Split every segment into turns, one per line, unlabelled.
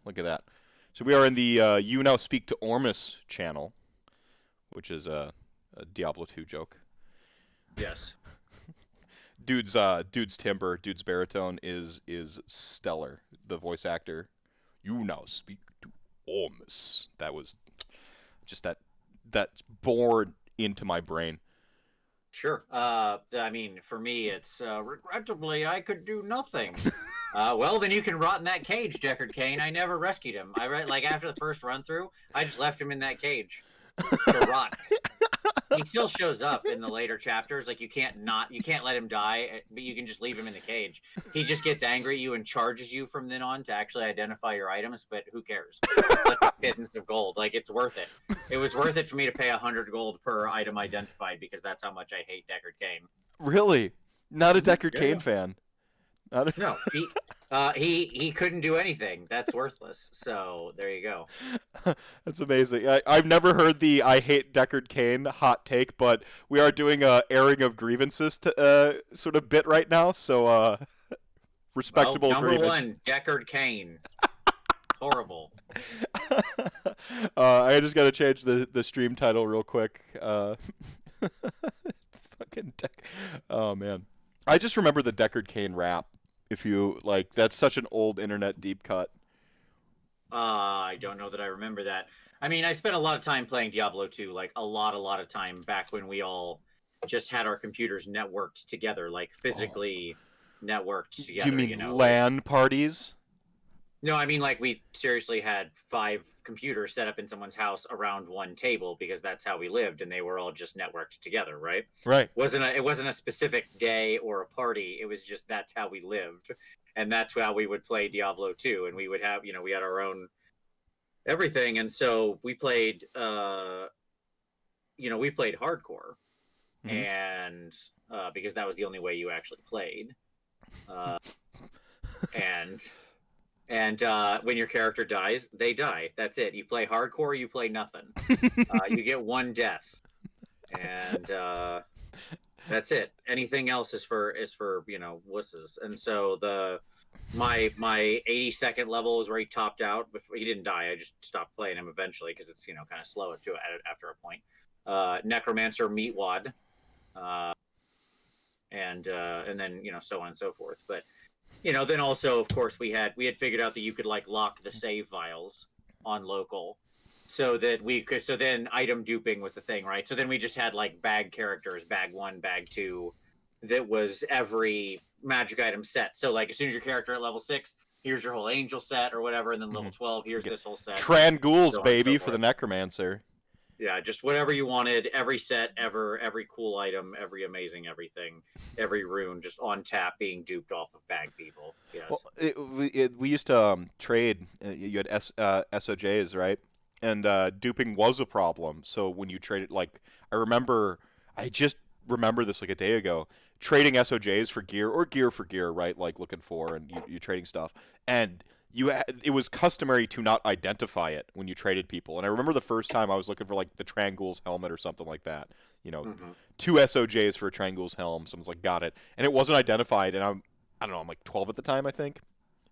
Look at that. So we are in the You Now Speak to Ormus channel, which is a Diablo 2 joke.
Yes.
Dude's timbre, dude's baritone is stellar. The voice actor, you now speak to Ormus. That was just that's bored into my brain.
Sure. I mean, for me, it's regrettably I could do nothing. Well, then you can rot in that cage, Deckard Cain. I never rescued him. Like after the first run through, I just left him in that cage to rot. He still shows up in the later chapters. Like you can't let him die, but you can just leave him in the cage. He just gets angry at you and charges you from then on to actually identify your items. But who cares? It's like a pittance of gold. Like it's worth it. It was worth it for me to pay 100 gold per item identified because that's how much I hate Deckard Cain.
Really, not a Deckard Cain fan.
No, he couldn't do anything. That's worthless. So there you go.
That's amazing. I've never heard the "I hate Deckard Cain" hot take, but we are doing a airing of grievances to, sort of bit right now. So respectable
number
grievance.
one, Deckard Cain. Horrible.
I just gotta change the stream title real quick. Fucking oh man, I just remember the Deckard Cain rap. If you like, that's such an old internet deep cut.
I don't know that I remember that. I mean, I spent a lot of time playing Diablo 2, like a lot of time back when we all just had our computers networked together, like physically networked together.
You mean LAN parties?
No, I mean like we seriously had 5 computers set up in someone's house around one table because that's how we lived, and they were all just networked together, right?
Right.
It wasn't a specific day or a party. It was just that's how we lived, and that's how we would play Diablo 2, and we would have we had our own everything, and so we played we played hardcore, and because that was the only way you actually played, and when your character dies, they die. That's it. You play hardcore, you play nothing. You get one death, and that's it. Anything else is for wusses. And so my 82nd level is where he topped out. He didn't die. I just stopped playing him eventually because it's kind of slow after a point. Necromancer Meatwad, and then so on and so forth. But then also, of course, we had figured out that you could lock the save files on local, so that we could. So then item duping was the thing, right? So then we just had bag characters, bag 1, bag 2, that was every magic item set. So as soon as your character at level 6, here's your whole angel set or whatever, and then level 12, here's this whole set.
Tranghouls, so baby, for the necromancer.
Yeah, just whatever you wanted, every set ever, every cool item, every amazing everything, every rune just on tap being duped off of bag people. Yes.
Well, we used to trade. You had SOJs, right? And duping was a problem. So when you traded, I just remember this a day ago, trading SOJs for gear or gear for gear, right? Looking for, and you trading stuff. And it was customary to not identify it when you traded people. And I remember the first time I was looking for the Tranghouls helmet or something like that. 2 SOJs for a Tranghouls helm. Someone's got it, and it wasn't identified. And I don't know, I'm 12 at the time, I think.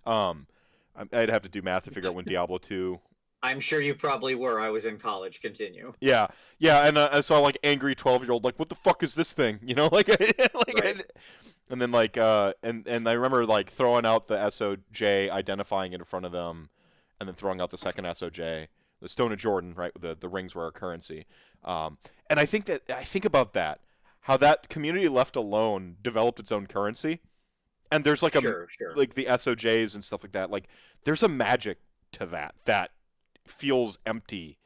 I'd have to do math to figure out when Diablo 2.
I'm sure you probably were. I was in college. Continue.
Yeah, and I saw angry 12-year-old what the fuck is this thing?
Right.
And then and I remember throwing out the SOJ, identifying it in front of them, and then throwing out the second SOJ, the Stone of Jordan, right? The rings were our currency. And I think about that, how that community left alone developed its own currency, and there's
sure.
the SOJs and stuff like that. There's a magic to that feels empty.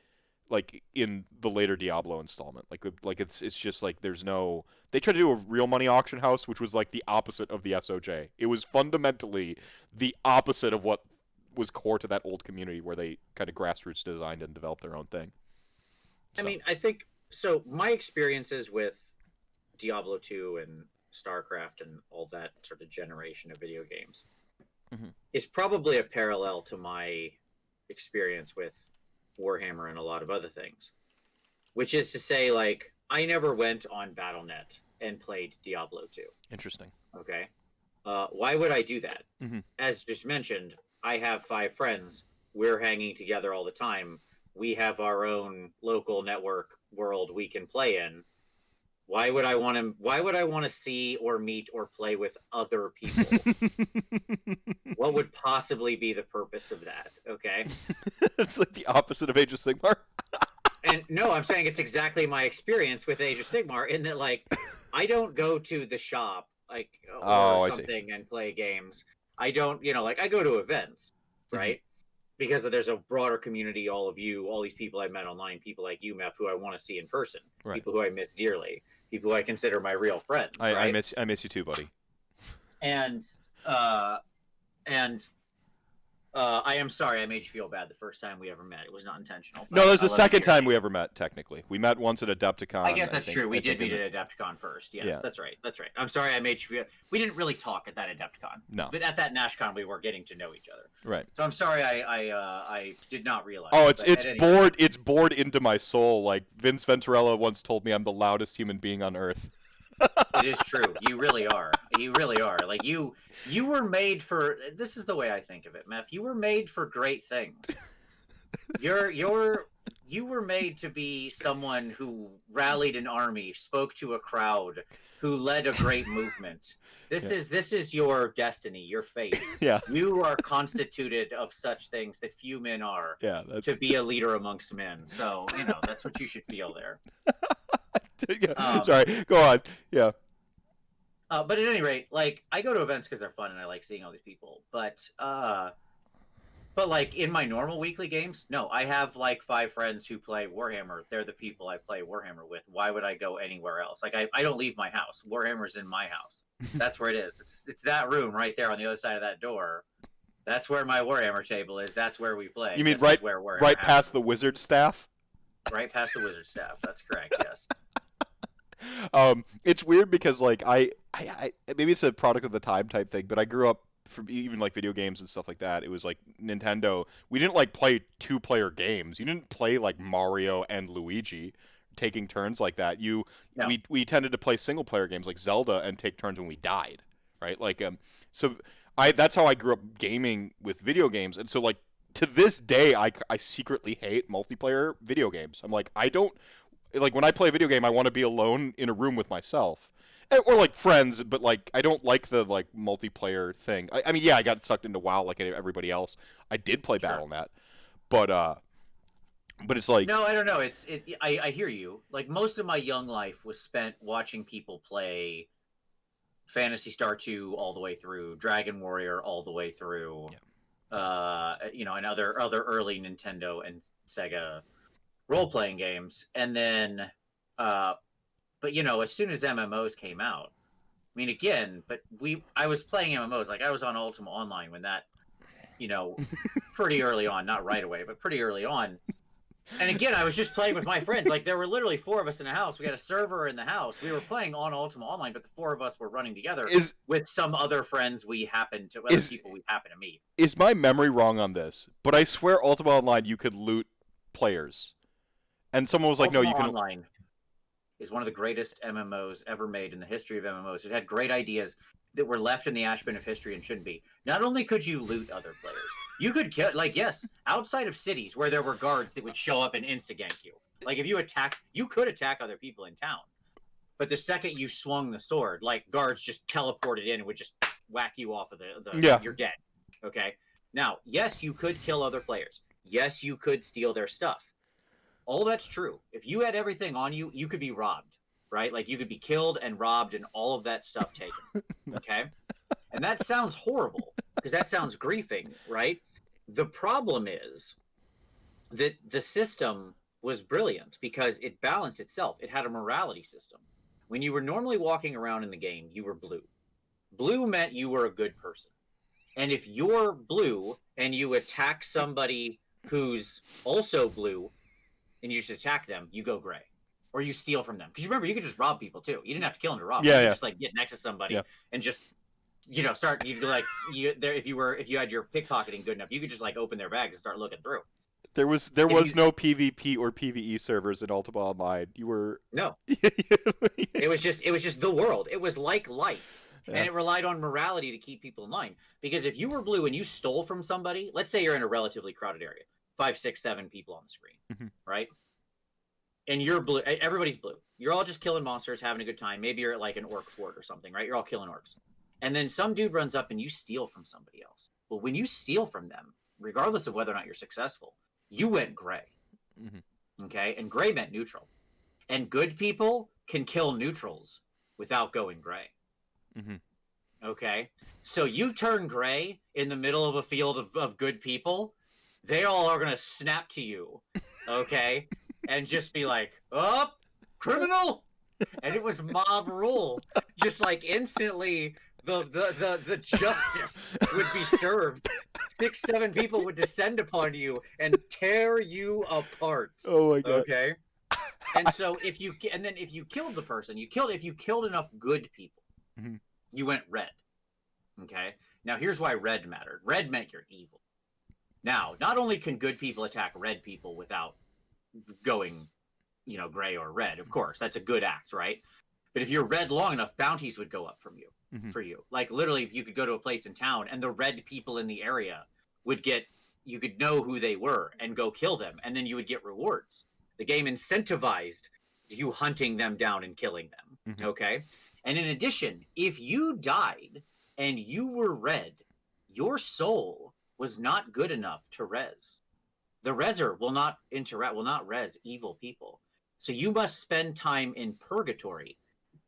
In the later Diablo installment, it's just there's no. They tried to do a real money auction house, which was the opposite of the SOJ. It was fundamentally the opposite of what was core to that old community, where they kind of grassroots designed and developed their own thing.
So. I mean, I think so. My experiences with Diablo 2 and StarCraft and all that sort of generation of video games is probably a parallel to my experience with Warhammer and a lot of other things, which is to say, I never went on Battle.net and played Diablo 2.
Interesting.
Okay. Why would I do that? As just mentioned, I have 5 friends we're hanging together all the time. We have our own local network world we can play in. Why would I want to? Why would I want to see or meet or play with other people? What would possibly be the purpose of that? Okay.
It's like the opposite of Age of Sigmar.
And no, I'm saying it's exactly my experience with Age of Sigmar in that, like, I don't go to the shop, like,
Oh,
or
I see.
something and play games. I don't, like, I go to events,
Mhm.
right? Because there's a broader community, all of you, all these people I met online, people like you, Meth, who I want to see in person,
Right.
people who I miss dearly, people who I consider my real friends,
I
right?
miss you too, buddy.
And, uh, and I am sorry I made you feel bad the first time we ever met. It was not intentional.
No,
But
that was
I
the
love you
second time
dearly.
we ever met. Technically, we met once at Adepticon.
I guess that's
think,
true. We
I
did
think
meet
in
at Adepticon first. Yes,
Yeah.
that's right. That's right. I'm sorry I made you feel. We didn't really talk at that Adepticon.
No.
But at that NashCon, we were getting to know each other.
Right.
So I'm sorry I did not realize.
Oh,
but
it's
at any
bored.
rate-
It's bored into my soul. Like Vince Venturella once told me, I'm the loudest human being on Earth.
It is true. You really are. You really are. Like you were made for. This is the way I think of it, Meth. You were made for great things. You were made to be someone who rallied an army, spoke to a crowd, who led a great movement. This
Yeah.
is your destiny, your fate.
Yeah.
You are constituted of such things that few men are.
Yeah. That's...
To be a leader amongst men. So, that's what you should feel there.
Yeah. Sorry. Go on. Yeah.
But at any rate, like, I go to events because they're fun and I like seeing all these people. But like in my normal weekly games, no, I have like 5 friends who play Warhammer. They're the people I play Warhammer with. Why would I go anywhere else? Like I don't leave my house. Warhammer's in my house. That's where it is. It's that room right there on the other side of that door. That's where my Warhammer table is. That's where we play.
You mean
This
right
is where Warhammer
right
happens.
past the wizard staff?
Right past the wizard staff. That's correct. Yes.
It's weird because like I maybe it's a product of the time type thing, but I grew up from even like video games and stuff like that. It was like Nintendo. We didn't like play 2-player games. You didn't play like Mario and Luigi taking turns like that.
No.
We tended to play single player games like Zelda and take turns when we died, right? Like so I that's how I grew up gaming with video games. And so like to this day I secretly hate multiplayer video games. I'm like I don't like when I play a video game I want to be alone in a room with myself. Or like friends, but like I don't like the like multiplayer thing. I mean, yeah, I got sucked into WoW like everybody else. I did play
Sure.
BattleNet, but it's like
No, I don't know. I hear you. Like most of my young life was spent watching people play Phantasy Star 2 all the way through, Dragon Warrior all the way through. And other early Nintendo and Sega role-playing games. And then but as soon as MMOs came out, I mean, again, I was playing MMOs. Like I was on Ultima Online when that, pretty early on, not right away, but pretty early on. And again, I was just playing with my friends. Like there were literally 4 of us in a house. We had a server in the house. We were playing on Ultima Online, but the 4 of us were running together with some other friends people we happen to meet.
Is my memory wrong on this? But I swear Ultima Online you could loot players. And someone was like,
Ultima
"No, you can."
Online is one of the greatest MMOs ever made in the history of MMOs. It had great ideas that were left in the ash bin of history and shouldn't be. Not only could you loot other players, you could kill, outside of cities where there were guards that would show up and insta-gank you. Like if you could attack other people in town. But the second you swung the sword, like guards just teleported in and would just whack you off of you're dead. Okay? Now, yes, you could kill other players. Yes, you could steal their stuff. All that's true. If you had everything on you, you could be robbed, right? Like you could be killed and robbed and all of that stuff taken. Okay? And that sounds horrible because that sounds griefing, right? The problem is that the system was brilliant because it balanced itself. It had a morality system. When you were normally walking around in the game, you were blue. Blue meant you were a good person. And if you're blue and you attack somebody who's also blue, and you just attack them, you go gray. Or you steal from them. Because remember, you could just rob people too. You didn't have to kill them to rob them. You could just like get next to somebody and just start if you had your pickpocketing good enough, you could just like open their bags and start looking through.
There was no PvP or PvE servers in Ultima Online. You were
No. It was just the world. It was like life. And it relied on morality to keep people in line. Because if you were blue and you stole from somebody, let's say you're in a relatively crowded area, 5, 6, 7 people on the screen, right? And you're blue. Everybody's blue. You're all just killing monsters, having a good time. Maybe you're at like an orc fort or something, right? You're all killing orcs. And then some dude runs up and you steal from somebody else. Well, when you steal from them, regardless of whether or not you're successful, you went gray. Okay? And gray meant neutral. And good people can kill neutrals without going gray. Okay? So you turn gray in the middle of a field of good people, they all are going to snap to you. Okay? And just be like, oh, criminal! And it was mob rule. Just like instantly the justice would be served. 6, 7 people would descend upon you and tear you apart.
Oh my god.
Okay. And so if you killed the person, if you killed enough good people, you went red. Okay. Now here's why red mattered. Red meant you're evil. Now, not only can good people attack red people without going, gray or red, of course, that's a good act, right? But if you're red long enough, bounties would go up from you for you. Like literally, you could go to a place in town, and the red people in the area you could know who they were and go kill them, and then you would get rewards. The game incentivized you hunting them down and killing them. Okay, and in addition, if you died and you were red, your soul was not good enough to res. The reser will not res evil people. So you must spend time in purgatory,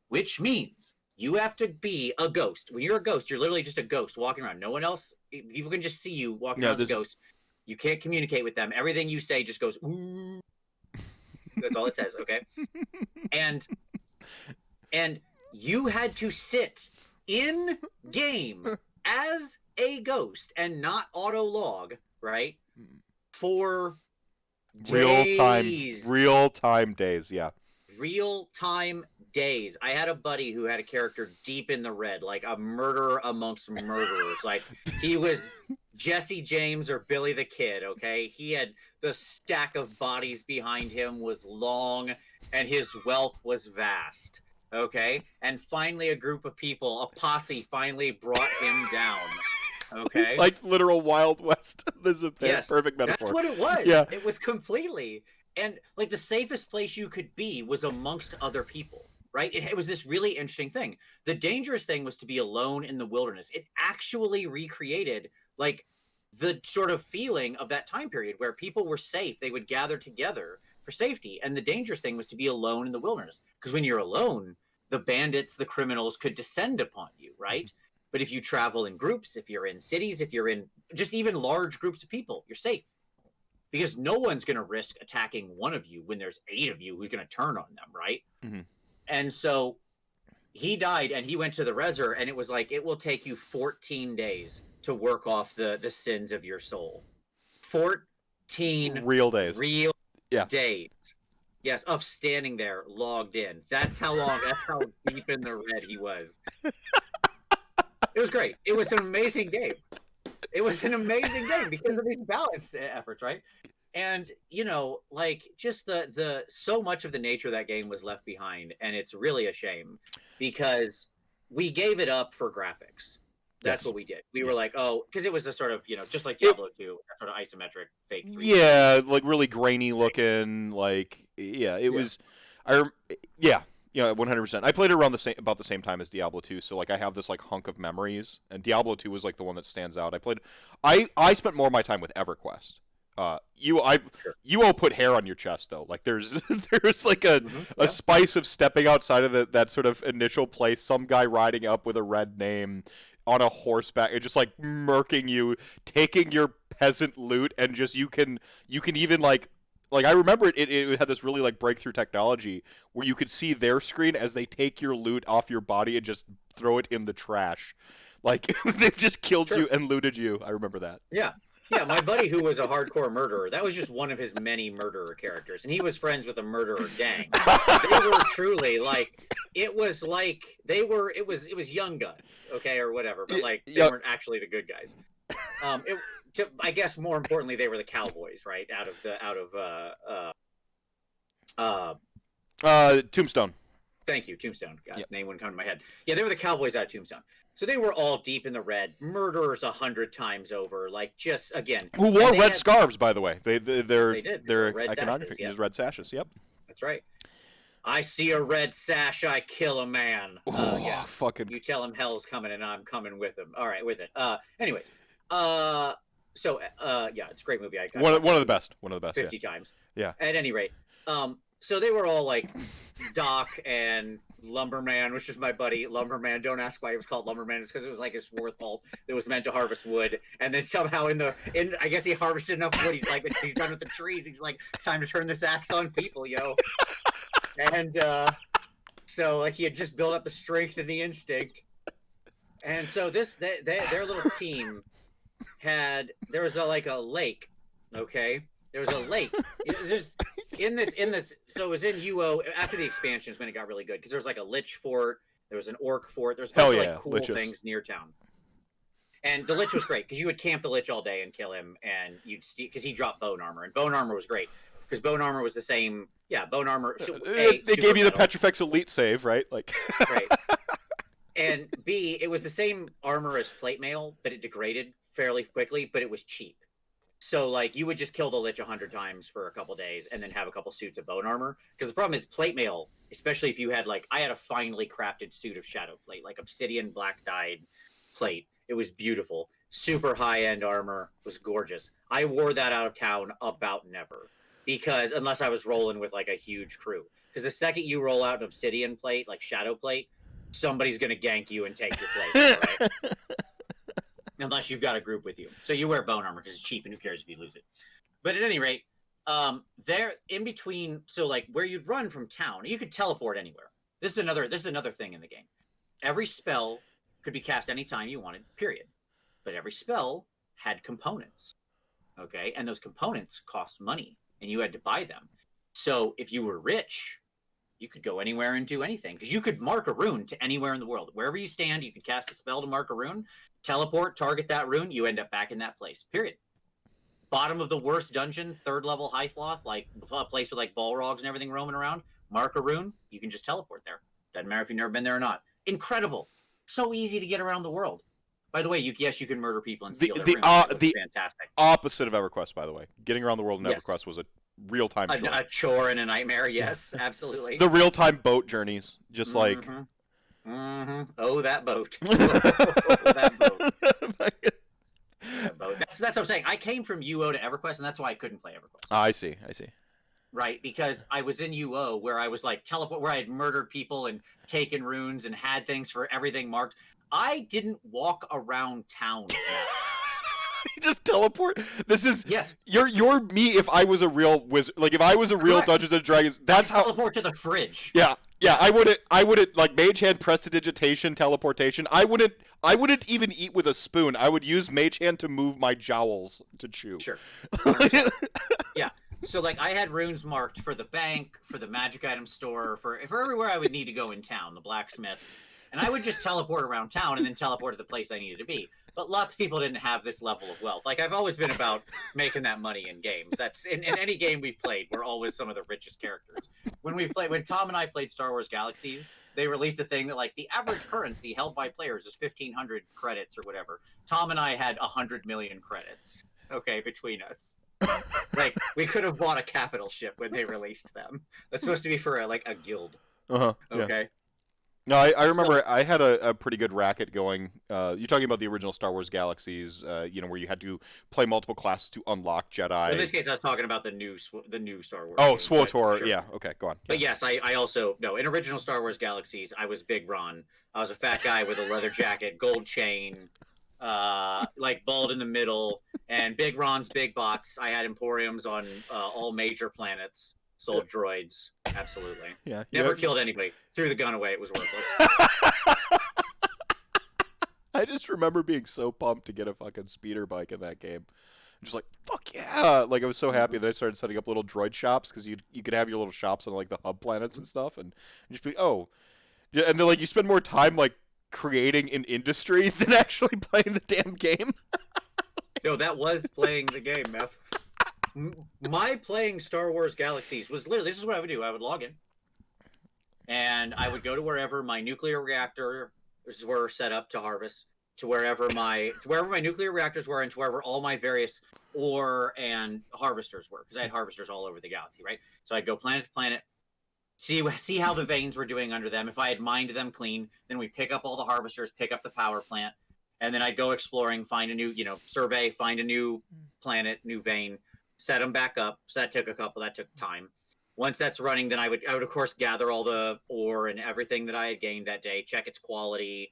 which means you have to be a ghost. When you're a ghost, you're literally just a ghost walking around. No one else, people can just see you walking around as a ghost. You can't communicate with them. Everything you say just goes, ooh. That's all it says, okay? And you had to sit in game as a ghost and not auto log, right? For days.
Real time days, yeah.
Real time days. I had a buddy who had a character deep in the red, like a murderer amongst murderers. Like he was Jesse James or Billy the Kid, okay? He had the stack of bodies behind him was long and his wealth was vast, okay? And finally a group of people, a posse finally brought him down. Okay.
Like literal Wild West. This is a perfect metaphor.
That's what it was.
Yeah.
It was completely. And like the safest place you could be was amongst other people, right? It was this really interesting thing. The dangerous thing was to be alone in the wilderness. It actually recreated like the sort of feeling of that time period where people were safe. They would gather together for safety. And the dangerous thing was to be alone in the wilderness. Because when you're alone, the bandits, the criminals could descend upon you, right? But if you travel in groups, if you're in cities, if you're in just even large groups of people, you're safe. Because no one's going to risk attacking one of you when there's 8 of you who's going to turn on them, right? And so he died and he went to the reser, and it was like, it will take you 14 days to work off the sins of your soul. 14
real days.
Days. Yes, of standing there logged in. That's how deep in the red he was. It was great. It was an amazing game. It was an amazing game because of these balance efforts, right? And like just the so much of the nature of that game was left behind, and it's really a shame because we gave it up for graphics. That's what we did. We were like, oh, because it was a sort of just like Diablo 2, sort of isometric fake 3D.
Yeah, like really grainy looking. Like it was. 100%. I played it around about the same time as Diablo 2, so like I have this like hunk of memories, and Diablo 2 was like the one that stands out. I spent more of my time with EverQuest. You all put hair on your chest though. Like there's like a spice of stepping outside of that sort of initial place. Some guy riding up with a red name on a horseback and just like murking you, taking your peasant loot, and just you can even like I remember it had this really like breakthrough technology where you could see their screen as they take your loot off your body and just throw it in the trash. Like they've just killed you and looted you. I remember that.
Yeah. Yeah, my buddy who was a hardcore murderer, that was just one of his many murderer characters. And he was friends with a murderer gang. They were truly it was Young Guns, okay, or whatever. But they weren't actually the good guys. I guess more importantly, they were the cowboys, right? Out of
Tombstone.
Thank you, Tombstone. God,
Yep.
name wouldn't come to my head. Yeah, they were the Cowboys out of Tombstone. So they were all deep in the red, murderers 100 times over. Like just again,
Who wore red scarves, by the way? They're
they did. They
they're
wore red
iconography.
sashes, yeah.
Use red sashes. Yep.
That's right. I see a red sash, I kill a man. Yeah.
Fucking.
You tell him hell's coming, and I'm coming with him. All right, with it. Anyways, yeah, it's a great movie.
One of the best. One of the best.
50 times.
Yeah.
At any rate, so they were all like Doc and Lumberman, which is my buddy Lumberman. Don't ask why he was called Lumberman. It's because it was like his swarth bolt that was meant to harvest wood, and then somehow I guess he harvested enough wood. He's like, when he's done with the trees, he's like, it's time to turn this axe on people, yo. And so like he had just built up the strength and the instinct, and so their little team there was a lake, okay. There was a lake. In this. So it was in UO after the expansions when it got really good because there was like a Lich fort, there was an Orc fort, there was a bunch of like cool
Liches.
things near town. And the Lich was great because you would camp the Lich all day and kill him, and you'd because he dropped bone armor, and bone armor was great because bone armor was the same. Yeah, bone armor. So,
they gave you the Petrifex Elite save, right? Like.
Right. And B, it was the same armor as plate mail, but it degraded fairly quickly, but it was cheap. So, like, you would just kill the Lich 100 times for a couple days and then have a couple suits of bone armor. Because the problem is plate mail, especially if you had, like, I had a finely crafted suit of shadow plate, like obsidian black dyed plate. It was beautiful. Super high-end armor. Was gorgeous. I wore that out of town about never. Because, unless I was rolling with, like, a huge crew. Because the second you roll out an obsidian plate, like shadow plate, somebody's going to gank you and take your plate, right? Unless you've got a group with you. So you wear bone armor because it's cheap and who cares if you lose it. But at any rate, there in between, so like where you'd run from town, you could teleport anywhere. This is another thing in the game. Every spell could be cast anytime you wanted, period. But every spell had components. Okay? And those components cost money and you had to buy them. So if you were rich, you could go anywhere and do anything because you could mark a rune to anywhere in the world. Wherever you stand, you could cast a spell to mark a rune, teleport, target that rune, you end up back in that place. Period. Bottom of the worst dungeon, 3rd level Highfloth, like a place with like Balrogs and everything roaming around, mark a rune, you can just teleport there. Doesn't matter if you've never been there or not. Incredible. So easy to get around the world. By the way, you can murder people and steal their runes. The fantastic.
Opposite of EverQuest, by the way. Getting around the world in EverQuest was a real-time chore.
A chore and a nightmare, yes, absolutely.
The real-time boat journeys, just like...
Oh, that boat. Oh, that boat. That boat. That's what I'm saying. I came from UO to EverQuest, and that's why I couldn't play EverQuest.
I see.
Right, because I was in UO, where I was like teleport, where I had murdered people and taken runes and had things for everything marked. I didn't walk around town.
Just teleport. This is
yes.
You're me if I was a real wizard. Like if I was a real
Correct.
Dungeons and Dragons. That's how
teleport to the fridge.
Yeah. I wouldn't like mage hand prestidigitation teleportation. I wouldn't even eat with a spoon. I would use mage hand to move my jowls to chew.
Sure. Yeah. So like I had runes marked for the bank, for the magic item store, for everywhere I would need to go in town, the blacksmith. And I would just teleport around town and then teleport to the place I needed to be. But lots of people didn't have this level of wealth. Like, I've always been about making that money in games. That's in any game we've played, we're always some of the richest characters. When Tom and I played Star Wars Galaxies, they released a thing that, like, the average currency held by players is 1,500 credits or whatever. Tom and I had 100 million credits, okay, between us. Like, we could have bought a capital ship when they released them. That's supposed to be for, a guild.
Uh-huh.
Okay?
Yeah. No, I remember I had a pretty good racket going. You're talking about the original Star Wars Galaxies, where you had to play multiple classes to unlock Jedi.
Well, in this case, I was talking about the new Star Wars.
Oh,
game,
SWTOR.
sure.
Yeah, okay, go on.
But yes, I also in original Star Wars Galaxies, I was Big Ron. I was a fat guy with a leather jacket, gold chain, like bald in the middle, and Big Ron's big bots. I had emporiums on all major planets. Sold droids, absolutely.
Yeah.
Never killed anybody. Threw the gun away. It was worthless.
I just remember being so pumped to get a fucking speeder bike in that game. I'm just like, fuck yeah! Like I was so happy that I started setting up little droid shops because you could have your little shops on like the hub planets and stuff, and just be yeah, and then like you spend more time like creating an industry than actually playing the damn game.
No, that was playing the game, Meth. My playing Star Wars Galaxies was literally, this is what I would do. I would log in. and I would go to wherever my nuclear reactors were set up to harvest, to wherever my nuclear reactors were, and to wherever all my various ore and harvesters were, because I had harvesters all over the galaxy, right? So I'd go planet to planet, see how the veins were doing under them. If I had mined them clean, then we pick up all the harvesters, pick up the power plant, and then I'd go exploring, find a new, survey, find a new planet, new vein, set them back up. So that took time. Once that's running, then I would of course gather all the ore and everything that I had gained that day, check its quality,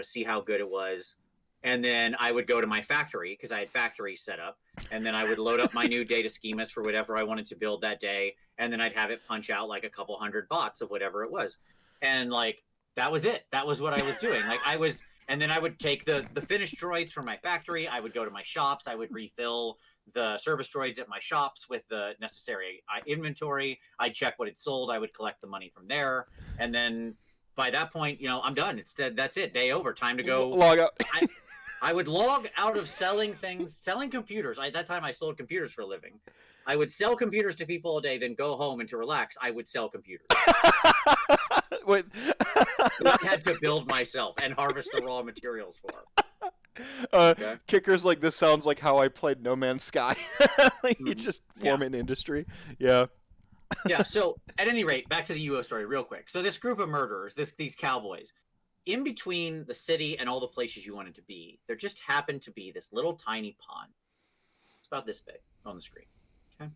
see how good it was, and then I would go to my factory because I had factories set up, and then I would load up my new data schemas for whatever I wanted to build that day, and then I'd have it punch out like a couple hundred bots of whatever it was, and like that was it. That was what I was doing. And then I would take the finished droids from my factory. I would go to my shops. I would refill the service droids at my shops with the necessary inventory. I'd check what it sold. I would collect the money from there, and then by that point, I'm done. That's it. Day over. Time to go
log out.
I would log out of selling computers. At that time, I sold computers for a living. I would sell computers to people all day, then go home, and to relax, I would sell computers.
Wait.
I had to build myself and harvest the raw materials for.
Okay. Kicker's like, this sounds like how I played No Man's Sky. You just form an industry. Yeah.
Yeah, so at any rate, back to the UO story real quick. So this group of murderers, these cowboys, in between the city and all the places you wanted to be, there just happened to be this little tiny pond. It's about this big on the screen. Okay.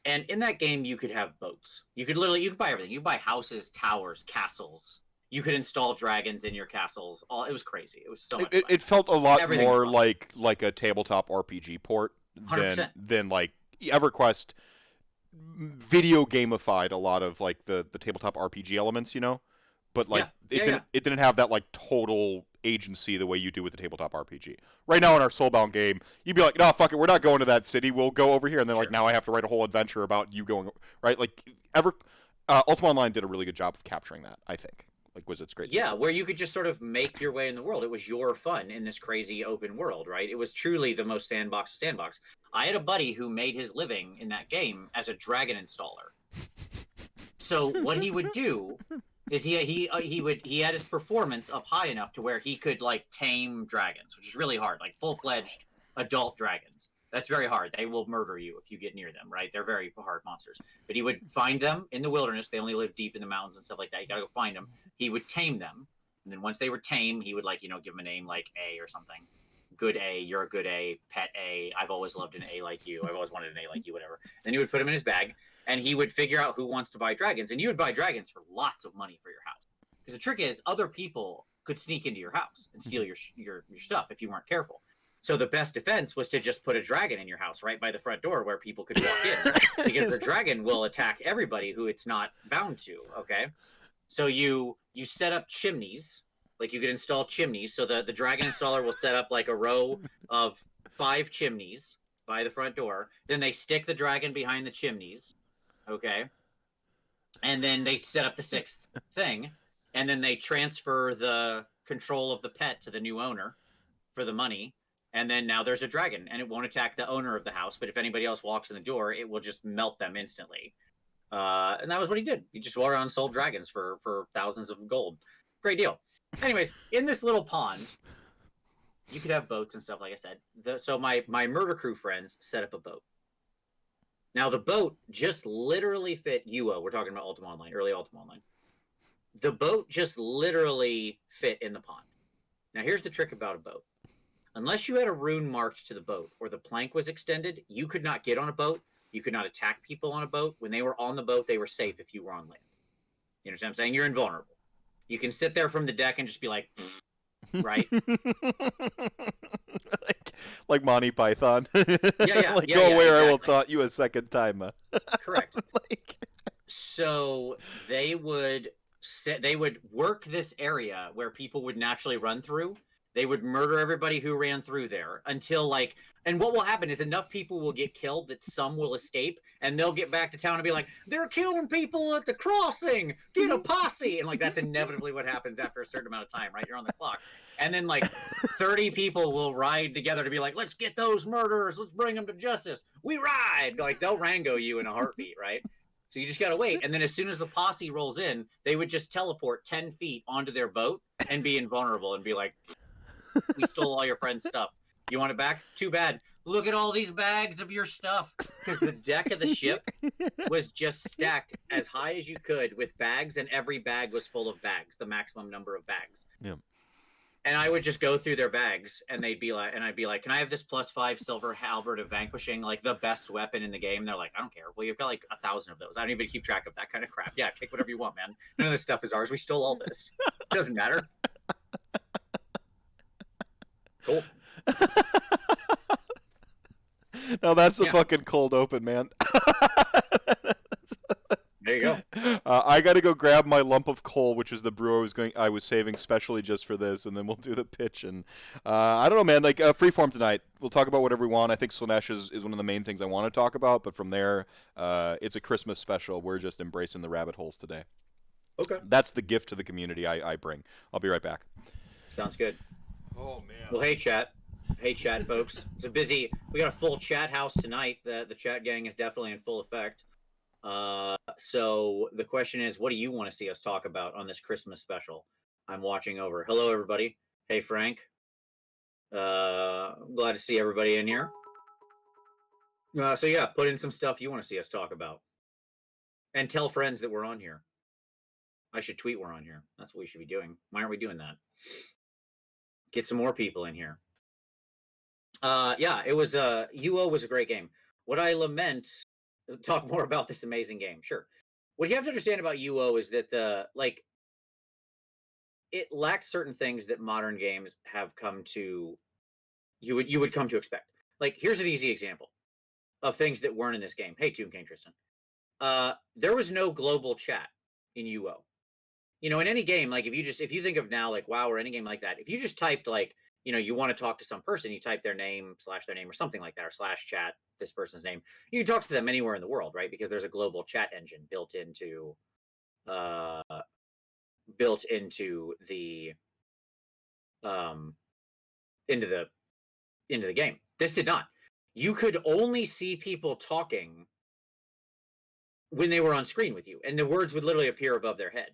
And in that game, you could have boats. You could buy everything. You could buy houses, towers, castles. You could install dragons in your castles. It was crazy. It was so much fun.
It felt a lot more like a tabletop RPG port
100%.
than like EverQuest video gamified a lot of like the tabletop RPG elements, but like it didn't have that like total agency the way you do with the tabletop RPG. Right now in our Soulbound game, you'd be like, no, fuck it, we're not going to that city. We'll go over here, and then like now I have to write a whole adventure about you going right. Like Ultima Online did a really good job of capturing that, I think. Like Wizard's great.
Yeah, where you could just sort of make your way in the world. It was your fun in this crazy open world, right? It was truly the most sandbox. I had a buddy who made his living in that game as a dragon installer. So what he would do is he had his performance up high enough to where he could like tame dragons, which is really hard, like full-fledged adult dragons. That's very hard. They will murder you if you get near them, right? They're very hard monsters. But he would find them in the wilderness. They only live deep in the mountains and stuff like that. You gotta go find them. He would tame them. And then once they were tame, he would give them a name like A or something. Good A, you're a good A. Pet A, I've always loved an A like you. I've always wanted an A like you, whatever. Then he would put them in his bag, and he would figure out who wants to buy dragons. And you would buy dragons for lots of money for your house. Because the trick is, other people could sneak into your house and steal your stuff if you weren't careful. So the best defense was to just put a dragon in your house right by the front door where people could walk in, because the dragon will attack everybody who it's not bound to. Okay, so you set up chimneys, like you could install chimneys. So the dragon installer will set up like a row of 5 chimneys by the front door. Then they stick the dragon behind the chimneys. Okay, and then they set up the 6th thing, and then they transfer the control of the pet to the new owner for the money. And then now there's a dragon, and it won't attack the owner of the house. But if anybody else walks in the door, it will just melt them instantly. And that was what he did. He just went around and sold dragons for thousands of gold. Great deal. Anyways, in this little pond, you could have boats and stuff, like I said. So my murder crew friends set up a boat. Now, the boat just literally fit UO. We're talking about Ultima Online, early Ultima Online. The boat just literally fit in the pond. Now, here's the trick about a boat. Unless you had a rune marked to the boat or the plank was extended, you could not get on a boat. You could not attack people on a boat. When they were on the boat, they were safe if you were on land. You know what I'm saying? You're invulnerable. You can sit there from the deck and just be like, right?
like Monty Python.
Yeah.
Go away,
exactly.
I will taunt you a second time.
Correct. So they would work this area where people would naturally run through. They would murder everybody who ran through there until and what will happen is enough people will get killed that some will escape, and they'll get back to town and be like, they're killing people at the crossing, get a posse. And that's inevitably what happens after a certain amount of time, right? You're on the clock. And then 30 people will ride together to be like, let's get those murderers, let's bring them to justice. We ride. They'll Rango you in a heartbeat, right? So you just gotta wait. And then as soon as the posse rolls in, they would just teleport 10 feet onto their boat and be invulnerable and be like, we stole all your friend's stuff. You want it back? Too bad. Look at all these bags of your stuff. Because the deck of the ship was just stacked as high as you could with bags, and every bag was full of bags, the maximum number of bags.
Yeah.
And I would just go through their bags, and they'd be like, and I'd be like, "Can I have this +5 silver halberd of vanquishing, like the best weapon in the game?" And they're like, "I don't care." Well, you've got like 1,000 of those. I don't even keep track of that kind of crap. Yeah, take whatever you want, man. None of this stuff is ours. We stole all this. It doesn't matter. Cool.
No, that's a fucking cold open, man.
There you go.
I got to go grab my lump of coal, which is the brew I was saving specially just for this, and then we'll do the pitch. And I don't know, man. Like freeform tonight, we'll talk about whatever we want. I think Slaanesh is one of the main things I want to talk about. But from there, it's a Christmas special. We're just embracing the rabbit holes today.
Okay.
That's the gift to the community I bring. I'll be right back.
Sounds good.
Oh man.
Well, hey chat, folks. It's a busy. We got a full chat house tonight. The chat gang is definitely in full effect. So the question is, what do you want to see us talk about on this Christmas special? I'm watching over. Hello, everybody. Hey, Frank. I'm glad to see everybody in here. So yeah, put in some stuff you want to see us talk about, and tell friends that we're on here. I should tweet we're on here. That's what we should be doing. Why aren't we doing that? Get some more people in here. Yeah, it was UO was a great game. What I lament, talk more about this amazing game. Sure. What you have to understand about UO is that it lacked certain things that modern games have come to you would come to expect. Like, here's an easy example of things that weren't in this game. Hey, Tomb King Tristan. There was no global chat in UO. You know, in any game, like if you think of now like WoW or any game like that, if you just typed like, you know, you want to talk to some person, you type their name / their name or something like that, or / chat this person's name, you can talk to them anywhere in the world, right? Because there's a global chat engine built into the into the game. This did not. You could only see people talking when they were on screen with you, and the words would literally appear above their head.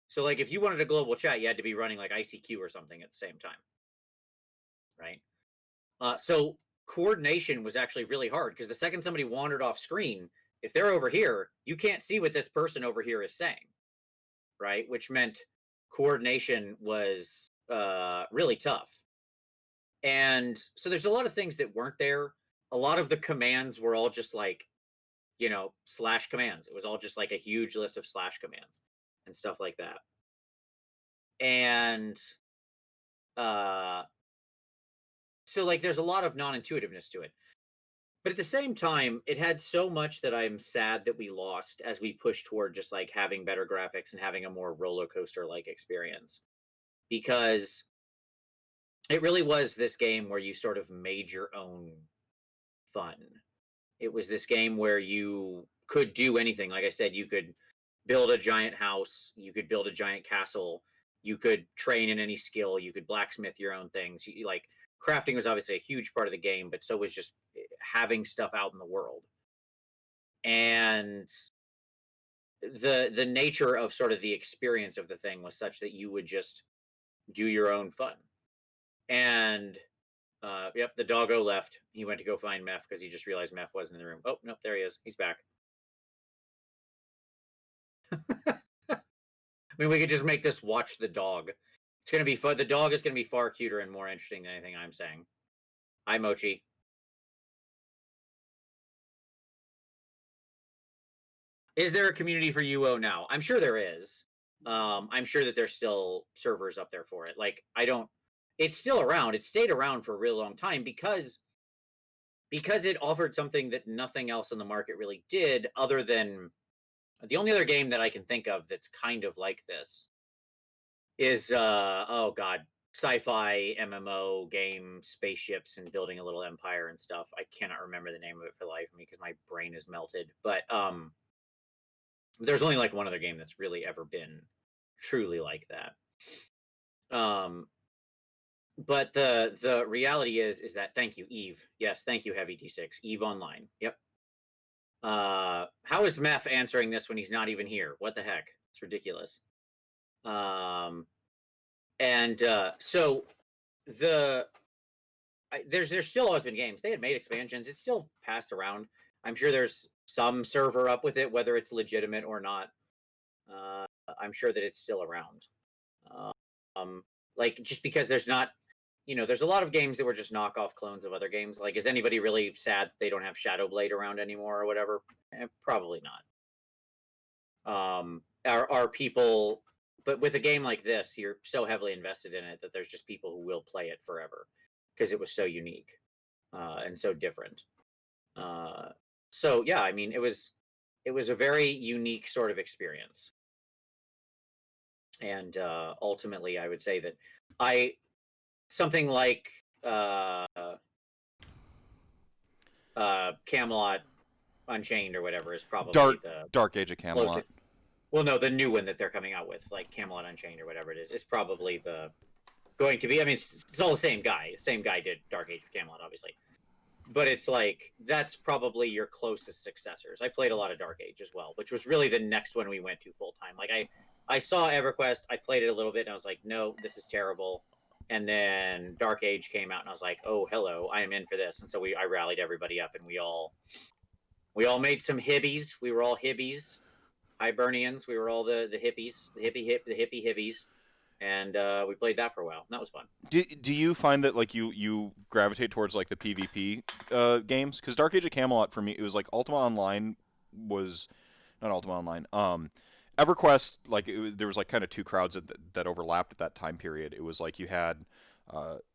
So, like, if you wanted a global chat, you had to be running like ICQ or something at the same time, right? So coordination was actually really hard because the second somebody wandered off screen, if they're over here, you can't see what this person over here is saying, right? Which meant coordination was really tough. And so there's a lot of things that weren't there. A lot of the commands were all just like, you know, / commands. It was all just like a huge list of / commands and stuff like that. And so like there's a lot of non-intuitiveness to it. But at the same time, it had so much that I'm sad that we lost as we push toward just like having better graphics and having a more roller coaster like experience. Because it really was this game where you sort of made your own fun. It was this game where you could do anything. Like I said, you could build a giant house, you could build a giant castle, you could train in any skill, you could blacksmith your own things. Like crafting was obviously a huge part of the game, but so was just having stuff out in the world. And the nature of sort of the experience of the thing was such that you would just do your own fun. And yep, the doggo left. He went to go find Meph because he just realized Meph wasn't in the room. Oh, nope, there he is. He's back. I mean, we could just make this watch the dog. It's going to be fun. The dog is going to be far cuter and more interesting than anything I'm saying. Hi, Mochi. Is there a community for UO now? I'm sure there is. I'm sure that there's still servers up there for it. Like, it's still around. It stayed around for a real long time because it offered something that nothing else on the market really did, other than the only other game that I can think of that's kind of like this is oh god, sci-fi MMO game, spaceships and building a little empire and stuff. I cannot remember the name of it for the life of me because my brain is melted. But there's only like one other game that's really ever been truly like that. But the reality is that, thank you, Eve. Yes, thank you, Heavy D6. Eve Online. Yep. How is Meth answering this when he's not even here? What the heck? It's ridiculous. And so the there's still always been games. They had made expansions. It's still passed around. I'm sure there's some server up with it, whether it's legitimate or not. Uh, I'm sure that it's still around. Um, like just because there's not, there's a lot of games that were just knockoff clones of other games. Like, is anybody really sad that they don't have Shadowblade around anymore or whatever? Probably not. Are people? But with a game like this, you're so heavily invested in it that there's just people who will play it forever because it was so unique and so different. So yeah, I mean, it was a very unique sort of experience, and ultimately, I would say that I something like Camelot Unchained or whatever is probably the
Dark Age of Camelot.
closest. Well, no, the new one that they're coming out with, like Camelot Unchained or whatever it is probably the going to be. I mean, it's all the same guy. The same guy did Dark Age of Camelot, obviously, but it's like that's probably your closest successors. I played a lot of Dark Age as well, which was really the next one we went to full time. Like I saw EverQuest, I played it a little bit, and I was like, no, this is terrible. And then Dark Age came out, and I was like, oh, hello, I am in for this. And so I rallied everybody up, and we all made some hibbies. We were all hibbies, Hibernians. We were all the hippies, the hippie hippies, and we played that for a while. And that was fun.
Do you find that like you gravitate towards like the PvP games? Because Dark Age of Camelot for me, it was like Ultima Online was not Ultima Online. EverQuest, like there was like kind of two crowds that overlapped at that time period. It was like you had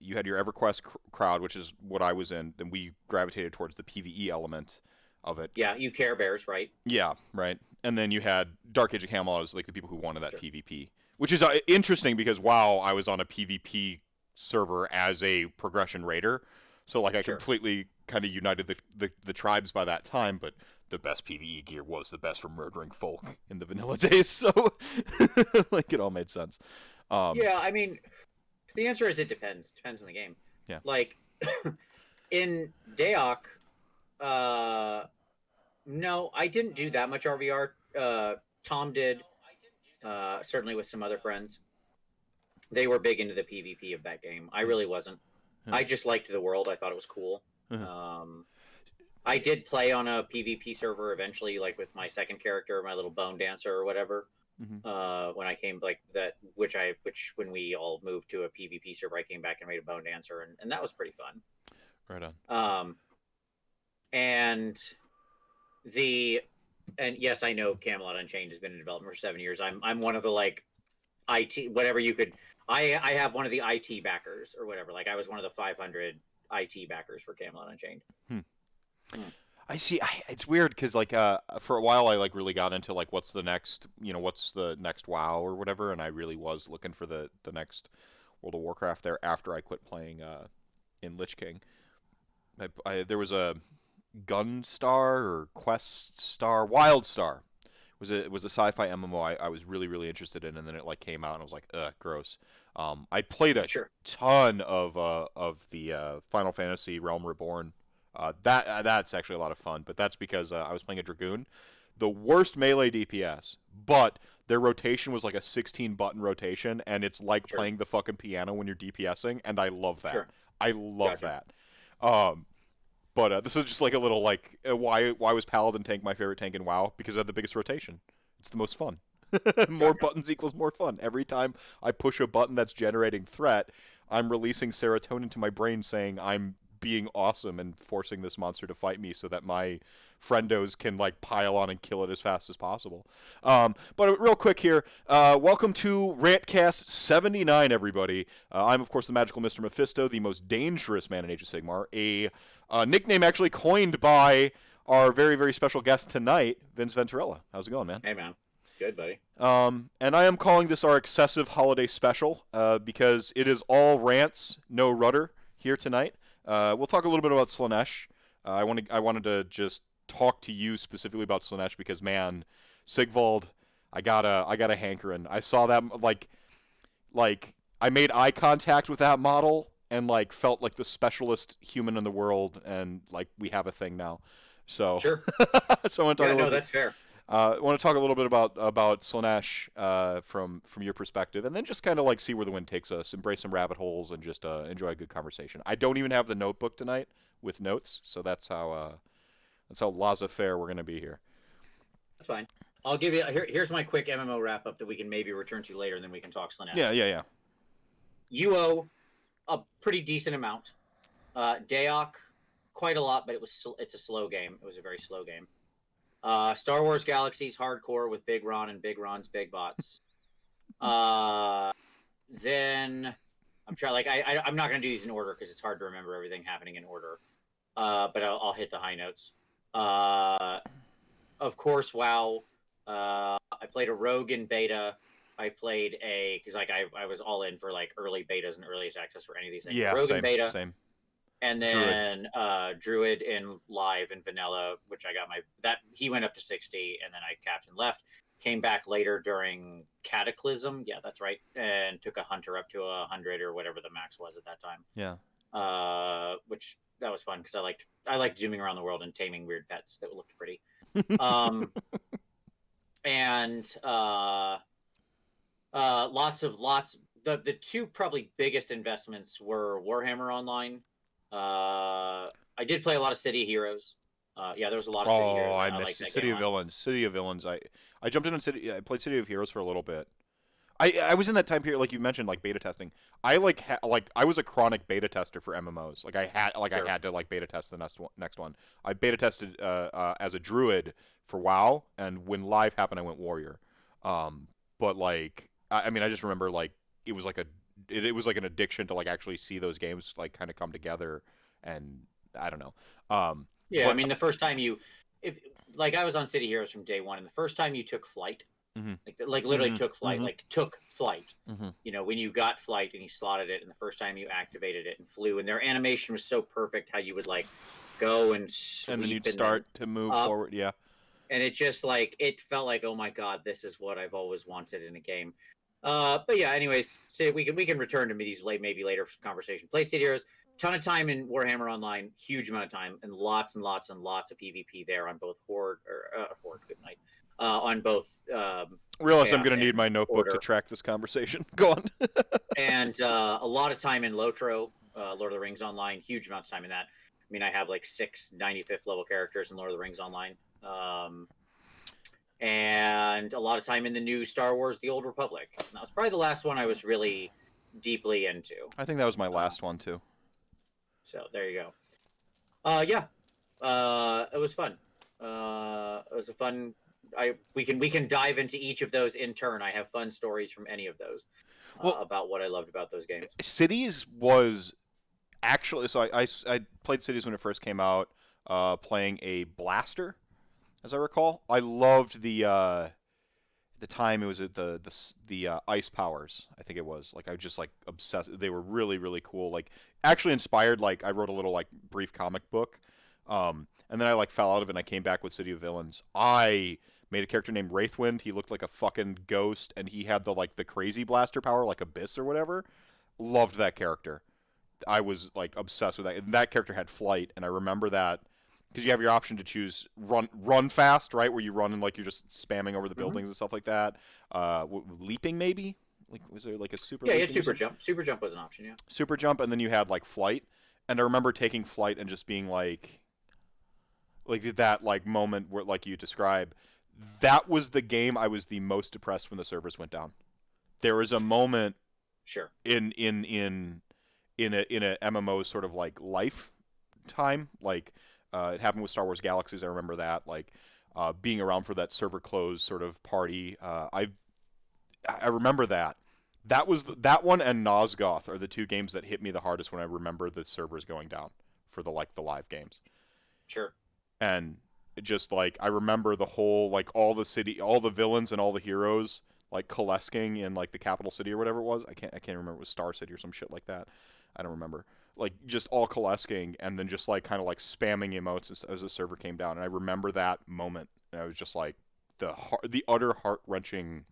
your EverQuest crowd, which is what I was in. Then we gravitated towards the PvE element of it.
Yeah, you Care Bears, right?
Yeah, right. And then you had Dark Age of Camelot as like the people who wanted that
Sure.
PvP, which is interesting because wow, I was on a PvP server as a progression raider, so like I
Sure.
completely kind of united the tribes by that time. But the best PvE gear was the best for murdering folk in the vanilla days, so like it all made sense.
Yeah, I mean, the answer is it depends. Depends on the game.
Yeah.
Like in Daok, no, I didn't do that much RVR. Tom did, certainly with some other friends. They were big into the PvP of that game. I really wasn't. I just liked the world. I thought it was cool. I did play on a PvP server eventually, like with my second character, my little bone dancer or whatever. When I came like that, which when we all moved to a PvP server, I came back and made a bone dancer, and that was pretty fun.
Right on.
And yes, I know Camelot Unchained has been in development for 7 years. I'm one of the like IT whatever you could. I have one of the IT backers or whatever. Like I was one of the 500 IT backers for Camelot Unchained.
I see. It's weird because like for a while I like really got into like what's the next WoW or whatever, and I really was looking for the next World of Warcraft there after I quit playing in Lich King. There was a Gunstar or Quest Star, Wildstar was a sci-fi MMO I was really interested in, and then it like came out and I was like, ugh, gross. I played a
Sure.
ton of the Final Fantasy Realm Reborn. That's actually a lot of fun, but that's because I was playing a Dragoon, the worst melee DPS, but their rotation was like a 16 button rotation, and it's like
Sure.
playing the fucking piano when you're DPSing, and I love that.
Sure.
I love
Gotcha.
that. But this is just like a little like why was Paladin tank my favorite tank in WoW? Because it had the biggest rotation. It's the most fun. More
Gotcha.
buttons equals more fun. Every time I push a button that's generating threat, I'm releasing serotonin to my brain saying I'm being awesome and forcing this monster to fight me so that my friendos can like pile on and kill it as fast as possible. But real quick here, welcome to RantCast 79, everybody. I'm of course the magical Mr. Mephisto, the most dangerous man in Age of Sigmar, a nickname actually coined by our very special guest tonight, Vince Venturella. How's it going, man?
Hey man. Good buddy.
And I am calling this our excessive holiday special because it is all rants, no rudder here tonight. We'll talk a little bit about Slaanesh. I wanted to just talk to you specifically about Slaanesh because man, Sigvald, I got a hankering. I saw that like I made eye contact with that model and like felt like the specialist human in the world, and like we have a thing now. So,
Sure.
so I want to talk
Yeah,
a little
no,
bit.
that's fair.
I want to talk a little bit about Slaanesh from your perspective, and then just kind of like see where the wind takes us, embrace some rabbit holes, and just enjoy a good conversation. I don't even have the notebook tonight with notes, so that's how laissez-faire we're gonna be here.
That's fine. I'll give you here's my quick MMO wrap up that we can maybe return to later, and then we can talk Slanesh.
Yeah, yeah, yeah.
You owe a pretty decent amount. Daok, quite a lot, but it's a slow game. It was a very slow game. Star Wars Galaxies hardcore with Big Ron and Big Ron's Big Bots. Then I'm trying like I'm not gonna do these in order because it's hard to remember everything happening in order. But I'll hit the high notes. Of course, WoW. I played a rogue in beta. I played because like I was all in for like early betas and earliest access for any of these things.
Yeah,
Rogue in
same,
beta,
same.
and
Druid.
then Druid in live and vanilla, which I got he went up to 60, and then I capped and left. Came back later during Cataclysm, yeah, that's right, and took a hunter up to 100 or whatever the max was at that time.
Yeah.
Which that was fun because I liked zooming around the world and taming weird pets that looked pretty. And lots. The two probably biggest investments were Warhammer Online. I did play a lot of City of Heroes. Yeah, there was a lot of City of
Oh,
Heroes.
I
I liked
missed
that
City
game a
of
lot.
Villains. City of Villains. I jumped in on City. I played City of Heroes for a little bit. I was in that time period, like you mentioned, like beta testing. I like I was a chronic beta tester for MMOs. I
Sure.
had to like beta test the next one. I beta tested as a druid for WoW, and when live happened, I went warrior. But like I mean, I just remember like it was like it was like an addiction to like actually see those games like kind of come together, and I don't know.
Yeah, I
But
mean the first time if like I was on City Heroes from day one, and the first time you took flight,
mhm,
like literally
mhm,
took flight,
mhm,
like took flight.
mhm.
You know, when you got flight and you slotted it, and the first time you activated it and flew, and their animation was so perfect, how you would like go and
And then
sweep
you'd
and then
start to move
up,
forward. Yeah.
and it just like it felt like, oh my god, this is what I've always wanted in a game. But yeah, anyways, so we can return to these maybe later conversation. Played City Heroes, ton of time in Warhammer Online, huge amount of time, and lots and lots and lots of PvP there on both Horde, good night, on both
Realize I'm
Chaos
gonna
and
need my notebook to
Order,
track this conversation. Go on.
and a lot of time in Lotro, Lord of the Rings Online, huge amounts of time in that. I mean, I have like 95th level characters in Lord of the Rings Online. And a lot of time in the new Star Wars: The Old Republic. And that was probably the last one I was really deeply into.
I think that was my
Uh,
last one too.
so there you go. Yeah, it was fun. It was a fun. We can dive into each of those in turn. I have fun stories from any of those
Well,
about what I loved about those games.
Cities was actually so I played Cities when it first came out, playing a blaster, as I recall. I loved the time it was at the ice powers. I think it was like I was just like obsessed. They were really really cool. Like actually inspired. Like I wrote a little like brief comic book, and then I like fell out of it. and I came back with City of Villains. I made a character named Wraithwind. He looked like a fucking ghost, and he had the crazy blaster power, like Abyss or whatever. Loved that character. I was like obsessed with that. And that character had flight, and I remember that because you have your option to choose run fast, right, where you run and like you're just spamming over the
Mm-hmm.
buildings and stuff like that. Leaping maybe, like was there like a super
Yeah, you had
leaping or
super
something?
jump. Super jump was an option. Yeah.
Super jump, and then you had like flight. And I remember taking flight and just being like that like moment where like you describe. That was the game I was the most depressed when the servers went down. There was a moment
Sure.
in a MMO sort of like lifetime. Like it happened with Star Wars Galaxies. I remember that. Like being around for that server close sort of party. I remember that. That one and Nosgoth are the two games that hit me the hardest when I remember the servers going down for the live games.
Sure.
And it just like I remember the whole like all the villains and all the heroes like coalescing in like the capital city or whatever it was. I can't remember, it was Star City or some shit like that. I don't remember. Like just all coalescing and then just like kind of like spamming emotes as the server came down. And I remember that moment. And I was just like the utter heart wrenching,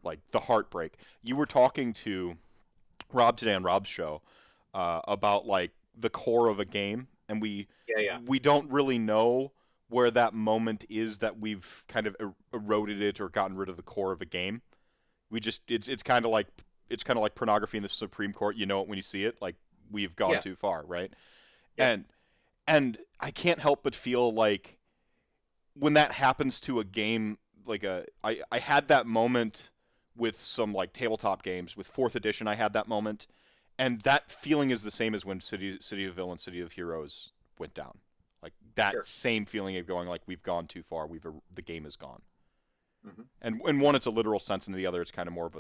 like the heartbreak. You were talking to Rob today on Rob's show about like the core of a game and
Yeah.
we don't really know where that moment is that we've kind of eroded it or gotten rid of the core of a game. We just it's kind of like pornography in the Supreme Court. You know it when you see it. Like we've gone
Yeah.
too far, right?
Yep.
And I can't help but feel like when that happens to a game, like I had that moment with some like tabletop games with fourth edition. I had that moment, and that feeling is the same as when City of Villains, City of Heroes went down. Like that
Sure.
same feeling of going like we've gone too far. The game is gone.
Hmm.
And in one, it's a literal sense, and the other, it's kind of more of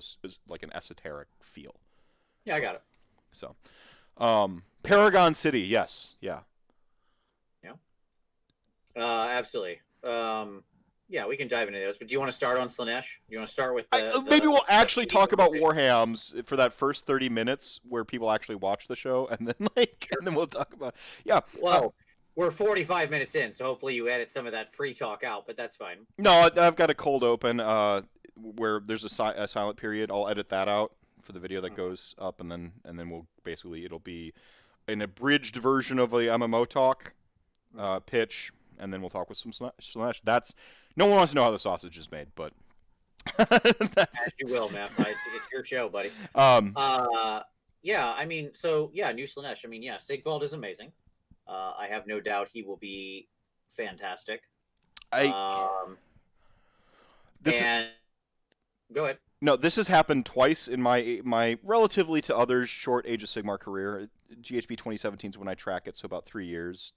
like an esoteric feel.
Yeah, I got it.
So, Paragon City, yes, yeah.
Yeah. Absolutely. Yeah, we can dive into those. But do you want to start on Slaanesh? You want to start with
Maybe we'll actually
the
talk about Warhams for that first 30 minutes where people actually watch the show, and then
Sure.
and then we'll talk about yeah.
Well, we're 45 minutes in, so hopefully you edit some of that pre-talk out, but that's fine.
No, I've got a cold open where there's a silent period. I'll edit that out for the video that goes up, and then we'll basically it'll be an abridged version of a MMO talk pitch, and then we'll talk with some Slaanesh. That's no one wants to know how the sausage is made, but that's
As you will, man. It's your show, buddy.
um
Yeah, I mean, so yeah, new Slaanesh. I mean, yeah, Sigvald is amazing. I have no doubt he will be fantastic.
I this
And go ahead.
no, this has happened twice in my relatively to others short Age of Sigmar career. GHB 2017 is when I track it, so about 3 years.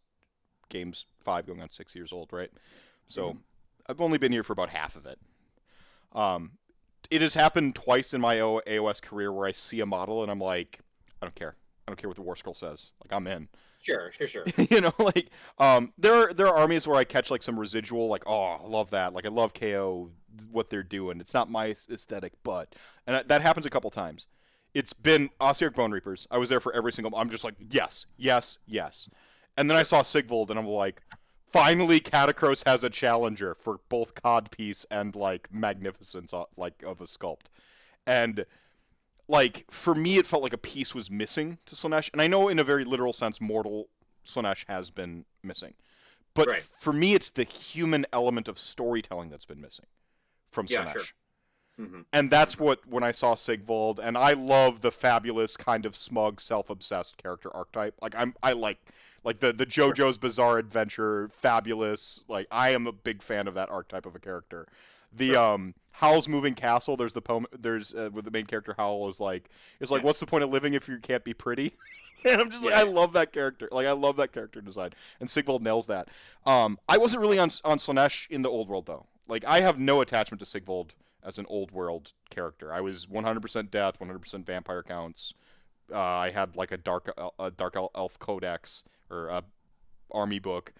Game's 5 going on 6 years old, right? So I've only been here for about half of it. It has happened twice in my AOS career where I see a model and I'm like, I don't care. I don't care what the War Scroll says. Like I'm in.
Sure.
You know, like there are armies where I catch like some residual, like oh, I love that. Like I love KO what they're doing. It's not my aesthetic, but that happens a couple times. It's been Ossiarch Bone Reapers. I was there for every single. I'm just like yes, yes, yes. And then I saw Sigvald, and I'm like, finally, Catacross has a challenger for both codpiece and like magnificence, like of a sculpt. And like for me, it felt like a piece was missing to Slaanesh. And I know, in a very literal sense, mortal Slaanesh has been missing. But
Right.
for me, it's the human element of storytelling that's been missing from
Yeah,
Slaanesh.
sure. Mm-hmm.
And that's what when I saw Sigvald, and I love the fabulous kind of smug, self-obsessed character archetype. Like I like the JoJo's Bizarre Adventure, fabulous. Like I am a big fan of that archetype of a character. The Howl's Moving Castle. There's the poem. There's with the main character Howl is like what's the point of living if you can't be pretty? And I'm just like I love that character. Like I love that character design, and Sigvald nails that. I wasn't really on Slaanesh in the old world though. Like I have no attachment to Sigvald as an old world character. I was 100% death, 100% vampire counts. I had like a dark elf codex or a army book.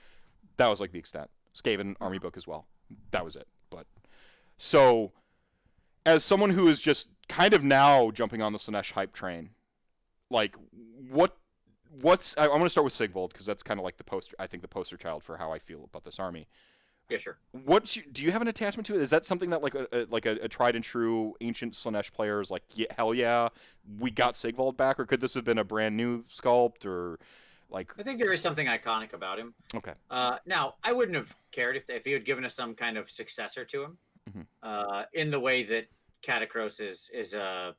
That was like the extent. Skaven army book as well. That was it. But so as someone who is just kind of now jumping on the Slaanesh hype train, like what's I'm going to start with Sigvald because that's kind of like the poster. I think the poster child for how I feel about this army.
Yeah, sure.
Do you have an attachment to it? Is that something that like a tried and true ancient Slaanesh player is like, yeah, hell yeah, we got Sigvald back, or could this have been a brand new sculpt, or like?
I think there is something iconic about him.
Okay.
Now, I wouldn't have cared if he had given us some kind of successor to him, in the way that Catacross is a,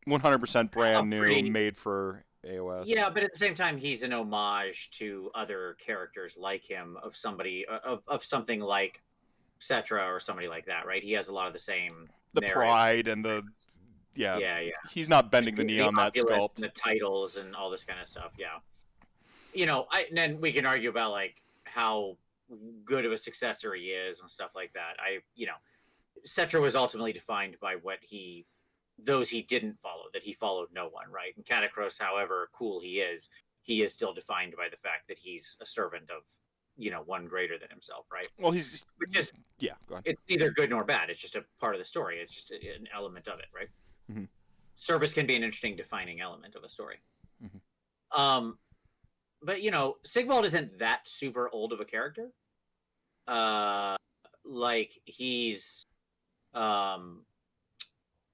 100% brand new,
pretty...
made for AOS.
Yeah, but at the same time, he's an homage to other characters like him, of something like Cetra or somebody like that, right? He has a lot of the same
pride and the yeah. He's not bending the knee on that sculpt.
And the titles and all this kind of stuff. Yeah. And then we can argue about like how good of a successor he is and stuff like that. Cetra was ultimately defined by those he didn't follow, that he followed no one, right? And Catacross, however cool he is still defined by the fact that he's a servant of, one greater than himself, right?
Well,
Which is,
yeah, go ahead.
it's neither good nor bad. It's just a part of the story. It's just an element of it, right?
Mm-hmm.
Service can be an interesting defining element of a story.
Mm-hmm.
But Sigvald isn't that super old of a character. Like he's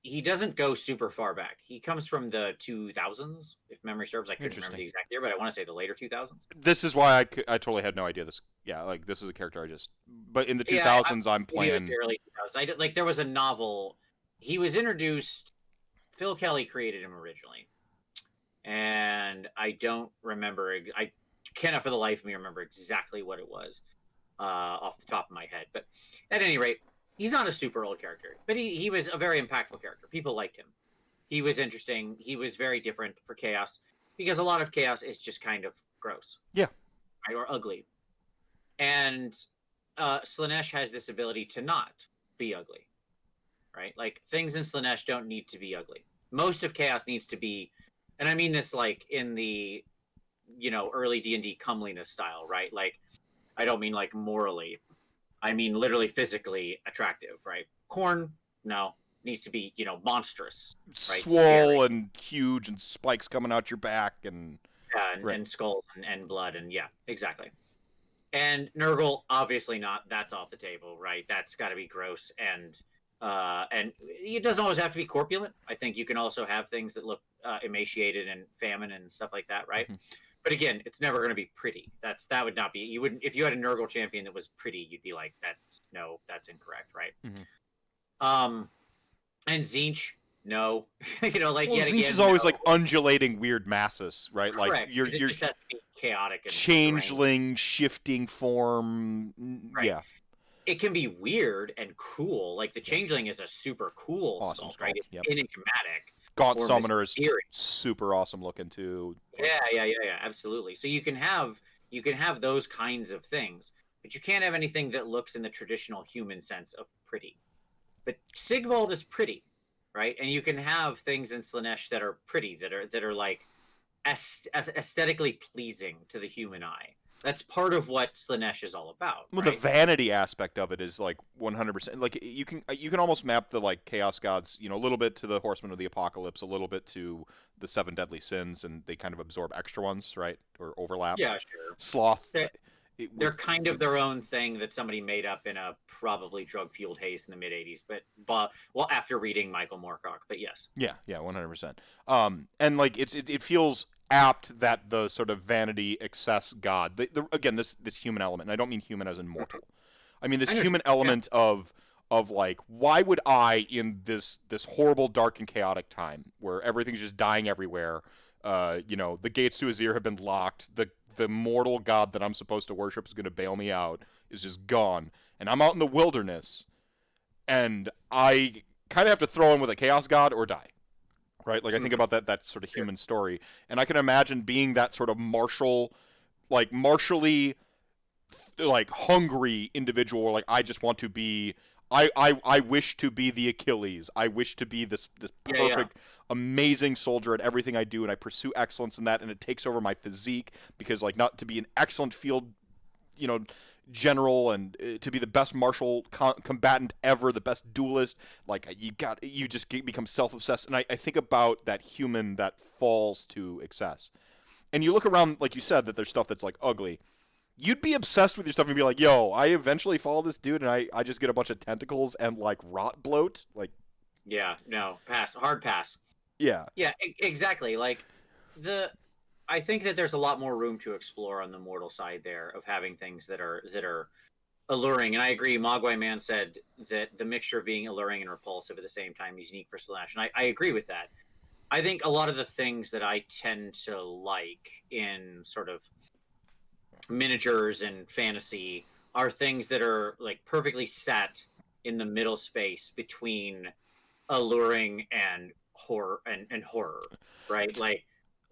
he doesn't go super far back. He comes from the 2000s, if memory serves. I couldn't remember
Interesting.
the exact year, but I want to say the later 2000s.
This is why I totally had no idea this. Yeah, like this is a character I just. But in the
Yeah,
2000s, I'm
maybe it was
playing.
the early 2000s. I did, like there was a novel. He was introduced. Phil Kelly created him originally, and I don't remember. I cannot for the life of me remember exactly what it was off the top of my head. But at any rate, he's not a super old character, but he was a very impactful character. People liked him. He was interesting. He was very different for Chaos because a lot of Chaos is just kind of gross,
Yeah.
right, or ugly. And Slaanesh has this ability to not be ugly, right? Like things in Slaanesh don't need to be ugly. Most of Chaos needs to be, and I mean this like in the early D&D comeliness style, right? Like I don't mean like morally. I mean literally physically attractive, right? Corn, no, needs to be monstrous, right?
Swole
Scary,
and huge and spikes coming out your back and.
yeah,
Right.
and skulls and blood and yeah, exactly. And Nurgle, obviously not. That's off the table, right? That's got to be gross and it doesn't always have to be corpulent. I think you can also have things that look emaciated and famine and stuff like that, right?
Mm-hmm.
But again, it's never going to be pretty. That would not be. You wouldn't if you had a Nurgle champion that was pretty. You'd be like, that's incorrect, right?
Mm-hmm.
And Zinch, no, like
Well,
yet
Zinch
again,
is always
no.
like undulating weird masses, right? Like
Correct, because it
you're
just has to be chaotic and strange.
changeling, shifting form.
Right.
Yeah.
It can be weird and cool. Like the
Yes.
Changeling is a super cool
Awesome
sculpt, right?
sculpt.
It's
Yep.
enigmatic
Gaunt
or
Summoner is
mysterious.
super awesome looking too.
Yeah, absolutely. So you can have those kinds of things, but you can't have anything that looks in the traditional human sense of pretty. But Sigvald is pretty, right? And you can have things in Slaanesh that are pretty, that are like aesthetically pleasing to the human eye. That's part of what Slaanesh is all about,
Well, the
right?
vanity aspect of it is like 100%. Like you can almost map the like chaos gods, a little bit to the Horsemen of the Apocalypse, a little bit to the Seven Deadly Sins, and they kind of absorb extra ones, right, or overlap.
Yeah, sure.
Sloth,
They're
with
kind of their own thing that somebody made up in a probably drug-fueled haze in the mid '80s, but well, after reading Michael Moorcock. But yes,
yeah, 100%. And like it feels apt that the sort of vanity excess god, again this human element, and I don't mean human as in mortal. I mean this
I
human
understand. Yeah,
element of like why would I in this horrible dark and chaotic time where everything's just dying everywhere, the gates to Azir have been locked, the mortal god that I'm supposed to worship is going to bail me out is just gone, and I'm out in the wilderness, and I kind of have to throw in with a chaos god or die, right? Like I think
mm-hmm.
about that sort of human story, and I can imagine being that sort of martially, like hungry individual. Like I just want to be. I wish to be the Achilles. I wish to be this
Yeah.
perfect, amazing soldier at everything I do, and I pursue excellence in that, and it takes over my physique because like not to be an excellent field, you know, general and to be the best martial combatant ever, the best duelist. Like you just become self-obsessed, and I think about that human that falls to excess. And you look around, like you said, that there's stuff that's like ugly. You'd be obsessed with your stuff and be like, yo, I eventually follow this dude and I just get a bunch of tentacles and like rot bloat. Like,
Yeah, no, pass, hard pass.
yeah.
Yeah, exactly. Like the, I think that there's a lot more room to explore on the mortal side there of having things that are alluring. And I agree. Mogwai Man said that the mixture of being alluring and repulsive at the same time is unique for Slash, and I agree with that. I think a lot of the things that I tend to like in sort of miniatures and fantasy are things that are like perfectly set in the middle space between alluring and horror, right? Like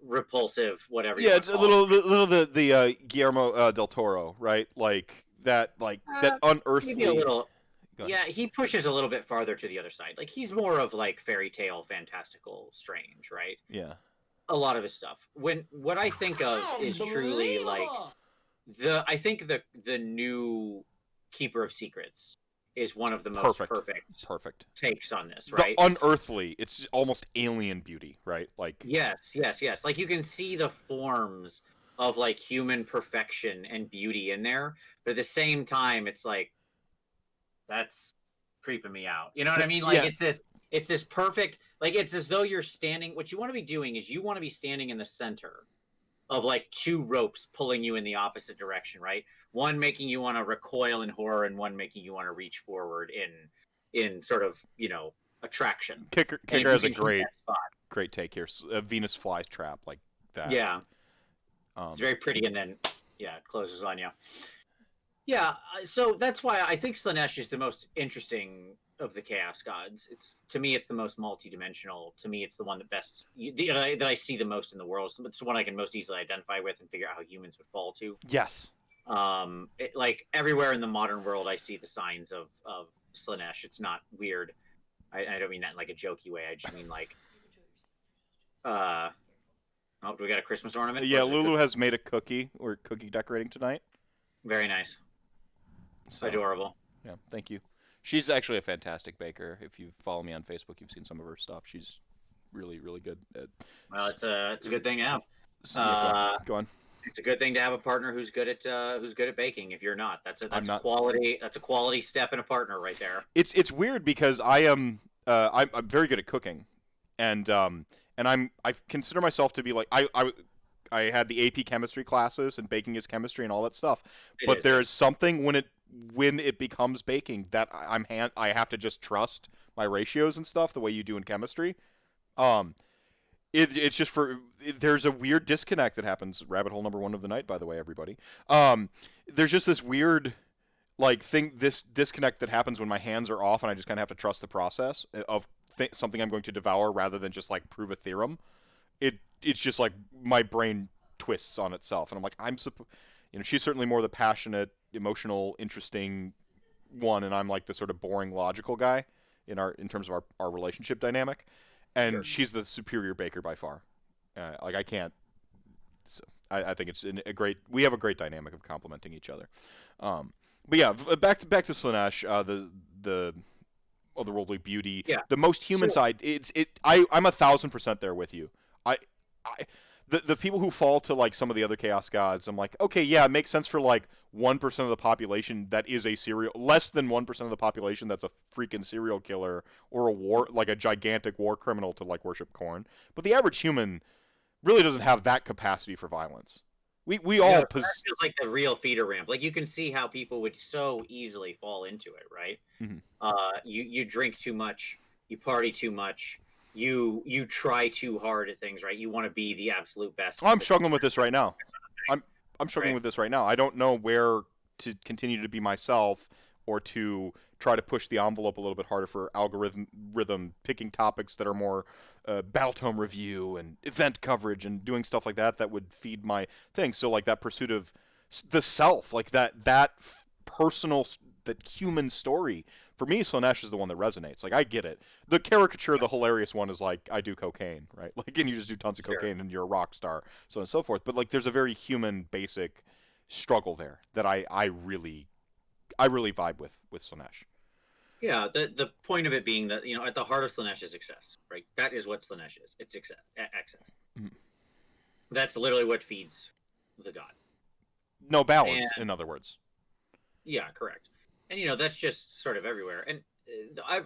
repulsive, whatever you
Yeah,
want
it's
to
a
call it.
little the Guillermo del Toro, right? Like that
Maybe a
unearthly.
little.
Go ahead.
Yeah, he pushes a little bit farther to the other side. Like he's more of like fairy tale, fantastical, strange, right?
Yeah.
A lot of his stuff. When what I think of is truly like I think the new Keeper of Secrets is one of the most
Perfect.
perfect
Perfect.
takes on this,
The
right?
unearthly. It's almost alien beauty, right? Like,
Yes. Like you can see the forms of like human perfection and beauty in there, but at the same time, it's like that's creeping me out. You know what I mean? Like
yeah,
it's this. It's this perfect, like it's as though you're standing. What you want to be doing is you want to be standing in the center of like two ropes pulling you in the opposite direction, right? One making you want to recoil in horror, and one making you want to reach forward in sort of attraction.
Kicker
And you
has a
can hit
great
that spot.
take here. A Venus flies trap like that.
Yeah, it's very pretty, and then it closes on you. Yeah, so that's why I think Slaanesh is the most interesting of the Chaos Gods. It's to me, it's the most multi-dimensional. To me, it's the one that I see the most in the world. It's the one I can most easily identify with and figure out how humans would fall to.
Yes.
Like everywhere in the modern world, I see the signs of Slaanesh. It's not weird. I don't mean that in like a jokey way. I just mean like, oh, do we got a Christmas ornament?
Yeah, Lulu has made a cookie. We're cookie decorating tonight.
Very nice. So, adorable.
Yeah, thank you. She's actually a fantastic baker. If you follow me on Facebook, you've seen some of her stuff. She's really, really good at...
Well, it's a good thing to have.
Go on.
It's a good thing to have a partner who's good at baking. If you're not, that's a quality step in a partner right there.
It's weird because I'm very good at cooking, and I consider myself to be like I had the AP chemistry classes, and baking is chemistry and all that stuff. But there is something when it becomes baking that I have to just trust my ratios and stuff the way you do in chemistry. It's just there's a weird disconnect that happens. Rabbit hole number 1 of the night, by the way, everybody. There's just this weird this disconnect that happens when my hands are off and I just kind of have to trust the process of something I'm going to devour rather than just like prove a theorem. It's just like my brain twists on itself, and I'm like, she's certainly more the passionate, emotional, interesting one, and I'm like the sort of boring, logical guy in terms of our relationship dynamic, and sure. She's the superior baker by far. I can't. I think it's we have a great dynamic of complementing each other. But yeah, back to Slaanesh, the otherworldly beauty, the most human side. I'm 1,000% there with you. The people who fall to like some of the other Chaos Gods, I'm like, okay, yeah, it makes sense for like 1% of the population that is less than 1% of the population that's a freaking serial killer or a gigantic war criminal to like worship corn. But the average human really doesn't have that capacity for violence. We all
that feels like the real feeder ramp. Like you can see how people would so easily fall into it, right? Mm-hmm. You drink too much, you party too much. You try too hard at things, right? You want to be the absolute best.
I'm struggling with this right now. I'm struggling with this right now. I don't know where to continue to be myself or to try to push the envelope a little bit harder for algorithm picking topics that are more Battletome review and event coverage and doing stuff like that would feed my thing. So like that pursuit of the self, like that personal, that human story. For me, Slaanesh is the one that resonates. Like, I get it. The caricature, the hilarious one is like, I do cocaine, right? Like, and you just do tons of cocaine and you're a rock star, so on and so forth. But like, there's a very human, basic struggle there that I really vibe with Slaanesh.
Yeah, the point of it being that, at the heart of Slaanesh is excess, right? That is what Slaanesh is. It's excess. Mm-hmm. That's literally what feeds the god.
No balance, in other words.
Yeah, correct. And, that's just sort of everywhere. And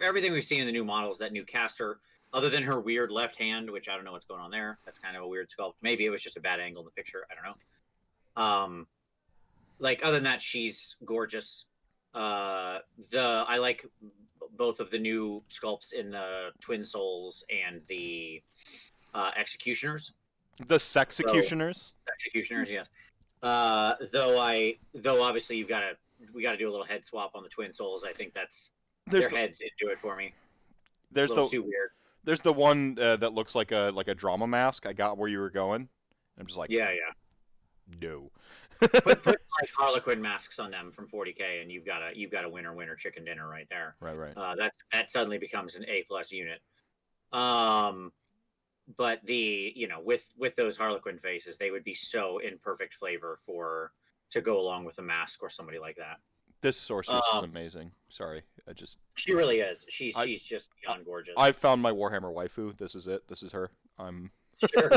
everything we've seen in the new models, that new caster, other than her weird left hand, which I don't know what's going on there. That's kind of a weird sculpt. Maybe it was just a bad angle in the picture. I don't know. Other than that, she's gorgeous. I like both of the new sculpts in the Twin Souls and the Executioners.
The Sexecutioners?
Executioners, yes. Though obviously we got to do a little head swap on the Twin Souls. I think their heads didn't do it for me.
There's
too weird.
There's the one that looks like a drama mask. I got where you were going. I'm just like,
yeah.
No.
put like Harlequin masks on them from 40K, and you've got a winner chicken dinner right there.
Right.
That suddenly becomes an A+ unit. But with those Harlequin faces, they would be so in perfect flavor to go along with a mask or somebody like that.
This sorceress is amazing. Sorry,
she really is. She's just beyond gorgeous.
I found my Warhammer waifu. This is it. This is her. I'm
sure.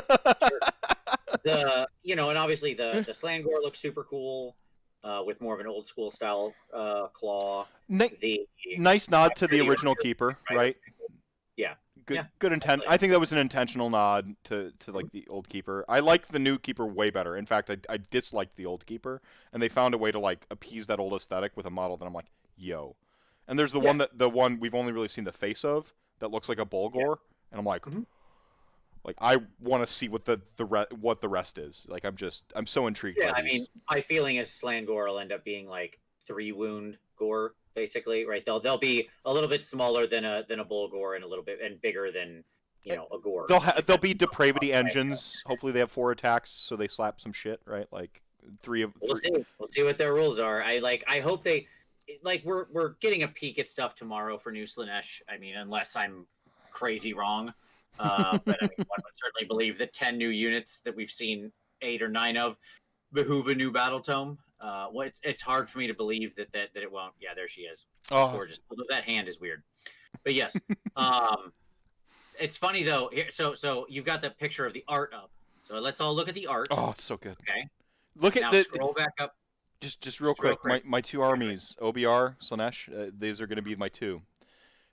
And obviously the Slangor looks super cool, with more of an old school style claw.
Nice nod to the original keeper, right? good
Yeah,
good intent.
absolutely.
I think that was an intentional nod to like the old keeper. I like the new keeper way better. In fact, I disliked the old keeper, and they found a way to like appease that old aesthetic with a model that I'm like, yo. And there's
Yeah,
the one we've only really seen the face of that looks like a
yeah.
Bulgor, and I'm
Hmm.
like I want to see what what the rest is. Like I'm so intrigued
Yeah,
by
I mean,
these.
my feeling is Slangor will end up being like 3 wound gore, basically, right? They'll be a little bit smaller than a bull gore and a little bit and bigger than a gore. Like
They'll
that's
be depravity engines. Hopefully they have 4 attacks, so they slap some shit, right? Like three of
we'll
three.
see. We'll see what their rules are. I hope they like we're getting a peek at stuff tomorrow for new Slaanesh. I mean, unless I'm crazy wrong. But I mean, one would certainly believe that 10 new units that we've seen 8 or 9 of behoove a new battle tome. Well, it's hard for me to believe that it won't. Yeah, there she is. She's
Oh,
gorgeous. Although that hand is weird. But yes, um, it's funny though. Here, so you've got the picture of the art up. So let's all look at the art.
oh, it's so good.
Okay.
Look at
Now
the
scroll back up.
just real
Just real
quick.
quick.
My two
Take it away.
armies, OBR, Slanesh. These are going to be my two.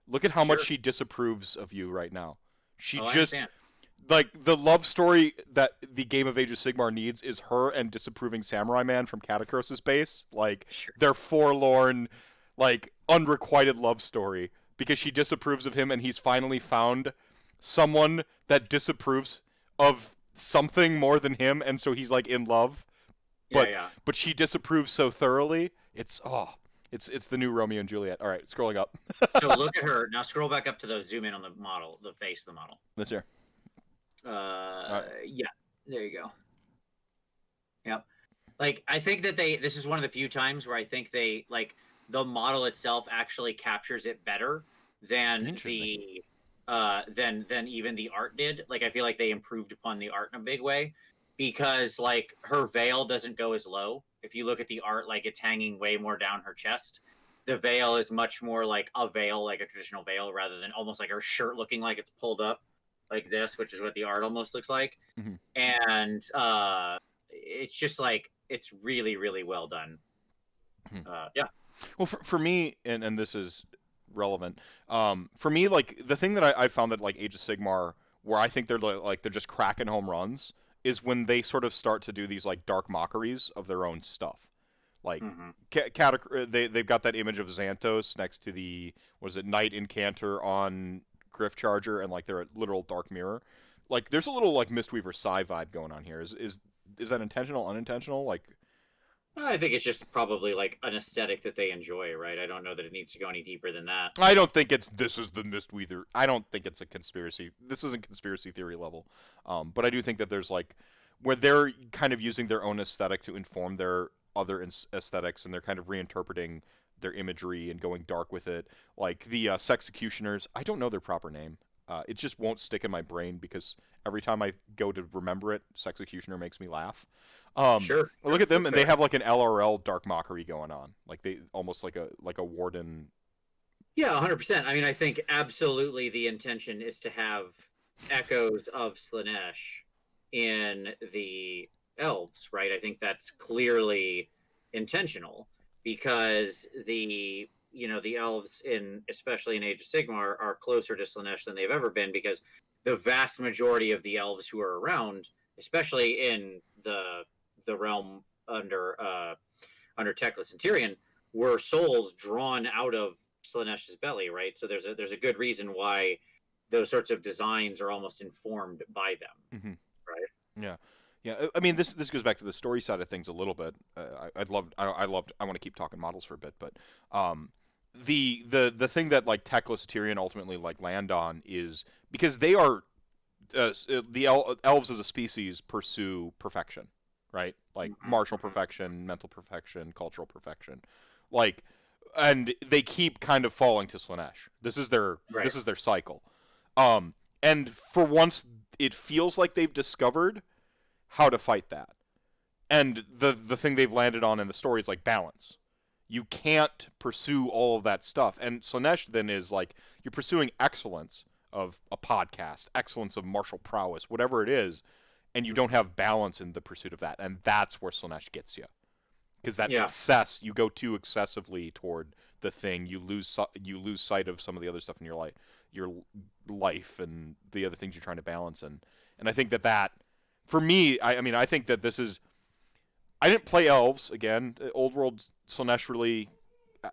Look at how much
Sure.
she disapproves of you right now. She
Oh, I
just
understand.
like the love story that the game of Age of Sigmar needs is her and disapproving samurai man from Catacross's base. Like
Sure.
their forlorn, like unrequited love story because she disapproves of him and he's finally found someone that disapproves of something more than him and so he's like in love
Yeah,
but
yeah.
she disapproves so thoroughly. It's the new Romeo and Juliet. All right, scrolling up.
So look at her. Now scroll back up to the zoom in on the model, the face of the model.
This here.
Yeah. There you go. Yep. Like I think that this is one of the few times where I think they like the model itself actually captures it better than
Interesting.
the than even the art did. Like I feel like they improved upon the art in a big way because like her veil doesn't go as low. If you look at the art, like it's hanging way more down her chest. The veil is much more like a veil, like a traditional veil, rather than almost like her shirt looking like it's pulled up like this, which is what the art almost looks like.
Mhm.
And it's just like it's really really well done.
Mhm.
Yeah.
Well, for me, and this is relevant. For me, like the thing that I found that like Age of Sigmar, where I think like they're just cracking home runs, is when they sort of start to do these like dark mockeries of their own stuff. Like
Mm-hmm.
they've got that image of Xanthos next to the what is it Knight Incanter on Griff Charger and like their literal dark mirror. Like there's a little like Mistweaver Psy vibe going on here. Is that intentional, unintentional? Like
I think it's just probably like an aesthetic that they enjoy, right? I don't know that it needs to go any deeper than that.
I don't think this is the Mistweaver. I don't think it's a conspiracy. This isn't conspiracy theory level. But I do think that there's like where they're kind of using their own aesthetic to inform their other aesthetics, and they're kind of reinterpreting their imagery and going dark with it. Like the Sexecutioners, I don't know their proper name. It just won't stick in my brain because every time I go to remember it, Sexecutioner makes me laugh.
Sure,
Look at them,
that's
and they
fair.
have like an LRL dark mockery going on. Like they almost like a warden.
Yeah, 100%. I mean, I think absolutely the intention is to have echoes of Slaanesh in the elves, right? I think that's clearly intentional because the elves in especially in Age of Sigmar are closer to Slaanesh than they've ever been because the vast majority of the elves who are around, especially in the realm under Teclis and Tyrion, were souls drawn out of Slanesh's belly, right? So there's a good reason why those sorts of designs are almost informed by them,
Hmm.
right?
Yeah, yeah. I mean, this goes back to the story side of things a little bit. I'd love, I loved, I want to keep talking models for a bit, but um, the thing that like Teclis Tyrion ultimately like land on is because they are elves as a species pursue perfection, right? Like
Mm-hmm,
martial
mm-hmm.
perfection, mental perfection, cultural perfection, like, and they keep kind of falling to Slanesh.
Right.
This is their cycle. And for once, it feels like they've discovered how to fight that. And the thing they've landed on in the story is like balance. You can't pursue all of that stuff. And Slanesh then is like you're pursuing excellence of a podcast, excellence of martial prowess, whatever it is, and you don't have balance in the pursuit of that. And that's where Slanesh gets you. because that
Yeah,
you go too excessively toward the thing, you lose sight of some of the other stuff in your life and the other things you're trying to balance. And I think that for me, I mean, I think that this is. I didn't play elves again. Old World Slaanesh really,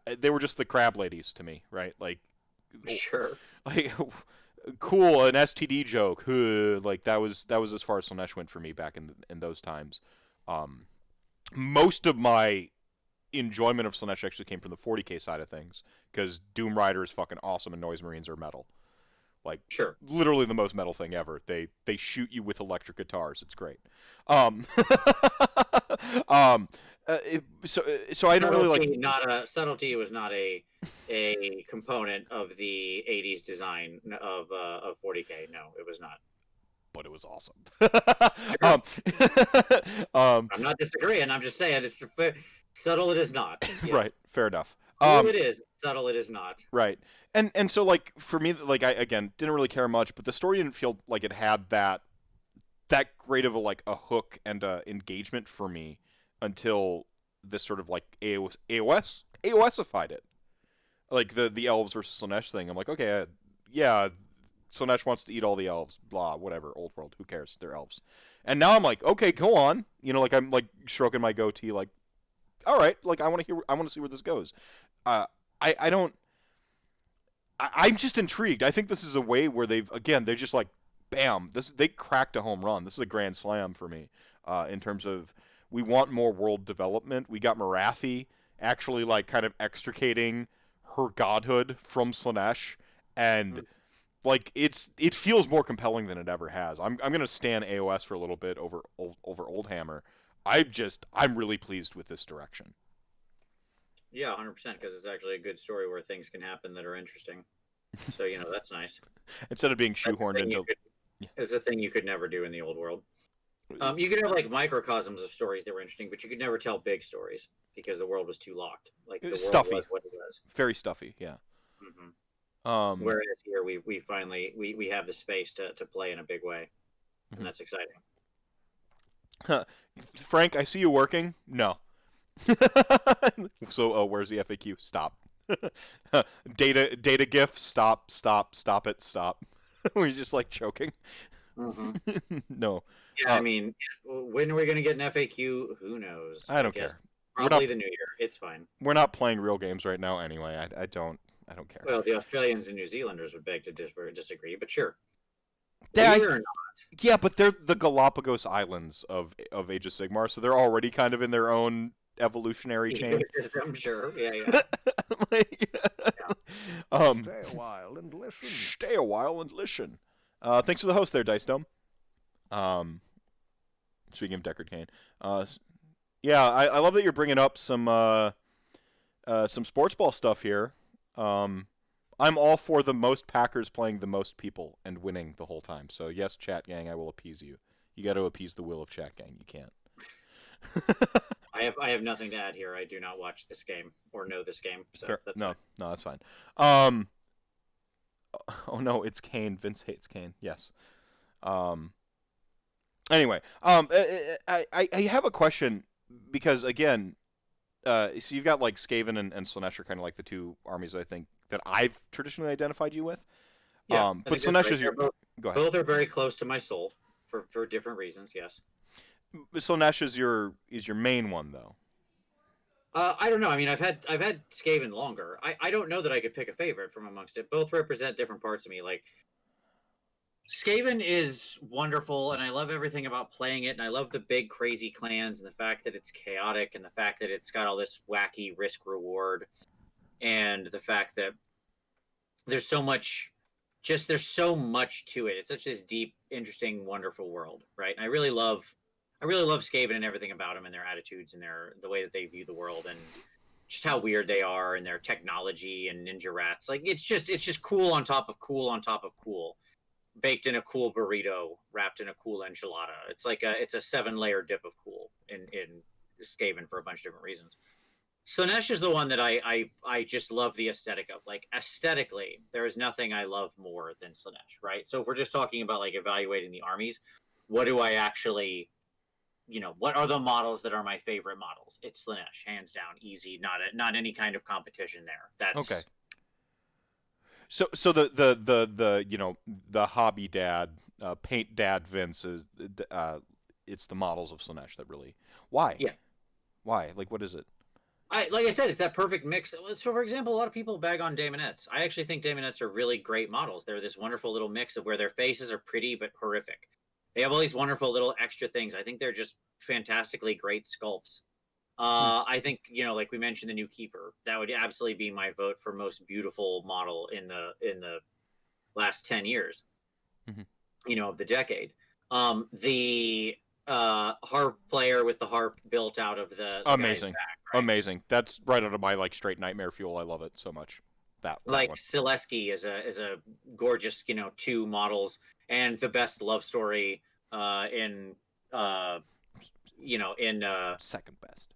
they were just the crab ladies to me, right?
sure.
Like cool, an STD joke. Like that was as far as Slaanesh went for me back in those times. Um, Most of my enjoyment of Slaanesh actually came from the 40k side of things, because Doom Rider is fucking awesome and Noise Marines are metal. Like
Sure.
literally the most metal thing ever. They shoot you with electric guitars. It's great. Um, um, so I didn't really like.
Subtlety was not a component of the '80s design of 40k. No, it was not.
But it was awesome.
Sure.
um,
I'm not disagreeing. I'm just saying it's subtle. It is not. Yes.
right, fair enough.
Cool. It is subtle. It is not.
Right. And so like for me, like I again didn't really care much, but the story didn't feel like it had that great of a hook and engagement for me until this sort of like AOSified it. Like the elves versus Slaanesh thing. I'm like, okay, yeah, Slaanesh wants to eat all the elves, blah, whatever, old world, who cares? They're elves. And now I'm like, okay, go on. Like I'm like stroking my goatee, like, all right, like I want to see where this goes. I don't. I'm just intrigued. I think this is a way where they're just like, bam, they cracked a home run. This is a grand slam for me, in terms of we want more world development. We got Marathi actually like kind of extricating her godhood from Slaanesh, and like it feels more compelling than it ever has. I'm gonna stand AOS for a little bit over Oldhammer. I'm really pleased with this direction.
Yeah, 100%, because it's actually a good story where things can happen that are interesting. So that's nice.
Instead of being shoehorned into.
It's a thing you could never do in the old world. You could have like microcosms of stories that were interesting, but you could never tell big stories because the world was too locked. Like the world
Stuffy.
was what it was.
Very stuffy, yeah.
Whereas here we finally we have the space to play in a big way, and that's exciting.
Frank, I see you working. No. So, where's the FAQ? Stop. Data GIF. Stop it. Stop. He's just like choking. No.
Yeah, I mean, when are we gonna get an FAQ? Who knows?
I don't care.
Probably the new year. It's fine.
We're not playing real games right now anyway. I don't care.
Well, the Australians and New Zealanders would beg to disagree, but sure.
Yeah, but they're the Galapagos Islands of Age of Sigmar, so they're already kind of in their own evolutionary chain.
I'm sure. Yeah.
Stay a while and listen. Stay a while and listen. Thanks for the host there, Dice Dome. Speaking of Deckard Cain, yeah, I love that you're bringing up some sports ball stuff here. I'm all for the most Packers playing the most people and winning the whole time. So yes, chat gang, I will appease you. You got to appease the will of chat gang. You can't.
I have nothing to add here. I do not watch this game or know this game. So that's
no, that's fine. Oh no, it's Kane. Vince hates Kane. Yes. Anyway, I have a question, because again, so you've got like Skaven and Slaanesh are kind of like the two armies I think that I've traditionally identified you with.
Yeah,
but Slaanesh is your.
Go ahead. Both are very close to my soul for different reasons. Yes.
Slaanesh is your main one though.
I don't know. I mean, I've had Skaven longer. I don't know that I could pick a favorite from amongst it. Both represent different parts of me. Like Skaven is wonderful, and I love everything about playing it, and I love the big crazy clans and the fact that it's chaotic and the fact that it's got all this wacky risk reward and the fact that there's so much to it. It's such this deep, interesting, wonderful world, right? And I really love Skaven and everything about them and their attitudes and the way that they view the world and just how weird they are and their technology and ninja rats. Like it's just cool on top of cool on top of cool, baked in a cool burrito, wrapped in a cool enchilada. It's like it's a 7-layer dip of cool in Skaven for a bunch of different reasons. Slaanesh is the one that I just love the aesthetic of. Like aesthetically, there is nothing I love more than Slaanesh, right? So if we're just talking about like evaluating the armies, what do I actually what are the models that are my favorite models? It's Slaanesh, hands down, easy, not any kind of competition there.
Okay.
That's
So the the hobby dad, paint dad Vince is it's the models of Slaanesh that really. Why?
yeah.
Why? Like, what is it?
Like I said, it's that perfect mix. So, for example, a lot of people bag on Daemonettes. I actually think Daemonettes are really great models. They're this wonderful little mix of where their faces are pretty but horrific. They have all these wonderful little extra things. I think they're just fantastically great sculpts.
Hmm.
I think like we mentioned, the new Keeper. That would absolutely be my vote for most beautiful model in the last 10 years.
Hmm.
Of the decade. The harp player with the harp built out of the guy's
Amazing,
back, right?
amazing. That's right out of my like straight nightmare fuel. I love it so much. That
Like
one.
Selesky is a gorgeous, two models and the best love story in in
Second best.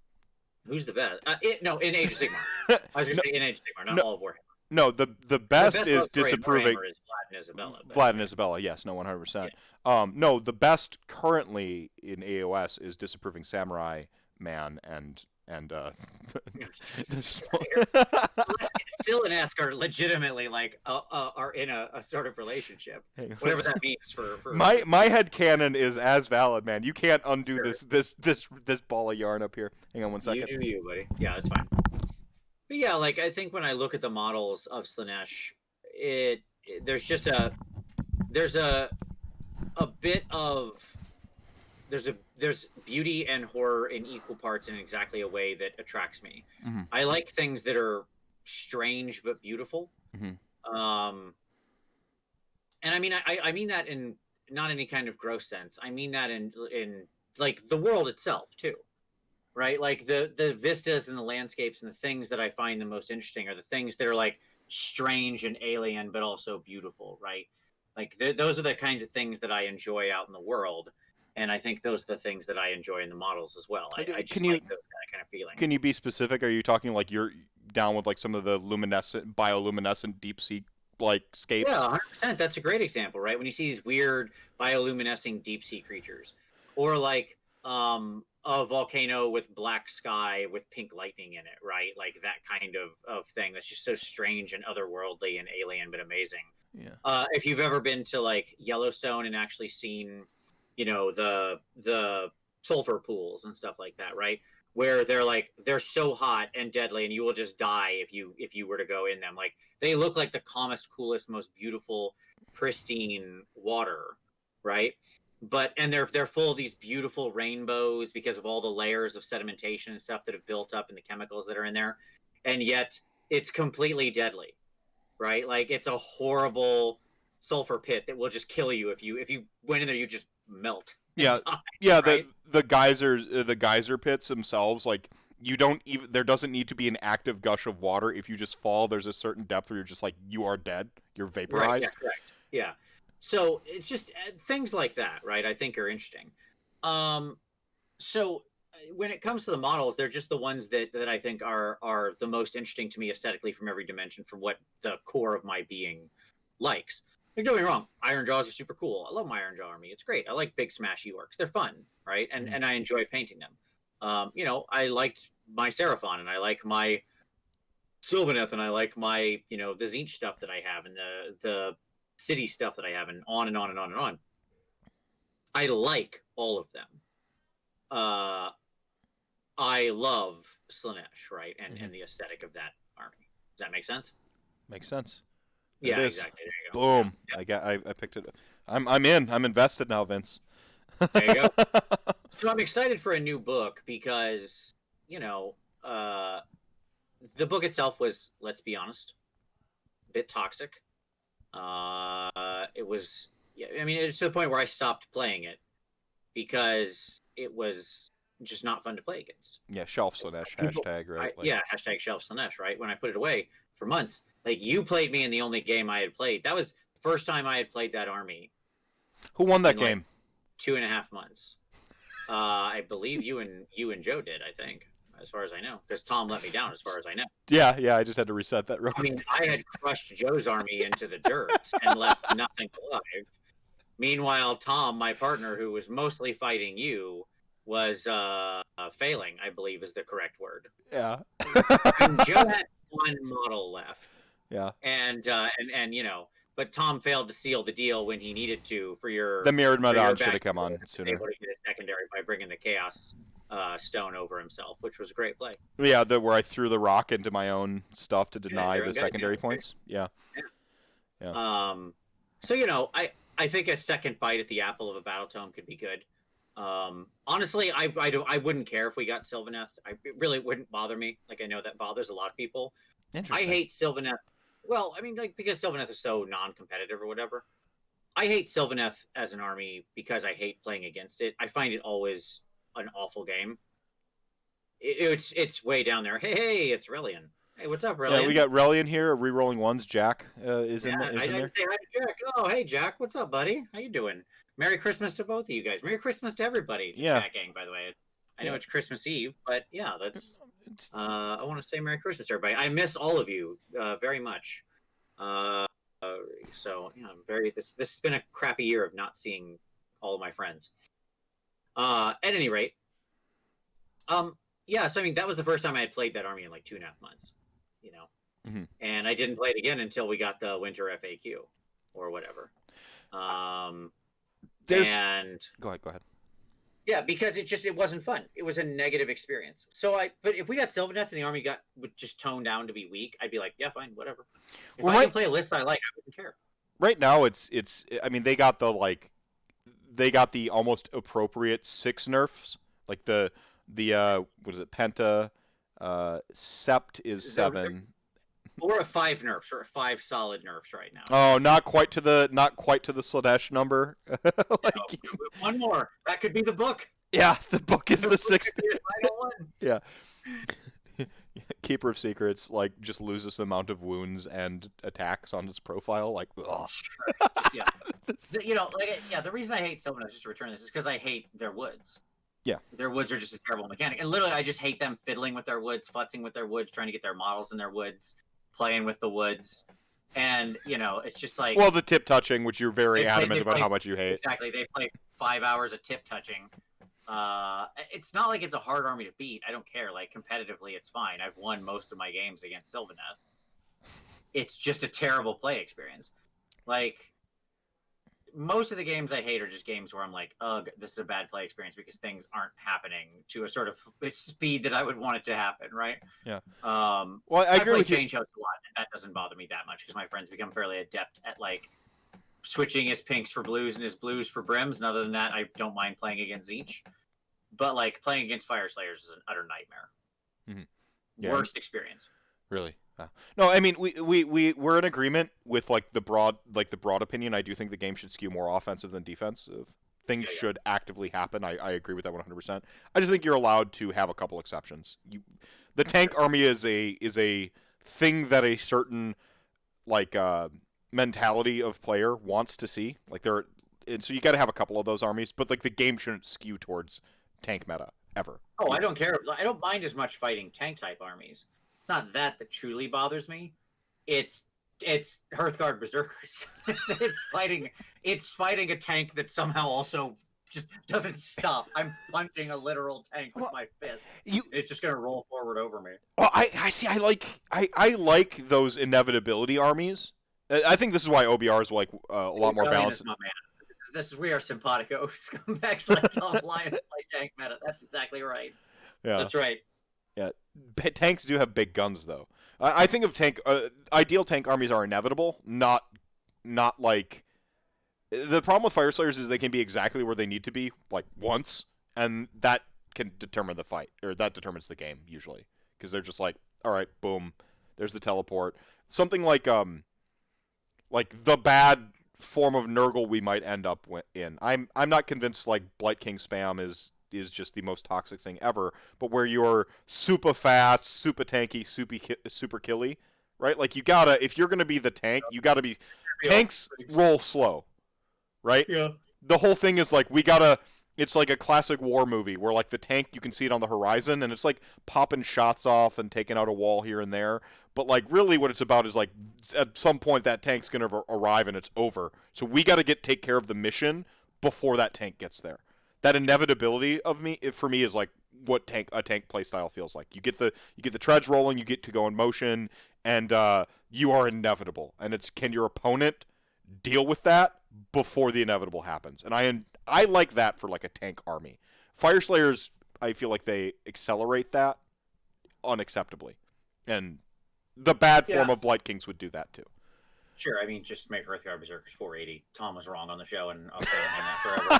who's the best? No, in Age of Sigmar. I was gonna
No,
say in Age of Sigmar, not
no,
all of Warhammer.
no. The
The
best
best
is
love story in
disapproving.
Warhammer is Vlad and Isabella, but
Vlad and Isabella, yes, no, 100%. No, the best currently in AOS is disapproving Samurai Man and
Jesus. Still and Ask are legitimately like are in a sort of relationship, whatever that means for
my head canon is as valid, man. You can't undo
sure.
this ball of yarn up here. Hang on one
You
second.
do you, buddy. Yeah, that's fine. But yeah, like I think when I look at the models of Slaanesh, there's just there's a bit of there's beauty and horror in equal parts in exactly a way that attracts me.
Mm-hmm.
I like things that are strange but beautiful.
Mm-hmm.
And I mean I mean that in not any kind of gross sense. I mean that in like the world itself too. Right? Like the vistas and the landscapes and the things that I find the most interesting are the things that are like strange and alien but also beautiful, right? Like those are the kinds of things that I enjoy out in the world, and I think those are the things that I enjoy in the models as well. I
Can
just
you
like those kind of feelings.
can you be specific? Are you talking like you're down with like some of the luminescent, bioluminescent deep sea like
Yeah,
scapes?
100%. That's a great example, right? When you see these weird bioluminescing deep sea creatures, or like a volcano with black sky with pink lightning in it, right? Like that kind of thing that's just so strange and otherworldly and alien, but amazing.
Yeah.
If you've ever been to like Yellowstone and actually seen, the sulfur pools and stuff like that, right? Where they're so hot and deadly, and you will just die if you were to go in them. Like they look like the calmest, coolest, most beautiful, pristine water, right? And they're full of these beautiful rainbows because of all the layers of sedimentation and stuff that have built up and the chemicals that are in there, and yet it's completely deadly, right? Like it's a horrible sulfur pit that will just kill you if you went in there, you just melt and
Yeah,
die,
yeah.
right?
The geyser pits themselves, like you don't even. There doesn't need to be an active gush of water. If you just fall, there's a certain depth where you're just like you are dead. You're
Right. Yeah.
vaporized.
Correct. Yeah. So it's just things like that, right? I think are interesting. Um, so when it comes to the models, they're just the ones that I think are the most interesting to me aesthetically from every dimension, from what the core of my being likes. Like, don't get me wrong, Iron Jaws are super cool. I love my Iron Jaw army. It's great. I like big smashy orcs. They're fun, right? And
Mhm.
and I enjoy painting them. I liked my Seraphon and I like my Sylvaneth and I like my the Zinch stuff that I have and the city stuff that I have and on and on and on and on. I like all of them. Uh, I love Slaanesh, right, and
Mhm.
and the aesthetic of that army. Does that make sense?
Makes sense. There it
Yeah,
is.
exactly. There you go. Yeah,
Boom.
yeah.
I picked it. I'm in. I'm invested now, Vince.
There you go. So I'm excited for a new book because you know uh, the book itself was, let's be honest, a bit toxic. It was. Yeah, I mean, it's to the point where I stopped playing it because it was just not fun to play against.
Yeah, shelf Slanesh
People,
hashtag right. Like
yeah, hashtag shelf Slanesh, right? When I put it away for months, like you played me in the only game I had played. That was the first time I had played that army
who won that
in like
game?
2.5 months. I believe you and Joe did. I think, as far as I know, because Tom let me down, as far as I know.
Yeah, yeah. I just had to reset that real
I
quick.
mean, I had crushed Joe's army into the dirt and left nothing alive. Meanwhile, Tom, my partner, who was mostly fighting you, was failing, I believe is the correct word.
Yeah.
And Joe had one model left,
Yeah.
and but Tom failed to seal the deal when he needed to for
The mirrored
your
Madon should
back
have come on sooner.
able to get a secondary by bringing the Chaos Stone over himself, which was a great play.
Yeah, where I threw the rock into my own stuff to deny
their
the
own guys,
secondary points. Yeah.
So I think a second bite at the apple of a battle tome could be good. Honestly, I wouldn't care if we got Sylvaneth. It really wouldn't bother me. Like, I know that bothers a lot of people. I hate Sylvaneth. Well, I mean, like, because Sylvaneth is so non-competitive or whatever. I hate Sylvaneth as an army because I hate playing against it. I find it always an awful game. It's way down there. Hey, it's Relian. Hey, what's up, Relian?
Yeah, we got Relian here, re-rolling ones. Jack is in there.
I say hi to Jack. Oh, hey, Jack. What's up, buddy? How you doing? Merry Christmas to both of you guys. Merry Christmas to everybody. Chat gang, by the way. I know it's Christmas Eve, but yeah, that's. I want to say Merry Christmas, everybody. I miss all of you very much. So yeah, I'm very. This has been a crappy year of not seeing all of my friends. At any rate, yeah. So I mean, that was the first time I had played that army in like 2.5 months. And I didn't play it again until we got the winter FAQ or whatever. And
go ahead.
Yeah, because it wasn't fun. It was a negative experience. But if we got Sylvaneth and the army would just tone down to be weak, I'd be like, yeah, fine, whatever. If I can play a list I like, I wouldn't care.
Right now, it's. I mean, they got the almost appropriate 6 nerfs, like the what is it, Penta, Sept is 7.
Or a 5 nerfs, or a 5 solid nerfs right now.
Oh, not quite to the Slaanesh number.
One more. That could be the book.
Yeah, the book is the 6th.
One.
Yeah. Keeper of Secrets just loses the amount of wounds and attacks on his profile. Like, ugh.
Yeah. The reason I hate Sylvaneth, just to return this, is because I hate their woods.
Yeah.
Their woods are just a terrible mechanic. And literally, I just hate them fiddling with their woods, futzing with their woods, trying to get their models in their woods, playing with the woods. And, it's just like...
Well, the tip touching, which you're very adamant about how much you hate.
Exactly. They play 5 hours of tip touching. It's not like it's a hard army to beat. I don't care. Like, competitively, it's fine. I've won most of my games against Sylvaneth. It's just a terrible play experience. Like... Most of the games I hate are just games where I'm like, ugh, this is a bad play experience because things aren't happening to a sort of speed that I would want it to happen, right?
Yeah.
Well,
I agree with you.
Change hosts a lot, and that doesn't bother me that much because my friends become fairly adept at like switching his pinks for blues and his blues for brims. And other than that, I don't mind playing against each. But like playing against Fire Slayers is an utter nightmare.
Mm-hmm. Yeah.
Worst experience.
Really? No, I mean we're in agreement with the broad opinion. I do think the game should skew more offensive than defensive. Things should actively happen. I agree with that 100%. I just think you're allowed to have a couple exceptions. The tank army is a thing that a certain mentality of player wants to see. And so you got to have a couple of those armies, but the game shouldn't skew towards tank meta ever.
Oh, I don't care. I don't mind as much fighting tank type armies. It's not that truly bothers me. It's Hearthguard Berserkers. it's fighting a tank that somehow also just doesn't stop. I'm punching a literal tank with my fist. It's just gonna roll forward over me.
Well, I see. I like those inevitability armies. I think this is why OBR is a lot more balanced.
This is we are simpatico scumbags like Tom Lyons play tank meta. That's exactly right.
Yeah,
that's right.
Yeah, tanks do have big guns, though. I think of ideal tank armies are inevitable, not like... The problem with Fire Slayers is they can be exactly where they need to be, once, and that can determine the fight, or that determines the game, usually. Because they're just like, alright, boom, there's the teleport. Something like the bad form of Nurgle we might end up in. I'm not convinced, Blight King spam is just the most toxic thing ever, but where you're super fast, super tanky, super killy, right? If you're gonna be the tank, you gotta be... Tanks roll slow, right?
Yeah.
The whole thing is it's like a classic war movie where the tank, you can see it on the horizon, and it's popping shots off and taking out a wall here and there, but really what it's about is at some point that tank's gonna arrive and it's over. So we gotta take care of the mission before that tank gets there. that inevitability of me for me is like what a tank playstyle feels like. You get the treads rolling, you get to go in motion, and you are inevitable. And it's, can your opponent deal with that before the inevitable happens? And I like that for like a tank army. Fire Slayers, I feel like they accelerate that unacceptably, and the bad form of Blight Kings would do that too.
Sure, I mean, just make Earthguard Berserkers 480. Tom was wrong on the show, and I'll say that forever.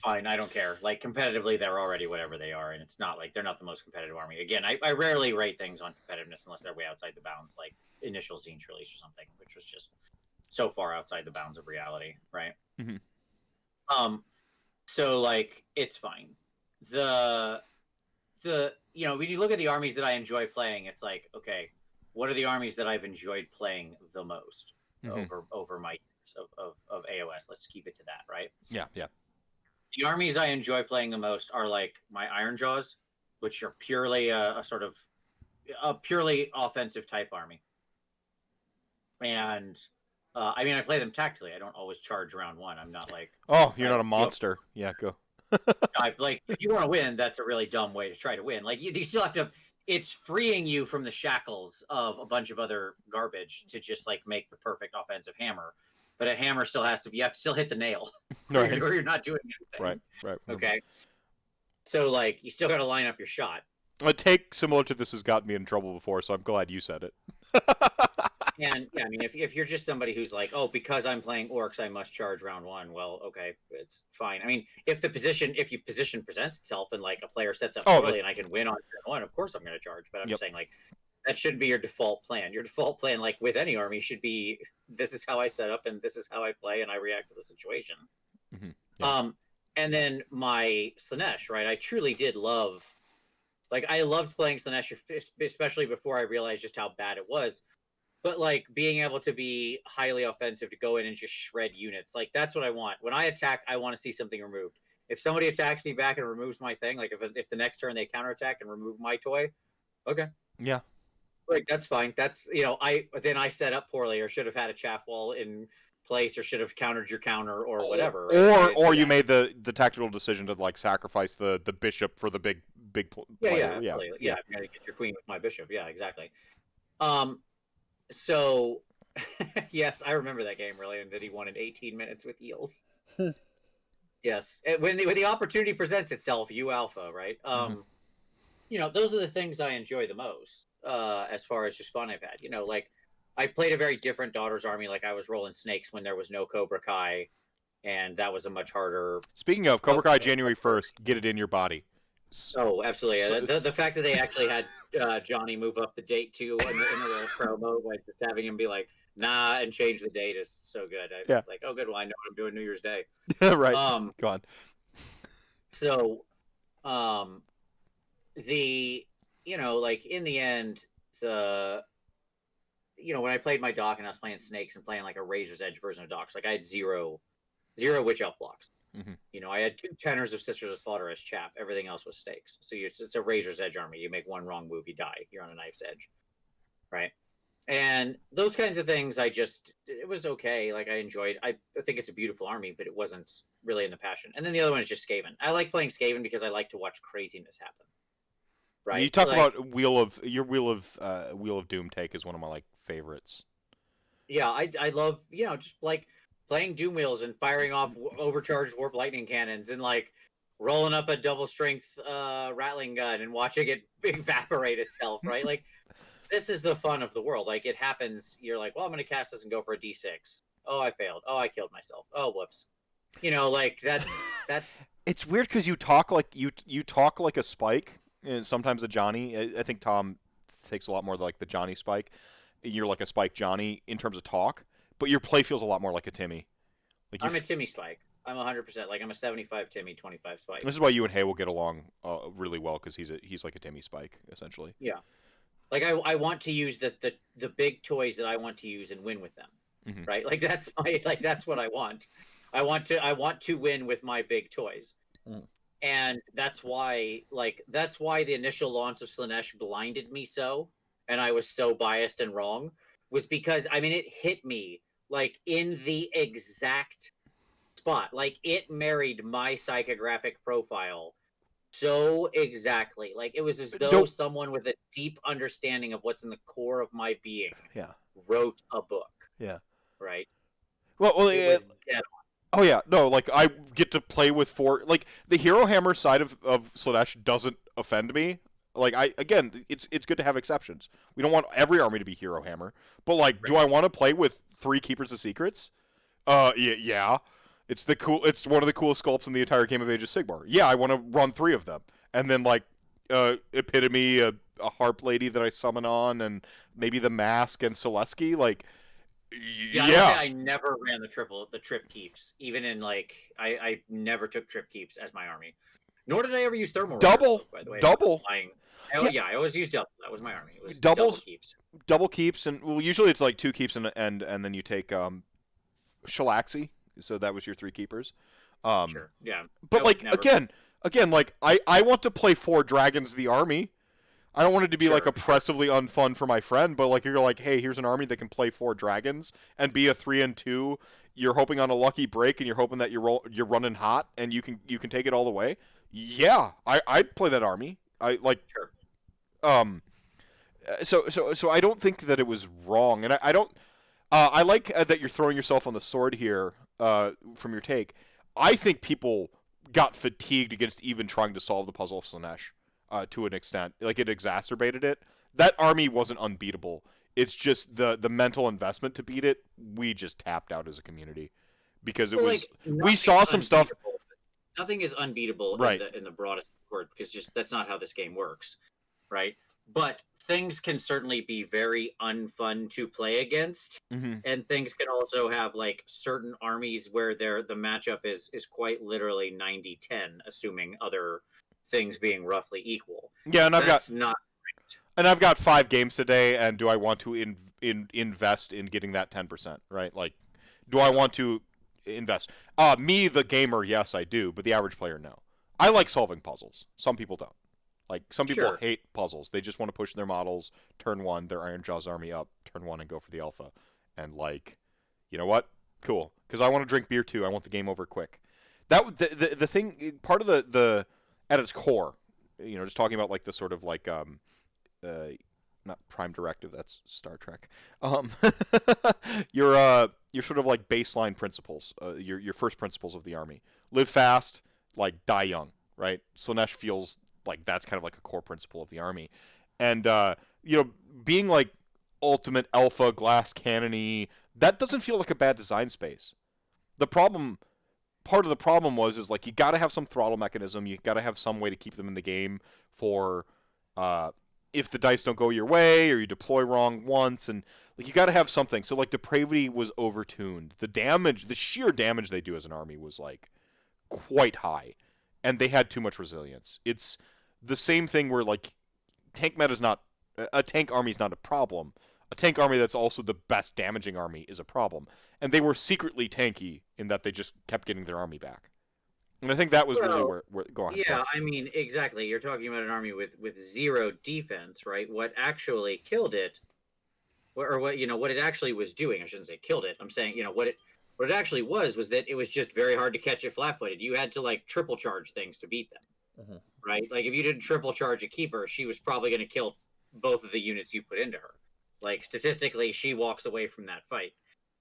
Fine, I don't care. Like, competitively, they're already whatever they are, and it's not like they're not the most competitive army. Again, I rarely rate things on competitiveness unless they're way outside the bounds, like initial Zinch release or something, which was just so far outside the bounds of reality, right?
Mm-hmm.
So like, it's fine. The you know, when you look at the armies that I enjoy playing, it's like, okay, what are the armies that I've enjoyed playing the most over my years of AOS? Let's keep it to that, right?
Yeah.
The armies I enjoy playing the most are like my Iron Jaws, which are purely a sort of a purely offensive type army. And I mean, I play them tactically. I don't always charge round one. I'm not like,
oh, you're not a monster. Yeah, go.
Like, if you want to win, that's a really dumb way to try to win. Like, you still have to. It's freeing you from the shackles of a bunch of other garbage to just like make the perfect offensive hammer. But a hammer still has to be. You have to still hit the nail,
Right.
or you're not doing anything.
Right.
Okay. So like, you still got to line up your shot.
A take similar to this has gotten me in trouble before, so I'm glad you said it.
And yeah, I mean, if you're just somebody who's like, oh, because I'm playing orcs, I must charge round one. Well, okay, it's fine. I mean, if your position presents itself and like a player sets up early and I can win on turn one, of course I'm going to charge. But I'm just saying, like, that shouldn't be your default plan. Your default plan, like with any army, should be, this is how I set up and this is how I play and I react to the situation.
Mm-hmm. Yeah.
And then my Slaanesh, right? I truly did love, like, I loved playing Slaanesh, especially before I realized just how bad it was. But like, being able to be highly offensive, to go in and just shred units, like, that's what I want. When I attack, I want to see something removed. If somebody attacks me back and removes my thing, like if the next turn they counterattack and remove my toy, okay,
yeah,
like, that's fine. That's, you know, I set up poorly, or should have had a chaff wall in place, or should have countered your counter, or whatever.
Right? Or you made the tactical decision to like sacrifice the bishop for the big player.
Yeah. I'm gonna get your queen with my bishop. Yeah, exactly. So, yes, I remember that game really, and that he won in 18 minutes with eels. Yes, when the opportunity presents itself, you alpha, right? You know, those are the things I enjoy the most, as far as just fun I've had. You know, like, I played a very different Daughter's Army. Like, I was rolling snakes when there was no Cobra Kai, and that was a much harder.
Speaking of Cobra Kai, January 1st, get it in your body.
Oh, absolutely. The fact that they actually had Johnny move up the date too in the promo, like just having him be like, nah, and change the date is so good. It's like, oh, good. Well, I know what I'm doing New Year's Day.
Right. Go on.
So, you know, like, in the end, you know, when I played my doc and I was playing snakes and playing like a Razor's Edge version of docs, like, I had zero witch elf blocks.
Mm-hmm.
You know, I had 2 tenors of Sisters of Slaughter as chaff. Everything else was stakes. So it's a Razor's Edge army. You make one wrong move, you die. You're on a knife's edge, right? And those kinds of things, it was okay. Like, I enjoyed. I think it's a beautiful army, but it wasn't really in the passion. And then the other one is just Skaven. I like playing Skaven because I like to watch craziness happen. Right.
You talk about Wheel of Doom take is one of my like favorites.
Yeah, I love, you know, just like playing Doom Wheels and firing off overcharged warp lightning cannons and like rolling up a double strength rattling gun and watching it evaporate itself, right? Like, this is the fun of the world. Like, it happens, you're like, well, I'm going to cast this and go for a D6. Oh, I failed. Oh, I killed myself. Oh, whoops. You know, like, that's
It's weird because you talk like you talk like a Spike, and sometimes a Johnny. I think Tom takes a lot more like the Johnny Spike. You're like a Spike Johnny in terms of talk, but your play feels a lot more like a Timmy. Like,
I'm a Timmy Spike. I'm 100%. Like, I'm a 75 Timmy, 25 Spike.
This is why you and Hay will get along really well, because he's like a Timmy Spike essentially.
Yeah. Like, I want to use the big toys that I want to use and win with them.
Mm-hmm.
Right? Like, that's what I want. I want to win with my big toys.
Mm.
And that's why the initial launch of Slaanesh blinded me so, and I was so biased and wrong, was because, I mean, it hit me like in the exact spot. Like, it married my psychographic profile so exactly. Like, it was as though
Don't.
someone with a deep understanding of what's in the core of my being
Yeah.
wrote a book,
Yeah.
right?
Well,
It was dead
oh yeah, no, like I get to play with four. Like the hero hammer side of Slaanesh doesn't offend me. Like again, it's good to have exceptions. We don't want every army to be hero hammer, but like, do
right.
I want to play with 3 keepers of secrets? Yeah. It's the cool. It's one of the coolest sculpts in the entire game of Age of Sigmar. Yeah, I want to run 3 of them, and then like, epitome, a harp lady that I summon on, and maybe the mask and Celesky. Like,
Yeah, I will say
yeah,
I never ran the trip keeps. Even in like, I never took trip keeps as my army. Nor did I ever use thermal runners,
double,
by the way.
double.
Lying. Oh
Yeah,
yeah, I always used double. That was my army. It was double
doubles,
keeps.
double keeps, and well, usually it's like 2 keeps and then you take Shalaxi. So that was your 3 keepers. Um,
Sure. Yeah.
but
Nope.
like
Never.
again, like I want to play 4 dragons the army. I don't want it to be like
Sure.
oppressively unfun for my friend, but like you're like, hey, here's an army that can play 4 dragons and be a 3 and 2. You're hoping on a lucky break, and you're hoping that you're running hot, and you can take it all the way. Yeah, I'd play that army. I like
Sure.
um. So I don't think that it was wrong, and I don't. I like that you're throwing yourself on the sword here. From your take, I think people got fatigued against even trying to solve the puzzle of Slaanesh, to an extent. Like it exacerbated it. That army wasn't unbeatable. It's just the mental investment to beat it. We just tapped out as a community because it
Well,
was.
like
We saw some stuff.
nothing is unbeatable
Right.
in the broadest word, because just that's not how this game works, right? But things can certainly be very unfun to play against,
Mm-hmm.
and things can also have like certain armies where the matchup is quite literally 90-10, assuming other things being roughly equal.
Yeah, and
That's not
I've got 5 games today, and do I want to invest in getting that 10%? Right? Like, do I want to invest? Me, the gamer, yes, I do, but the average player, no. I like solving puzzles. Some people don't. Like, some people
sure.
hate puzzles. They just want to push their models, turn 1, their Iron Jaws army up, turn 1, and go for the alpha. And like, you know what? Cool, because I want to drink beer too. I want the game over quick. That the thing, part of the at its core, just talking about like the sort of like uh, not Prime Directive, that's Star Trek. Um, your sort of like baseline principles, your first principles of the army: live fast, like die young, right? Slaanesh feels like that's kind of like a core principle of the army, and being like ultimate alpha glass cannony, that doesn't feel like a bad design space. The problem Part of the problem is like you got to have some throttle mechanism. You got to have some way to keep them in the game for uh, if the dice don't go your way or you deploy wrong once, and like you got to have something. So like depravity was overtuned. The sheer damage they do as an army was like quite high, and they had too much resilience. It's the same thing where like tank meta is not a tank army is not a problem. A tank army that's also the best damaging army is a problem. And they were secretly tanky in that they just kept getting their army back. And I think that was really
Well,
where go on.
yeah, I mean, exactly. You're talking about an army with zero defense, right? What actually killed it, or what it actually was doing. I shouldn't say killed it. I'm saying, what it actually was that it was just very hard to catch it flat-footed. You had to like triple charge things to beat them, right? Like if you didn't triple charge a keeper, she was probably going to kill both of the units you put into her. Like statistically, she walks away from that fight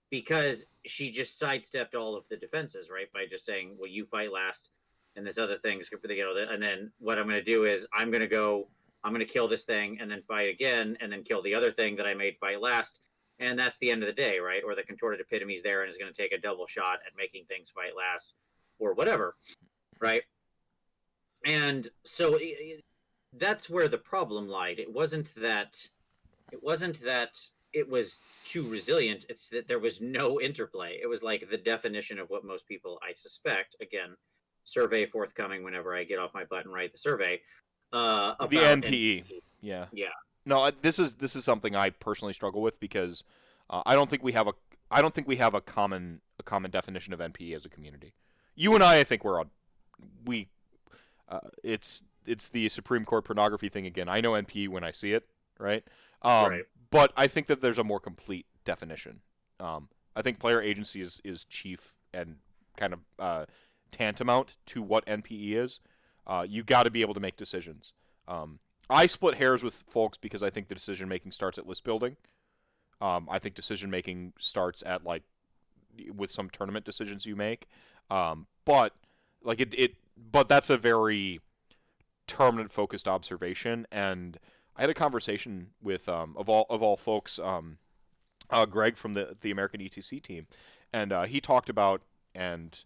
because she just sidestepped all of the defenses, right? By just saying, "Well, you fight last," and this other thing's, and then what I'm going to do is I'm going to kill this thing, and then fight again, and then kill the other thing that I made fight last, and that's the end of the day, right? Or the contorted epitome's there and is going to take a double shot at making things fight last, or whatever, right? And so that's where the problem lied. It wasn't that it was too resilient. It's that there was no interplay. It was like the definition of what most people, I suspect, again, survey forthcoming whenever I get off my butt and write the survey,
The
about
NPE.
NPE.
Yeah.
Yeah,
No, this is something I personally struggle with because I don't think we have a common definition of NPE as a community. You and I think we're on we it's the Supreme Court pornography thing again. I know NPE when I see it, right?
right.
But I think that there's a more complete definition. I think player agency is chief and kind of tantamount to what NPE is. You got to be able to make decisions. I split hairs with folks because I think the decision making starts at list building. I think decision making starts at like with some tournament decisions you make. But like but that's a very tournament focused observation. And I had a conversation with of all folks, Greg from the American ETC team, and he talked about and.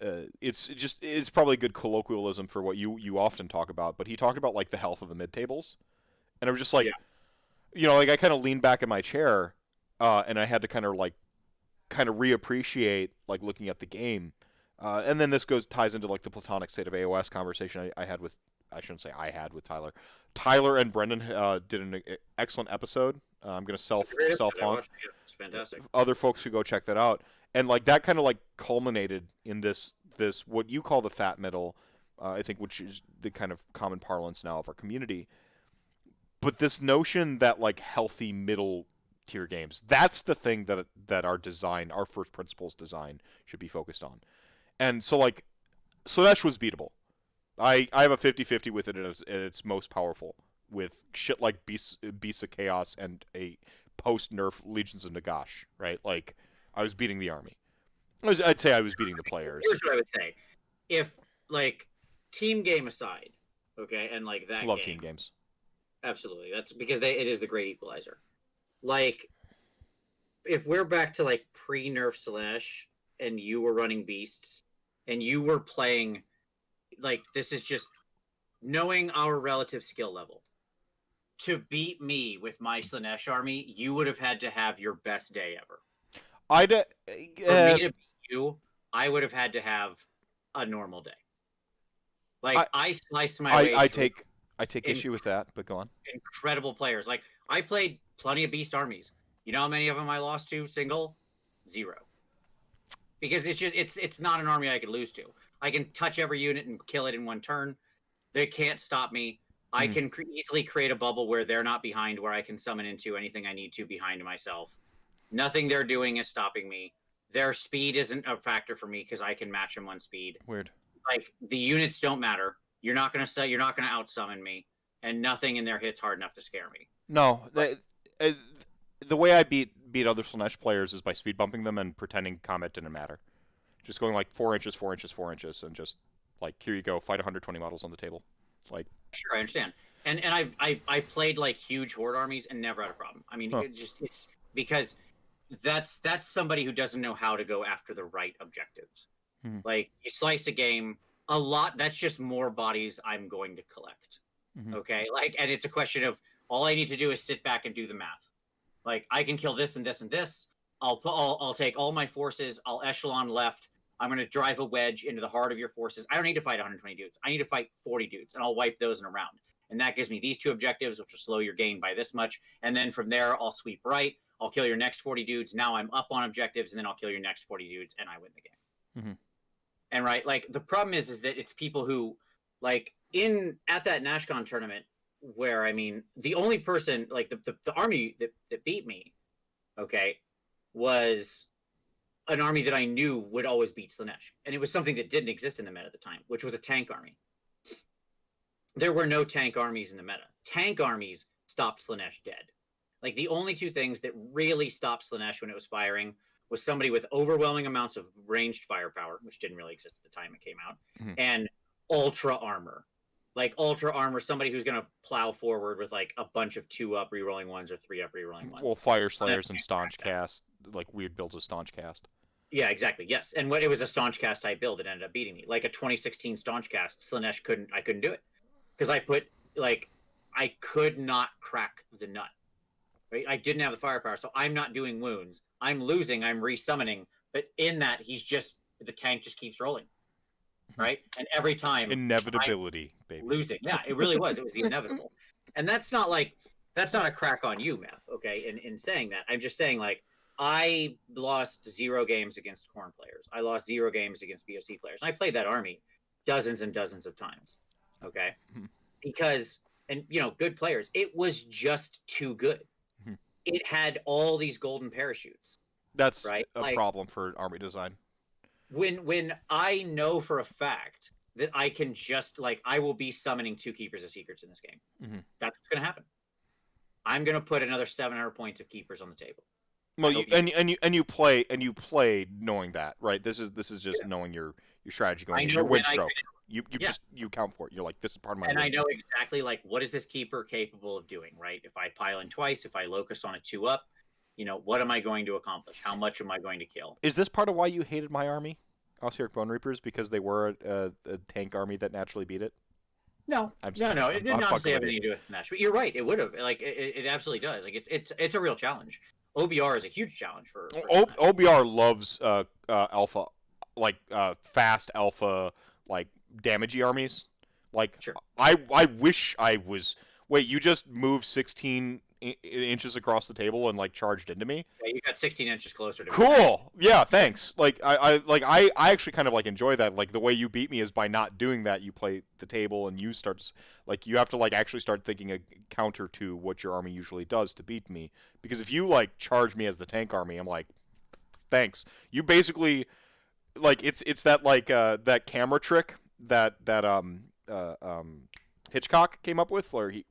It's probably a good colloquialism for what you often talk about, but he talked about like the health of the mid tables, and I was just like,
Yeah.
like I kind of leaned back in my chair, and I had to kind of reappreciate like looking at the game, and then this ties into like the platonic state of AOS conversation I had with I shouldn't say I had with Tyler. Tyler and Brendan did an excellent episode. I'm gonna self
Great
self
episode. I
haunt.
watched it. It's fantastic.
Other folks should go check that out. And like that kind of like culminated in this what you call the fat middle, I think, which is the kind of common parlance now of our community. But this notion that like healthy middle tier games, that's the thing that our first principles design should be focused on. And so like Slaanesh was beatable. I have a 50-50 with it at its most powerful, with shit like Beasts of Chaos and a post-nerf Legions of Nagash, right? Like, I was beating the army. I'd say I was beating the players.
Here's what I would say: if like team game aside, okay, and like that,
Love team games.
Absolutely, that's because it is the great equalizer. Like, if we're back to like pre-nerf Slaanesh, and you were running beasts, and you were playing, like, this is just knowing our relative skill level. To beat me with my Slaanesh army, you would have had to have your best day ever. For me to beat you, I would have had to have a normal day. Like, I sliced my way.
I take issue with that, but go on.
Incredible players. Like, I played plenty of beast armies. You know how many of them I lost to single? 0. Because it's not an army I could lose to. I can touch every unit and kill it in one turn. They can't stop me. I can easily create a bubble where they're not behind, where I can summon into anything I need to behind myself. Nothing they're doing is stopping me. Their speed isn't a factor for me because I can match them on speed.
Weird.
Like, the units don't matter. You're not gonna out summon me, and nothing in there hits hard enough to scare me.
No, the way I beat other Slaanesh players is by speed bumping them and pretending combat didn't matter. Just going like 4 inches, 4 inches, 4 inches, and just like, here you go, fight 120 models on the table. Like,
sure, I understand. And I played like huge horde armies and never had a problem. I mean, it's because that's somebody who doesn't know how to go after the right objectives. Like, you slice a game a lot, that's just more bodies I'm going to collect. Okay, like, and it's a question of all I need to do is sit back and do the math. Like, I can kill this and this and this. I'll take all my forces. I'll echelon left. I'm going to drive a wedge into the heart of your forces. I don't need to fight 120 dudes. I need to fight 40 dudes, and I'll wipe those in a round. And that gives me these 2 objectives, which will slow your gain by this much. And then from there, I'll sweep right. I'll kill your next 40 dudes. Now I'm up on objectives, and then I'll kill your next 40 dudes, and I win the game. And right, like, the problem is that it's people who, like, at that NashCon tournament, where, I mean, the only person, like, the army that beat me, okay, was an army that I knew would always beat Slaanesh. And it was something that didn't exist in the meta at the time, which was a tank army. There were no tank armies in the meta. Tank armies stopped Slaanesh dead. Like, the only 2 things that really stopped Slaanesh when it was firing was somebody with overwhelming amounts of ranged firepower, which didn't really exist at the time it came out, and ultra armor. Like, ultra armor, somebody who's going to plow forward with, like, a bunch of 2-up rerolling ones or 3-up rerolling ones.
Well, Fire Slayers and Staunch Cast, like, weird builds of Staunch Cast.
Yeah, exactly. Yes, and it was a Staunch Cast type build that ended up beating me. Like a 2016 Staunch Cast, Slaanesh I couldn't do it because I could not crack the nut. Right, I didn't have the firepower, so I'm not doing wounds. I'm losing. I'm resummoning, but in that, the tank just keeps rolling, right? And every time,
inevitability, baby,
losing. Yeah, it really was. It was inevitable, and that's not a crack on you, Meth. Okay, in saying that, I'm just saying, like, I lost 0 games against Khorne players. I lost 0 games against BOC players. And I played that army dozens and dozens of times. Okay, because, and good players. It was just too good. It had all these golden parachutes.
That's
right?
a problem for army design.
when I know for a fact that I can just like I will be summoning 2 Keepers of Secrets in this game.
Mm-hmm.
That's what's gonna happen. I'm gonna put another 700 points of Keepers on the table.
Well,
I hope you do.
you play knowing that, right? This is just
Yeah.
knowing your strategy going
I
in,
know
your
when
win
I can.
stroke. You
Yeah,
just you count for it. You're like, this is part of my
and I
win.
know exactly like what is this Keeper capable of doing, right? If I pile in twice, if I locus on a 2-up, what am I going to accomplish? How much am I going to kill?
Is this part of why you hated my army, Ossiarch Bone Reapers, because they were a tank army that naturally beat it?
No,
I'm just
no,
kidding.
no. It didn't
I'm
honestly
fucking
have
with you.
anything to do with Nash. But you're right. It would have. Like it absolutely does. Like it's a real challenge. OBR is a huge challenge for Slaanesh.
OBR loves alpha, like fast alpha, like damagey armies. Like
Sure.
I wish I was. Wait, you just moved 16 inches across the table and like charged into me?
Yeah, you got 16 inches closer to me.
Cool. Yeah, thanks. Like I actually kind of like enjoy that. Like the way you beat me is by not doing that. You play the table and you start to, like you have to like actually start thinking a counter to what your army usually does to beat me. Because if you like charge me as the tank army, I'm like, thanks. You basically like it's that like that camera trick that Hitchcock came up with, where he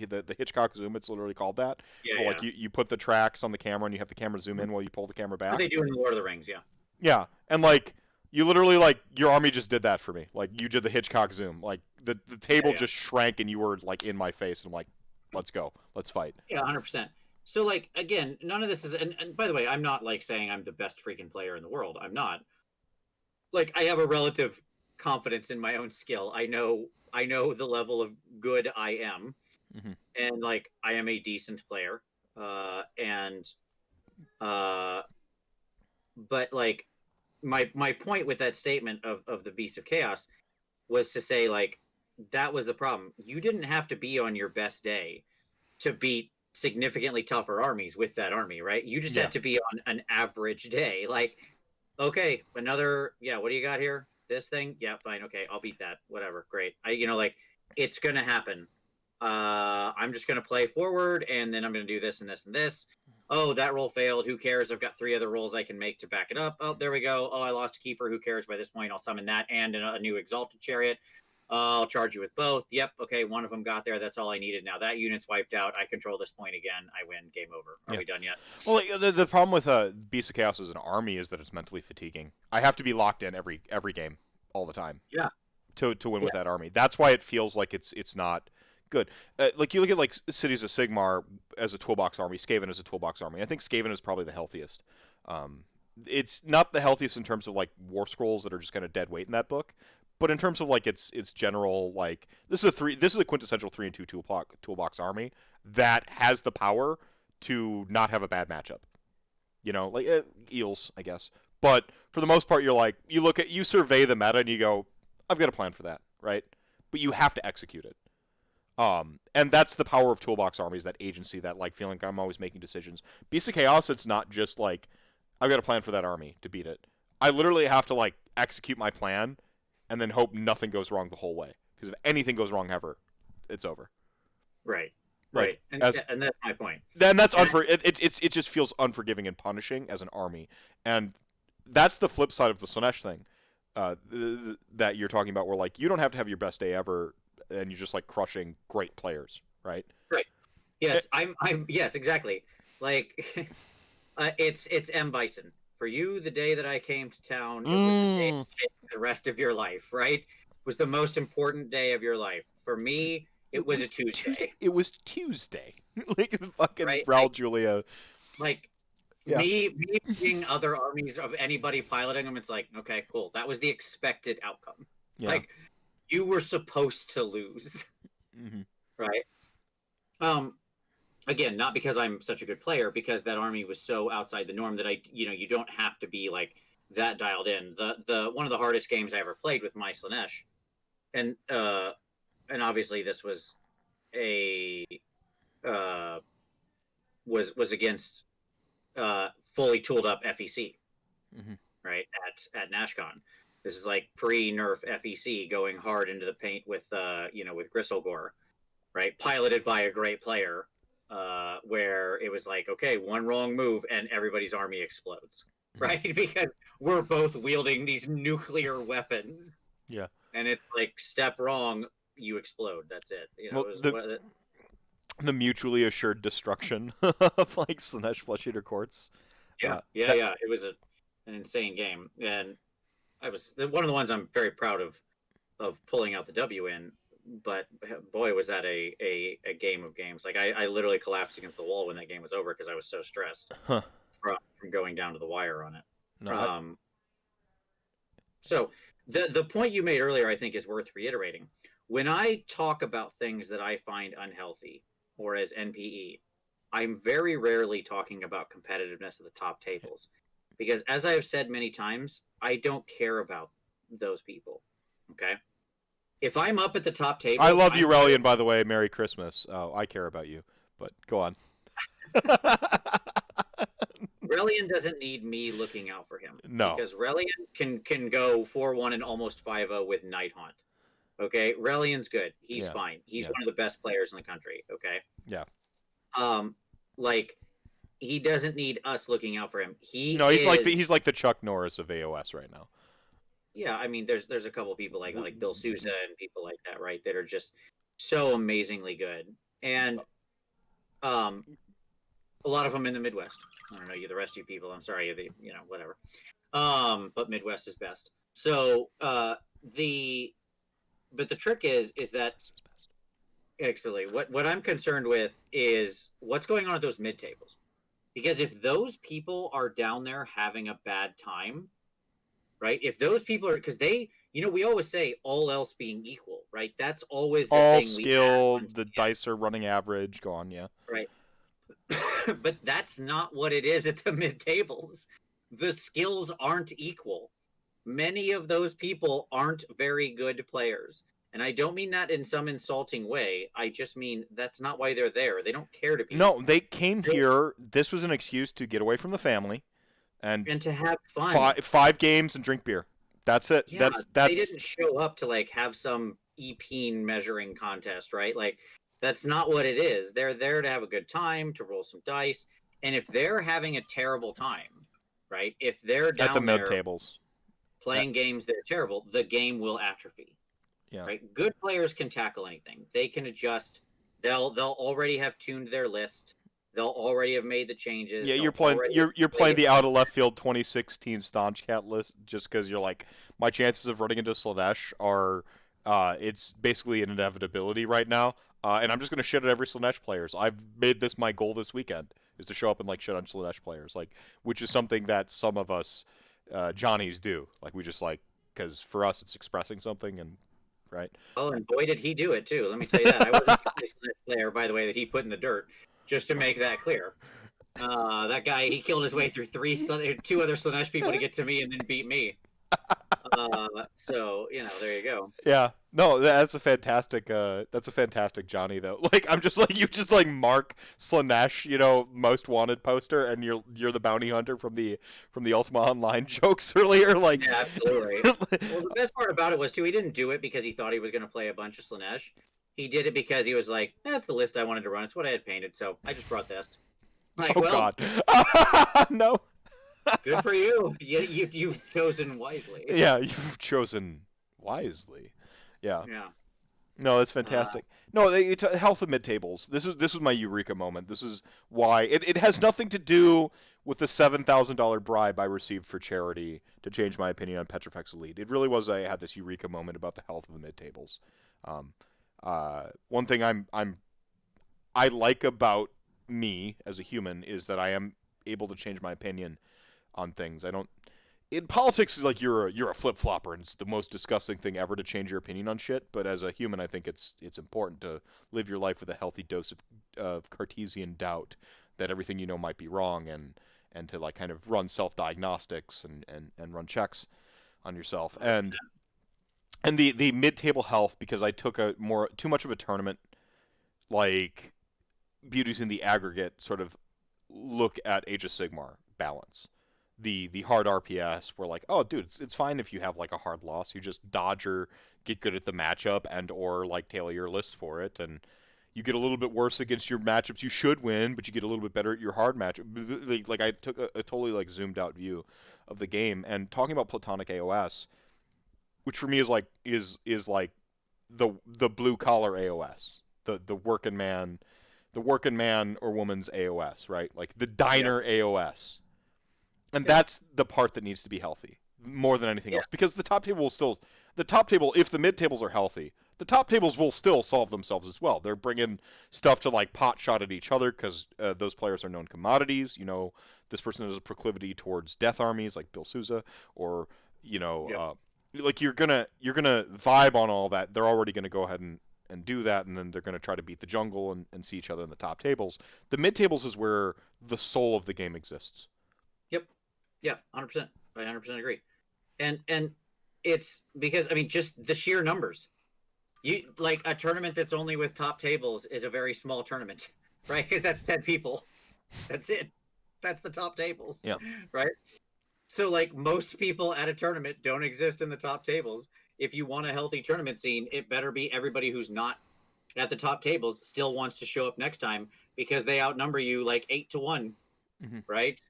the Hitchcock zoom. It's literally called that.
Yeah,
Where, like
yeah.
you put the tracks on the camera and you have the camera zoom in while you pull the camera
What they
back.
do in the Lord of the Rings, yeah.
Yeah, and like you literally like your army just did that for me. Like you did the Hitchcock zoom. Like the
Yeah,
table
yeah.
just shrank and you were like in my face. And I'm like, let's go, let's fight.
Yeah, 100%. So like again, none of this is and by the way, I'm not like saying I'm the best freaking player in the world. I'm not. Like I have a relative confidence in my own skill. I know the level of good I am,
Mm-hmm.
and like I am a decent player. And uh but like my point with that statement of the Beast of Chaos was to say like that was the problem. You didn't have to be on your best day to beat significantly tougher armies with that army, right? You just
Yeah.
had to be on an average day. Like, okay, another, yeah, what do you got here? This thing? Yeah, fine. Okay, I'll beat that. Whatever. Great. Like it's gonna happen. I'm just gonna play forward and then I'm gonna do this and this and this. Oh, that roll failed. Who cares? I've got 3 other rolls I can make to back it up. Oh, there we go. Oh, I lost a keeper. Who cares? By this point, I'll summon that and a new exalted chariot. I'll charge you with both. Yep. Okay. One of them got there. That's all I needed. Now that unit's wiped out. I control this point again. I win. Game over. Are
Yeah.
we done yet?
Well, like, the problem with Beast of Chaos as an army is that it's mentally fatiguing. I have to be locked in every game all the time.
Yeah.
To win
Yeah.
with that army. That's why it feels like it's not good. Like you look at like Cities of Sigmar as a toolbox army, Skaven as a toolbox army. I think Skaven is probably the healthiest. It's not the healthiest in terms of like war scrolls that are just kind of dead weight in that book, but in terms of like its general like this is a quintessential 3 and 2 toolbox army that has the power to not have a bad matchup. Like eels, I guess. But for the most part, you survey the meta and you go, I've got a plan for that, right? But you have to execute it. And that's the power of toolbox armies, that agency, that like feeling like I'm always making decisions. Beast of Chaos, it's not just like I've got a plan for that army to beat it. I literally have to like execute my plan and then hope nothing goes wrong the whole way. Because if anything goes wrong ever, it's over.
Right.
Like,
Right. And
as
and that's my point.
then that's
And
it just feels unforgiving and punishing as an army, and that's the flip side of the Slaanesh thing that you're talking about, where like you don't have to have your best day ever, and you're just like crushing great players, right?
right. Yes, I'm yes, exactly. Like it's M Bison. For you, the day that I came to town, it was the day
Mm.
that changed the rest of your life, right? It was the most important day of your life. For me, it was a Tuesday.
It was Tuesday. Like the fucking
Right?
Raul Julia.
Like
Yeah.
me seeing other armies of anybody piloting them, it's like, okay, cool. That was the expected outcome.
Yeah.
Like you were supposed to lose,
Mm-hmm.
right? Um, Again, not because I'm such a good player, because that army was so outside the norm that you don't have to be like that dialed in. The one of the hardest games I ever played with my Slaanesh, and obviously this was a uh was against fully tooled up FEC,
Mm-hmm.
right, at NashCon. This is like pre-nerf FEC going hard into the paint with with Gristlegore, right? Piloted by a great player, where it was like, okay, one wrong move and everybody's army explodes. right? Because we're both wielding these nuclear weapons,
Yeah.
and it's like step wrong, you explode. That's it. You know,
Well,
it was
the mutually assured destruction of like Slaanesh Flesh Eater Courts.
yeah, yeah,
That
yeah. It was an insane game, and I was one of the ones I'm very proud of pulling out the W in. But boy, was that a game of games. Like I literally collapsed against the wall when that game was over because I was so stressed
huh.
from going down to the wire on it.
No, I,
So the point you made earlier, I think, is worth reiterating. When I talk about things that I find unhealthy or as NPE, I'm very rarely talking about competitiveness at the top tables because, as I have said many times, I don't care about those people. Okay, if I'm up at the top
I
tables,
love you,
I'm there.
Relian. By the way, Merry Christmas. Oh, I care about you, but go on.
Relian doesn't need me looking out for him
No.
because Relian can go 4-1 and almost 5-0 with Night Haunt. Okay, Relian's good. He's
Yeah.
fine. He's
Yeah.
one of the best players in the country. Okay,
Yeah.
um, like he doesn't need us looking out for him. He
No,
is.
he's like the Chuck Norris of AOS right now.
Yeah, I mean, there's a couple people like Bill Sousa and people like that, right? That are just so amazingly good, and um, a lot of them in the Midwest. I don't know you, the rest of you people. I'm sorry, whatever. But Midwest is best. So the but the trick is that actually what I'm concerned with is what's going on at those mid tables. Because if those people are down there having a bad time, right? If those people are because we always say all else being equal, right? That's always the
All
thing we add
skill,
on to
the
the end,
dice are running average. Go on, yeah.
right? But that's not what it is at the mid tables. The skills aren't equal. Many of those people aren't very good players. And I don't mean that in some insulting way. I just mean that's not why they're there. They don't care to be.
No, they came here. This was an excuse to get away from the family and
And to have fun.
five games and drink beer. That's it.
Yeah, they
That's
didn't show up to like have some EP measuring contest, right? Like that's not what it is. They're there to have a good time, to roll some dice. And if they're having a terrible time, right? If they're
at the
down
mid
there
tables.
playing games that are terrible, the game will atrophy.
Yeah.
Right? Good players can tackle anything. They can adjust. They'll already have tuned their list. They'll already have made the changes.
Yeah,
They'll already have
you're playing
played.
the out of left field 2016 Staunch Cat list just because you're like my chances of running into Slaanesh are it's basically an inevitability right now. And I'm just gonna shit at every Slaanesh players. I've made this my goal this weekend is to show up and like shit on Slaanesh players, like which is something that some of us Johnnies do. Like we just like because for us it's expressing something and right.
Oh, and boy, did he do it too. Let me tell you that. I wasn't the only player, by the way, that he put in the dirt. Just to make that clear. That guy, he killed his way through two other Slaanesh people to get to me and then beat me. So there you go.
Yeah. No, that's a fantastic Johnny though. Like I'm just like you just like mark Slaanesh, most wanted poster and you're the bounty hunter from the Ultima Online jokes earlier like
Yeah, absolutely. Well, the best part about it was too, he didn't do it because he thought he was going to play a bunch of Slaanesh. He did it because he was like, that's the list I wanted to run. It's what I had painted, so I just brought this. Like,
oh
well,
god. No.
good for you. You've chosen wisely.
Yeah, you've chosen wisely. Yeah.
Yeah.
No, that's fantastic. No, it's health of mid tables. This was my eureka moment. This is why it has nothing to do with the $7,000 bribe I received for charity to change my opinion on Petrifex Elite. It really was I had this eureka moment about the health of the mid tables. One thing I like about me as a human is that I am able to change my opinion on things. I don't. In politics, is like you're a flip flopper, and it's the most disgusting thing ever to change your opinion on shit. But as a human, I think it's important to live your life with a healthy dose of Cartesian doubt that everything you know might be wrong, and to like kind of run self diagnostics and run checks on yourself. And the mid table health because I took too much of a tournament, like beauties in the aggregate sort of look at Age of Sigmar balance. The hard RPS were like, oh dude, it's fine if you have like a hard loss. You just dodge or get good at the matchup and or like tailor your list for it, and You get a little bit worse against your matchups you should win, but you get a little bit better at your hard matchup. Like I took a totally like zoomed out view of the game, and talking about platonic AOS, which for me is like the blue collar AOS, the working man or woman's AOS, right? Like the diner AOS, and that's the part that needs to be healthy more than anything else, because the top table will still if the mid tables are healthy, the top tables will still solve themselves as well. They're bringing stuff to like pot shot at each other because those players are known commodities. You know, this person has a proclivity towards death armies like Bill Souza, or you know, like you're gonna vibe on all that. They're already gonna go ahead and do that, and then they're gonna try to beat the jungle and see each other in the top tables. The mid tables is where the soul of the game exists.
Yep. Yeah. 100%. I 100% agree. And it's because, I mean, just the sheer numbers. You like a tournament that's only with top tables is a very small tournament, right? Because that's 10 people. That's it. That's the top tables.
Yeah.
Right. So like most people at a tournament don't exist in the top tables. If you want a healthy tournament scene, it better be everybody who's not at the top tables still wants to show up next time because they outnumber you like 8-1, right?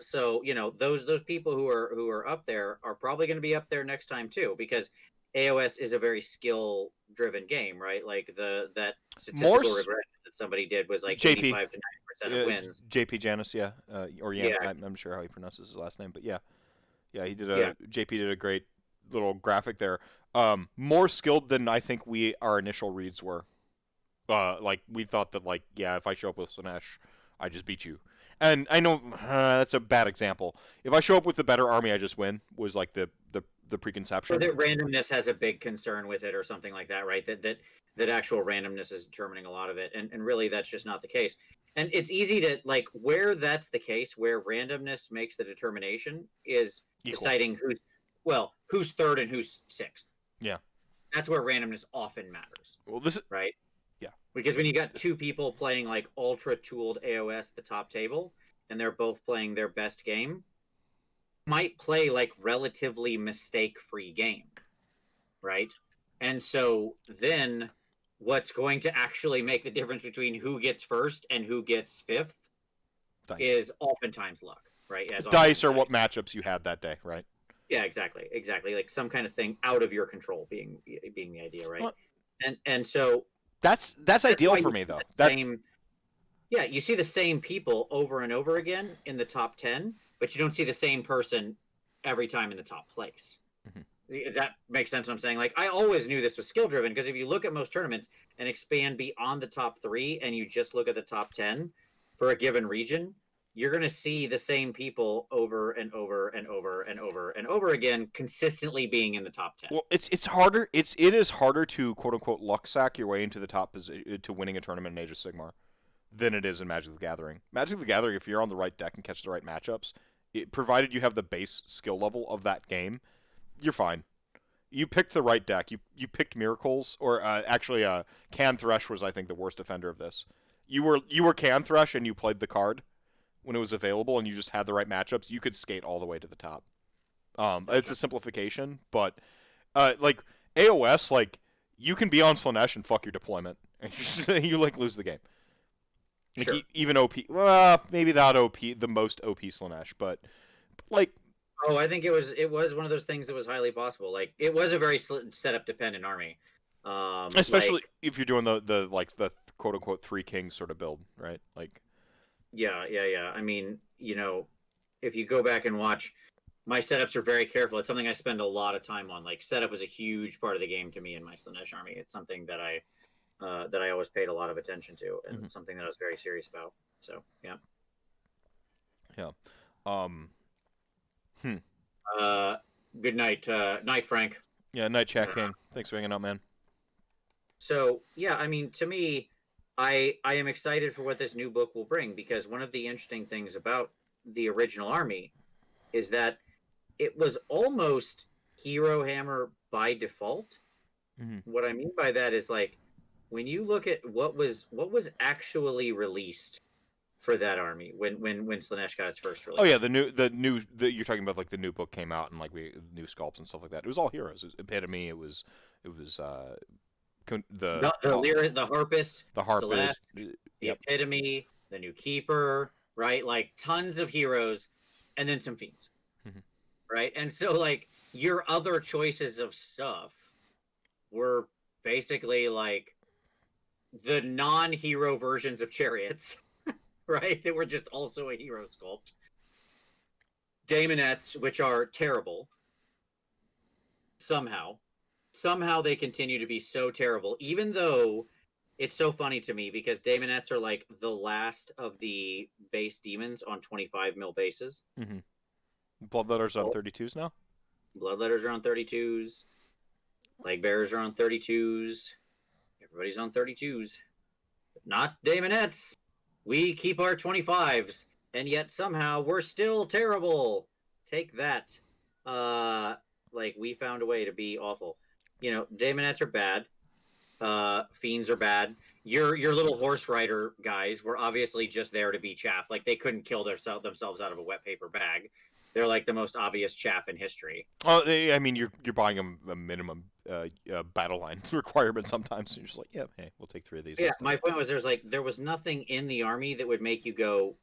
So you know those people who are up there are probably going to be up there next time too, because AOS is a very skill driven game, right? Like that statistical regression that somebody did was like 85 to 90% of wins.
JP Janis, yeah, or yeah, I'm not sure how he pronounces his last name, but yeah, he did JP did a great little graphic there. More skilled than I think our initial reads were. Like we thought that like if I show up with Slaanesh, I just beat you. And I know that's a bad example. If I show up with the better army, I just win. Was like the preconception.
Or that randomness has a big concern with it, or something like that, right? That actual randomness is determining a lot of it, and really that's just not the case. And it's easy to like where that's the case, where randomness makes the determination is deciding who's third and who's sixth.
Yeah,
that's where randomness often matters.
Well, this is
right.
Yeah,
because when you got two people playing like ultra tooled AOS the top table, and they're both playing their best game, might play like relatively mistake-free game, right? And so then what's going to actually make the difference between who gets first and who gets fifth is oftentimes luck, right? As
dice are what matchups you had that day, right?
Yeah, exactly. Like some kind of thing out of your control being the idea, right? Well, and so
that's ideal for me though.
You see the same people over and over again in the top 10, but you don't see the same person every time in the top place. Does that make sense what I'm saying? Like, I always knew this was skill driven, because if you look at most tournaments and expand beyond the top 3 and you just look at the top 10 for a given region, you're going to see the same people over and over and over and over and over again, consistently being in the top 10.
Well, it is harder to quote unquote luck sack your way into the top position to winning a tournament in Age of Sigmar than it is in Magic the Gathering. Magic the Gathering, if you're on the right deck and catch the right matchups, provided you have the base skill level of that game, you're fine. You picked the right deck. You picked Miracles, or actually, Can Thresh was I think the worst offender of this. You were Can Thresh and you played the card when it was available, and you just had the right matchups. You could skate all the way to the top. It's a simplification, but like AOS, like you can be on Slaanesh and fuck your deployment, and you like lose the game. Like
sure.
Even OP, well, maybe not OP, the most OP Slaanesh, but like.
Oh, I think it was one of those things that was highly possible. Like it was a very setup dependent army,
especially if you're doing the quote unquote 3 kings sort of build, right? Like,
yeah. I mean, if you go back and watch, my setups are very careful. It's something I spend a lot of time on. Like setup is a huge part of the game to me in my Slaanesh army. It's something that I always paid a lot of attention to, and something that I was very serious about. So yeah. Good night, Frank.
Yeah, night, Chat King. Thanks for hanging out, man.
So yeah, I mean, to me, I am excited for what this new book will bring, because one of the interesting things about the original army is that it was almost Hero Hammer by default. What I mean by that is like when you look at what was actually released for that army when Slaanesh got its first release.
Oh yeah, the you're talking about like the new book came out and like new sculpts and stuff like that. It was all heroes. It was Epitome. It was
The harpist,
the harpist.
Celeste, the
Yep.
epitome, the new keeper, right? Like tons of heroes, and then some fiends,
Mhm.
right? And so like your other choices of stuff were basically like the non-hero versions of chariots, right? That were just also a hero sculpt. Daemonettes, which are terrible somehow. Somehow they continue to be so terrible, even though it's so funny to me because Daemonettes are like the last of the base demons on 25 mil bases.
Mm-hmm. Bloodletters on
Well,
32s now.
Bloodletters are on 32s. Leg bearers are on 32s. Everybody's on 32s. Not Daemonettes. We keep our 25s, and yet somehow we're still terrible. Take that. Like we found a way to be awful. You know, Daemonettes are bad. Fiends are bad. Your little horse rider guys were obviously just there to be chaff. Like they couldn't kill themselves out of a wet paper bag. They're like the most obvious chaff in history.
Oh, I mean, you're buying a minimum battle line requirement sometimes. And you're just like, yeah, hey, we'll take 3 of these.
Yeah,
Instead.
my point was there was nothing in the army that would make you go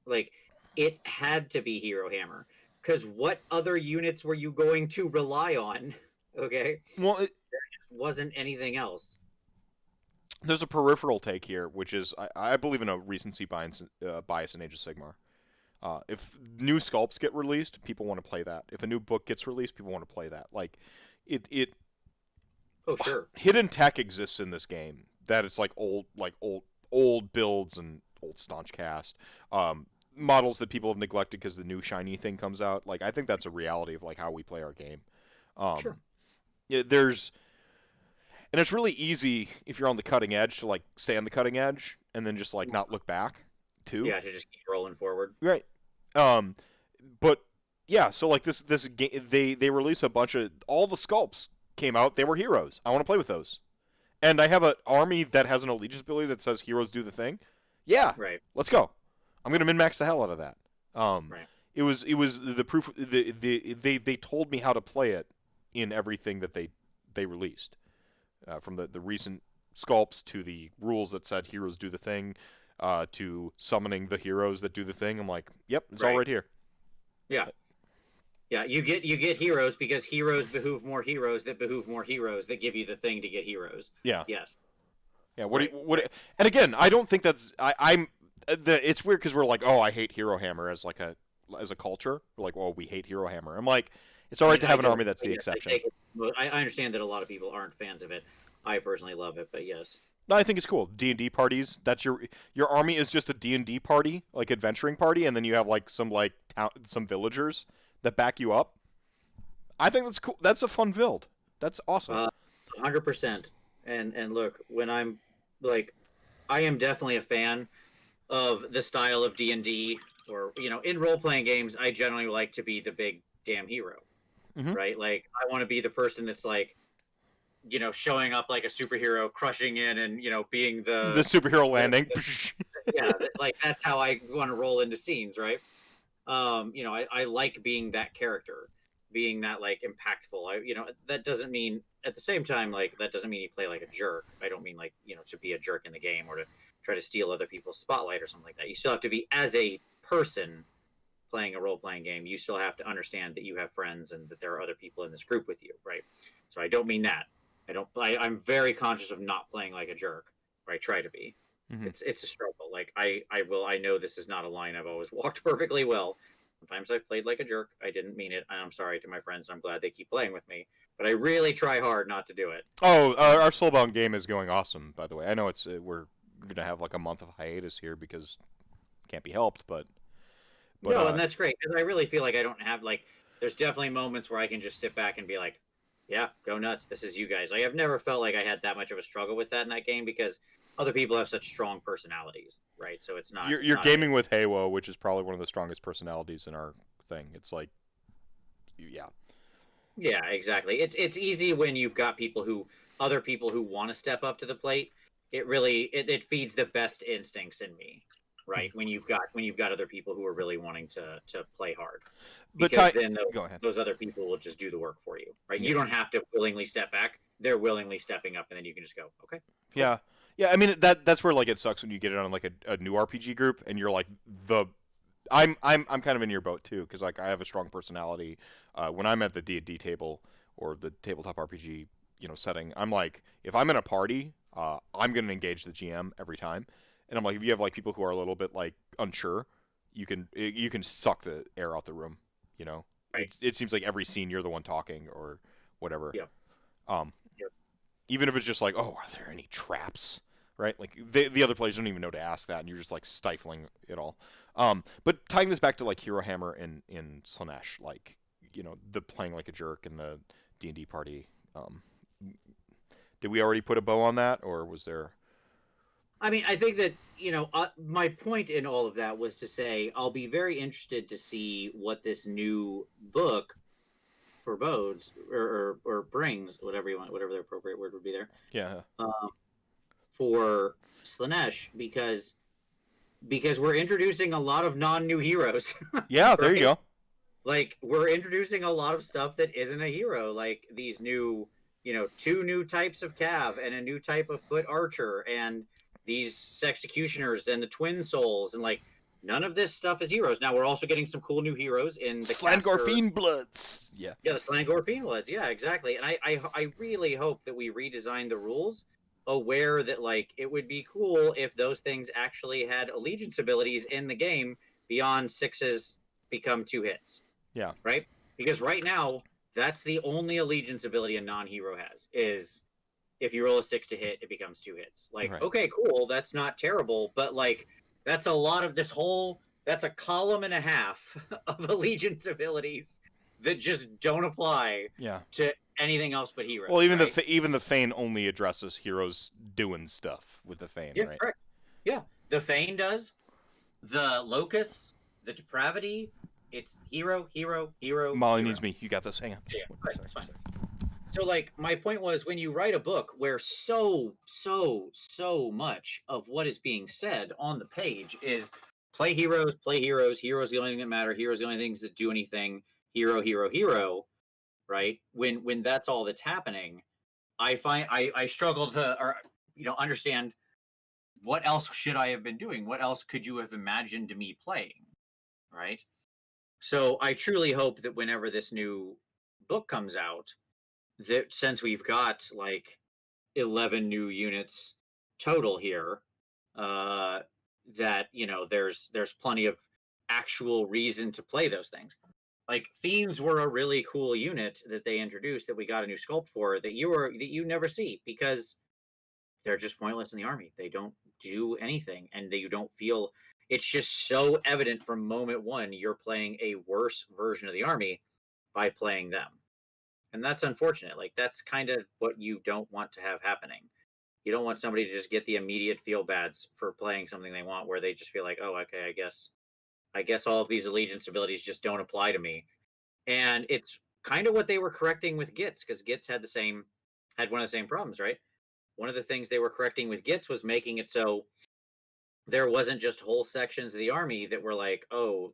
like it had to be Hero Hammer because what other units were you going to rely on? Okay,
Well,
there just wasn't anything else.
there's a peripheral take here, which is I believe in a recency bias in Age of Sigmar. If new sculpts get released, people want to play that. If a new book gets released, people want to play that. Like, it
Oh sure,
hidden tech exists in this game that it's like old builds and old staunch cast models that people have neglected because the new shiny thing comes out. Like, I think that's a reality of like how we play our game.
sure.
There's and it's really easy if you're on the cutting edge to like stay on the cutting edge and then just like not look back too.
Yeah, to just keep rolling forward.
Right. Um, but yeah, so like this game, they release a bunch of all the sculpts came out. They were heroes. I want to play with those, and I have an army that has an allegiance ability that says heroes do the thing. Yeah,
Right.
let's go. I'm gonna min max the hell out of that.
Right.
It was the proof. They told me how to play it in everything that they released, from the recent sculpts to the rules that said heroes do the thing. To summoning the heroes that do the thing. I'm like, yep, it's all right here.
Yeah. Yeah, you get heroes because heroes behoove more heroes that behoove more heroes that give you the thing to get heroes.
Yeah.
Yes.
Yeah. What?
Right.
Do you, what? And again, I don't think that's. I'm. It's weird because we're like, oh, I hate Hero Hammer as a culture. We're like, well, we hate Hero Hammer. I'm like, it's all right to have an army that's the exception.
I understand that a lot of people aren't fans of it. I personally love it, but yes.
No, I think it's cool. D&D parties. That's your army is just a D&D party, like adventuring party, and then you have like some villagers that back you up. I think that's cool. That's a fun build. That's awesome.
100%. And look, when I'm like, I am definitely a fan of the style of D&D, or in role playing games. I generally like to be the big damn hero, right? Like I want to be the person that's like, showing up like a superhero, crushing in, and being
the superhero landing.
Yeah, like that's how I want to roll into scenes, right? I like being that character, being that like impactful. That doesn't mean at the same time like that doesn't mean you play like a jerk. I don't mean like to be a jerk in the game or to try to steal other people's spotlight or something like that. You still have to be as a person playing a role playing game. You still have to understand that you have friends and that there are other people in this group with you, right? So I don't mean that. I'm very conscious of not playing like a jerk, or I try to be.
Mm-hmm.
It's a struggle. Like I know this is not a line I've always walked perfectly well. Sometimes I've played like a jerk. I didn't mean it. I'm sorry to my friends. I'm glad they keep playing with me, but I really try hard not to do it.
Oh, our Soulbound game is going awesome, by the way. I know it's we're gonna have like a month of hiatus here because it can't be helped, but
no, and that's great because I really feel like I don't have like. There's definitely moments where I can just sit back and be like, yeah, go nuts. This is you guys. Like, I've never felt like I had that much of a struggle with that in that game because other people have such strong personalities, right? So it's not.
You're gaming with Haywo, which is probably one of the strongest personalities in our thing. It's like, yeah.
Yeah, exactly. It's easy when you've got other people who want to step up to the plate. It really it feeds the best instincts in me, right? When you've got other people who are really wanting to play hard, because then those other people will just do the work for you, right? Yeah. You don't have to willingly step back. they're willingly stepping up, and then you can just go, okay, cool.
Yeah. Yeah, I mean that's where like it sucks when you get it on like a new RPG group and you're like the I'm kind of in your boat too because like I have a strong personality. When I'm at the D&D table or the tabletop RPG setting, I'm like if I'm in a party, I'm gonna engage the GM every time, and I'm like if you have like people who are a little bit like unsure, you can suck the air out the room. You know,
Right.
it seems like every scene you're the one talking or whatever.
Yep.
Um,
Yep.
Even if it's just like, oh, are there any traps? Right? Like the other players don't even know to ask that, and you're just like stifling it all. But tying this back to like Hero Hammer in Slaanesh, like the playing like a jerk in the D&D party. Did we already put a bow on that, or was there?
I mean, I think that my point in all of that was to say I'll be very interested to see what this new book forebodes or brings, whatever you want, whatever the appropriate word would be there,
Yeah.
um, for Slaanesh, because we're introducing a lot of non-new heroes,
Yeah. There you
right?
go.
Like we're introducing a lot of stuff that isn't a hero, like these new, two new types of cav and a new type of foot archer and these sexecutioners and the twin souls and like none of this stuff is heroes. Now we're also getting some cool new heroes in the
Slangor
caster.
Fiend Bloods. Yeah.
Yeah, the Slangor Penalists. Yeah, exactly. And I really hope that we redesign the rules aware that like it would be cool if those things actually had allegiance abilities in the game beyond sixes become 2 hits.
Yeah.
Right? Because right now, that's the only allegiance ability a non-hero has is if you roll a 6 to hit, it becomes 2 hits. Like,
Right.
okay, cool, that's not terrible, but like that's a lot of this whole that's a column and a half of allegiance abilities that just don't apply
Yeah.
to anything else but heroes.
Well,
Right?
even the Fane only addresses heroes doing stuff with the Fane,
Yeah,
right?
correct. Yeah, the Fane does. The Locust, the Depravity, it's hero, hero, hero,
Molly
hero.
needs me. You got this. Hang on.
Yeah,
Sorry,
right, it's fine.
sorry.
So, like, my point was when you write a book where so much of what is being said on the page is play heroes, heroes the only thing that matter, heroes the only things that do anything, hero, hero, hero, right? When that's all that's happening, I find I struggle to or understand what else should I have been doing? What else could you have imagined me playing? Right. So I truly hope that whenever this new book comes out, that since we've got like 11 new units total here, uh, that there's plenty of actual reason to play those things. Like fiends were a really cool unit that they introduced that we got a new sculpt for that you never see because they're just pointless in the army. They don't do anything, and you don't feel. It's just so evident from moment one you're playing a worse version of the army by playing them, and that's unfortunate. Like that's kind of what you don't want to have happening. You don't want somebody to just get the immediate feel bads for playing something they want, where they just feel like, oh, okay, I guess all of these allegiance abilities just don't apply to me, and it's kind of what they were correcting with Gits because Gits had one of the same problems, right? One of the things they were correcting with Gits was making it so there wasn't just whole sections of the army that were like, oh,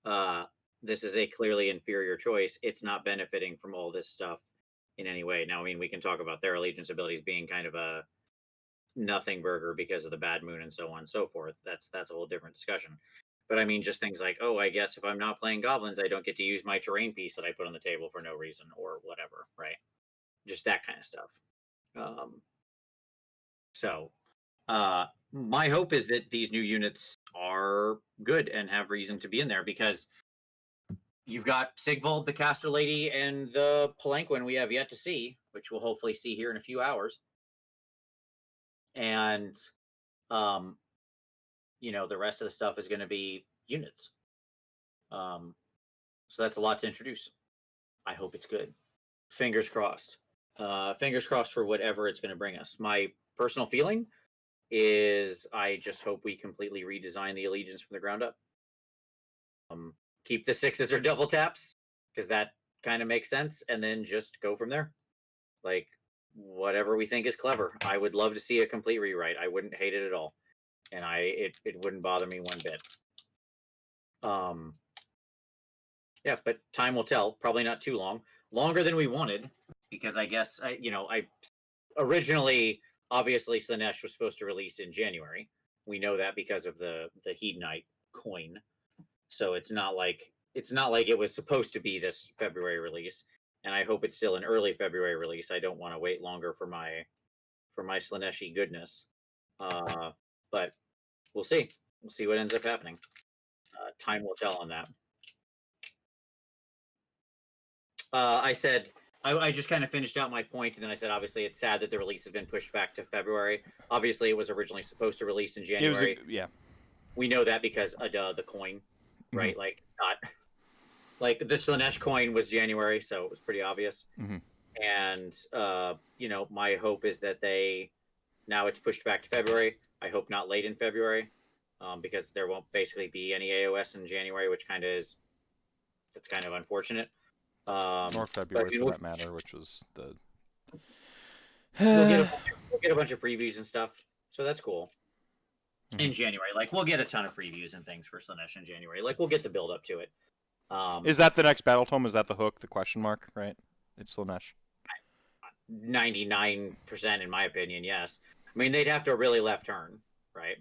uh this is a clearly inferior choice. It's not benefiting from all this stuff in any way. Now, I mean, we can talk about their allegiance abilities being kind of a nothing burger because of the bad moon and so on and so forth. That's a whole different discussion. But I mean, just things like, oh, I guess if I'm not playing goblins, I don't get to use my terrain piece that I put on the table for no reason or whatever, right? Just that kind of stuff. Um, So, my hope is that these new units are good and have reason to be in there because you've got Sigvald, the caster lady, and the palanquin we have yet to see, which we'll hopefully see here in a few hours. And, um, the rest of the stuff is going to be units. Um, so that's a lot to introduce. I hope it's good. Fingers crossed. Fingers crossed for whatever it's going to bring us. My personal feeling is I just hope we completely redesign the allegiance from the ground up. Keep the sixes or double taps because that kind of makes sense, and then just go from there. Like whatever we think is clever. I would love to see a complete rewrite. I wouldn't hate it at all, and it wouldn't bother me one bit. Yeah, but time will tell. Probably not too long. Longer than we wanted. because I guess I originally, obviously, Slaanesh was supposed to release in January. We know that because of the Hedonite coin. So it's not like it was supposed to be this February release, and I hope it's still an early February release. I don't want to wait longer for my Slaaneshi goodness. But we'll see. We'll see what ends up happening. Time will tell on that. I said I just kind of finished out my point, and then I said obviously it's sad that the release has been pushed back to February. Obviously, it was originally supposed to release in January.
Yeah.
We know that because the coin, right?
Mm-hmm.
Like it's not like the Slaanesh coin was January, so it was pretty obvious.
Mm-hmm.
And my hope is that now it's pushed back to February. I hope not late in February, because there won't basically be any AOS in January, which that's kind of unfortunate.
Or February for that matter, which was the.
we'll get a bunch of previews and stuff, so that's cool.
Mm-hmm.
In January, like we'll get a ton of previews and things for Slaanesh in January. Like we'll get the build up to it.
Is that the next battle tome? Is that the hook? The question mark? Right? It's Slaanesh.
99%, in my opinion, yes. I mean, they'd have to really left turn, right?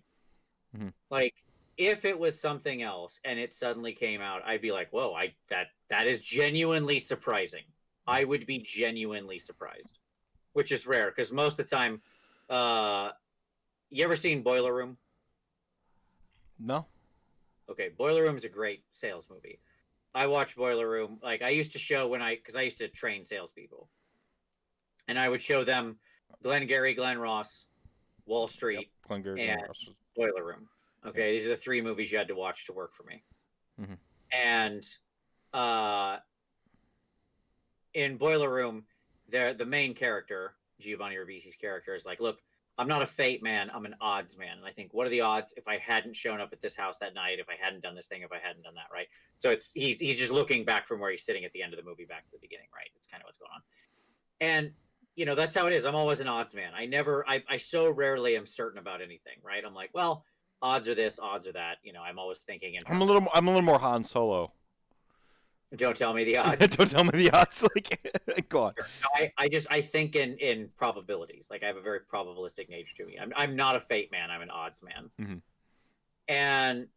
Mm-hmm.
Like, if it was something else and it suddenly came out, I'd be like, "Whoa, that is genuinely surprising." I would be genuinely surprised, which is rare because most of the time, you ever seen Boiler Room?
No.
Okay, Boiler Room is a great sales movie. I watched Boiler Room. Like I used to show because I used to train salespeople, and I would show them Glengarry Glen Ross, Wall Street, and Boiler Room. Okay, these are the 3 movies you had to watch to work for me.
Mm-hmm.
And in Boiler Room, the main character, Giovanni Ribisi's character, is like, "Look, I'm not a fate man. I'm an odds man." And I think, what are the odds if I hadn't shown up at this house that night, if I hadn't done this thing, if I hadn't done that, right? So he's just looking back from where he's sitting at the end of the movie back to the beginning, right? It's kind of what's going on. And that's how it is. I'm always an odds man. I so rarely am certain about anything, right? I'm like, well, odds are this, odds are that. I'm always thinking.
I'm a little more Han Solo.
Don't tell me the odds.
Don't tell me the odds. Like, go on.
Sure. No, I think in probabilities. Like I have a very probabilistic nature to me. I'm not a fate man. I'm an odds man.
Mm-hmm.
And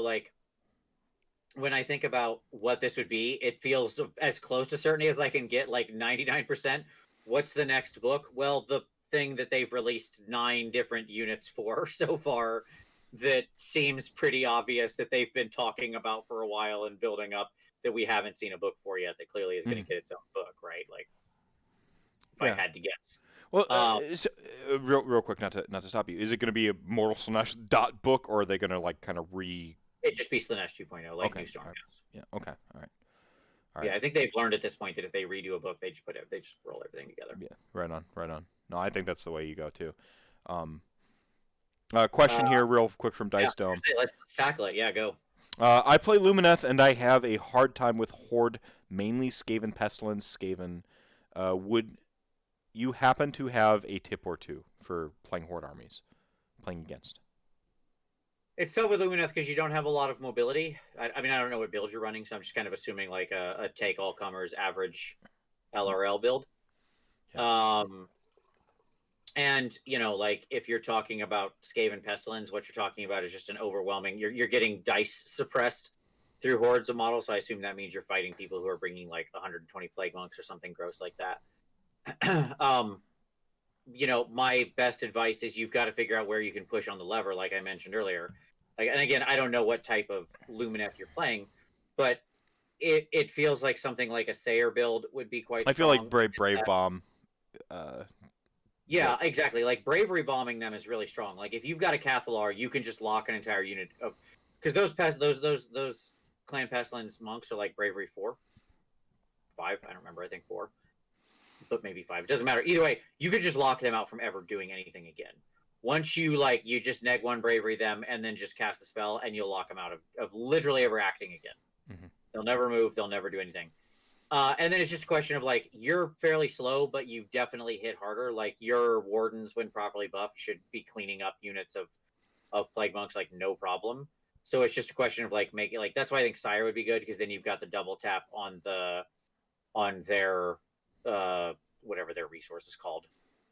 like when I think about what this would be, it feels as close to certainty as I can get, like 99%. What's the next book? Well, the thing that they've released 9 different units for so far that seems pretty obvious that they've been talking about for a while and building up, that we haven't seen a book for yet, that clearly is going to get its own book, right? Like, if I had to guess.
Well, real quick, not to stop you. Is it going to be a Mortal Slaanesh book, or are they going to like kind of
It'd just be Slaanesh 2.0, like New Stormcast.
Right. Yeah. Okay. All right.
Yeah, I think they've learned at this point that if they redo a book, they just roll everything together.
Yeah. Right on. No, I think that's the way you go too. Question here, real quick from Dice Dome.
Let's tackle it. Yeah, go.
I play Lumineth, and I have a hard time with Horde, mainly Skaven Pestilence. Skaven. Would you happen to have a tip or two for playing Horde armies, playing against?
It's tough with Lumineth because you don't have a lot of mobility. I mean, I don't know what build you're running, so I'm just kind of assuming like a take all comers average LRL build. Yeah. And like if you're talking about Skaven Pestilence, what you're talking about is just an overwhelming. You're getting dice suppressed through hordes of models. So I assume that means you're fighting people who are bringing like 120 plague monks or something gross like that. My best advice is you've got to figure out where you can push on the lever, like I mentioned earlier. Like, and again, I don't know what type of Lumineth you're playing, but it feels like something like a Sayer build would be quite strong.
I feel like Brave Bomb.
Yeah, exactly. Like bravery bombing them is really strong. Like if you've got a Cathalar, you can just lock an entire unit of, because those Clan Pestilence monks are like bravery 4, 5. I don't remember. I think 4, but maybe 5. It doesn't matter. Either way, you could just lock them out from ever doing anything again. Once you just neg 1 bravery them and then just cast the spell, and you'll lock them out of literally ever acting again. Mm-hmm. They'll never move. They'll never do anything. And then it's just a question of like, you're fairly slow, but you definitely hit harder. Like your wardens, when properly buffed, should be cleaning up units of plague monks like no problem. So it's just a question of like making, like, that's why I think Sire would be good, because then you've got the double tap on the on their whatever their resource is called,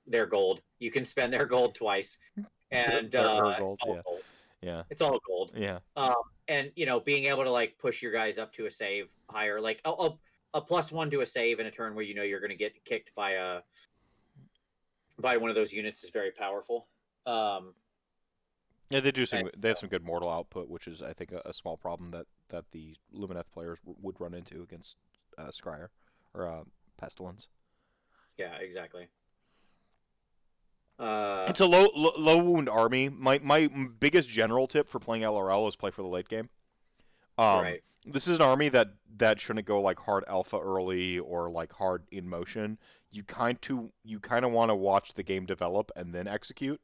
their gold. You can spend their gold twice, and
Her
it's
gold,
all
yeah,
gold.
yeah,
It's all gold.
yeah.
And being able to like push your guys up to a save higher, like a +1 to a save in a turn where you're going to get kicked by one of those units is very powerful.
Yeah, they do
And,
some. They have some good mortal output, which is, I think, a small problem that the Lumineth players would run into against Scryer or Pestilence.
yeah, exactly.
It's a low wound army. My biggest general tip for playing LRL is play for the late game.
Right.
This is an army that shouldn't go like hard alpha early or like hard in motion. You kind of want to watch the game develop and then execute.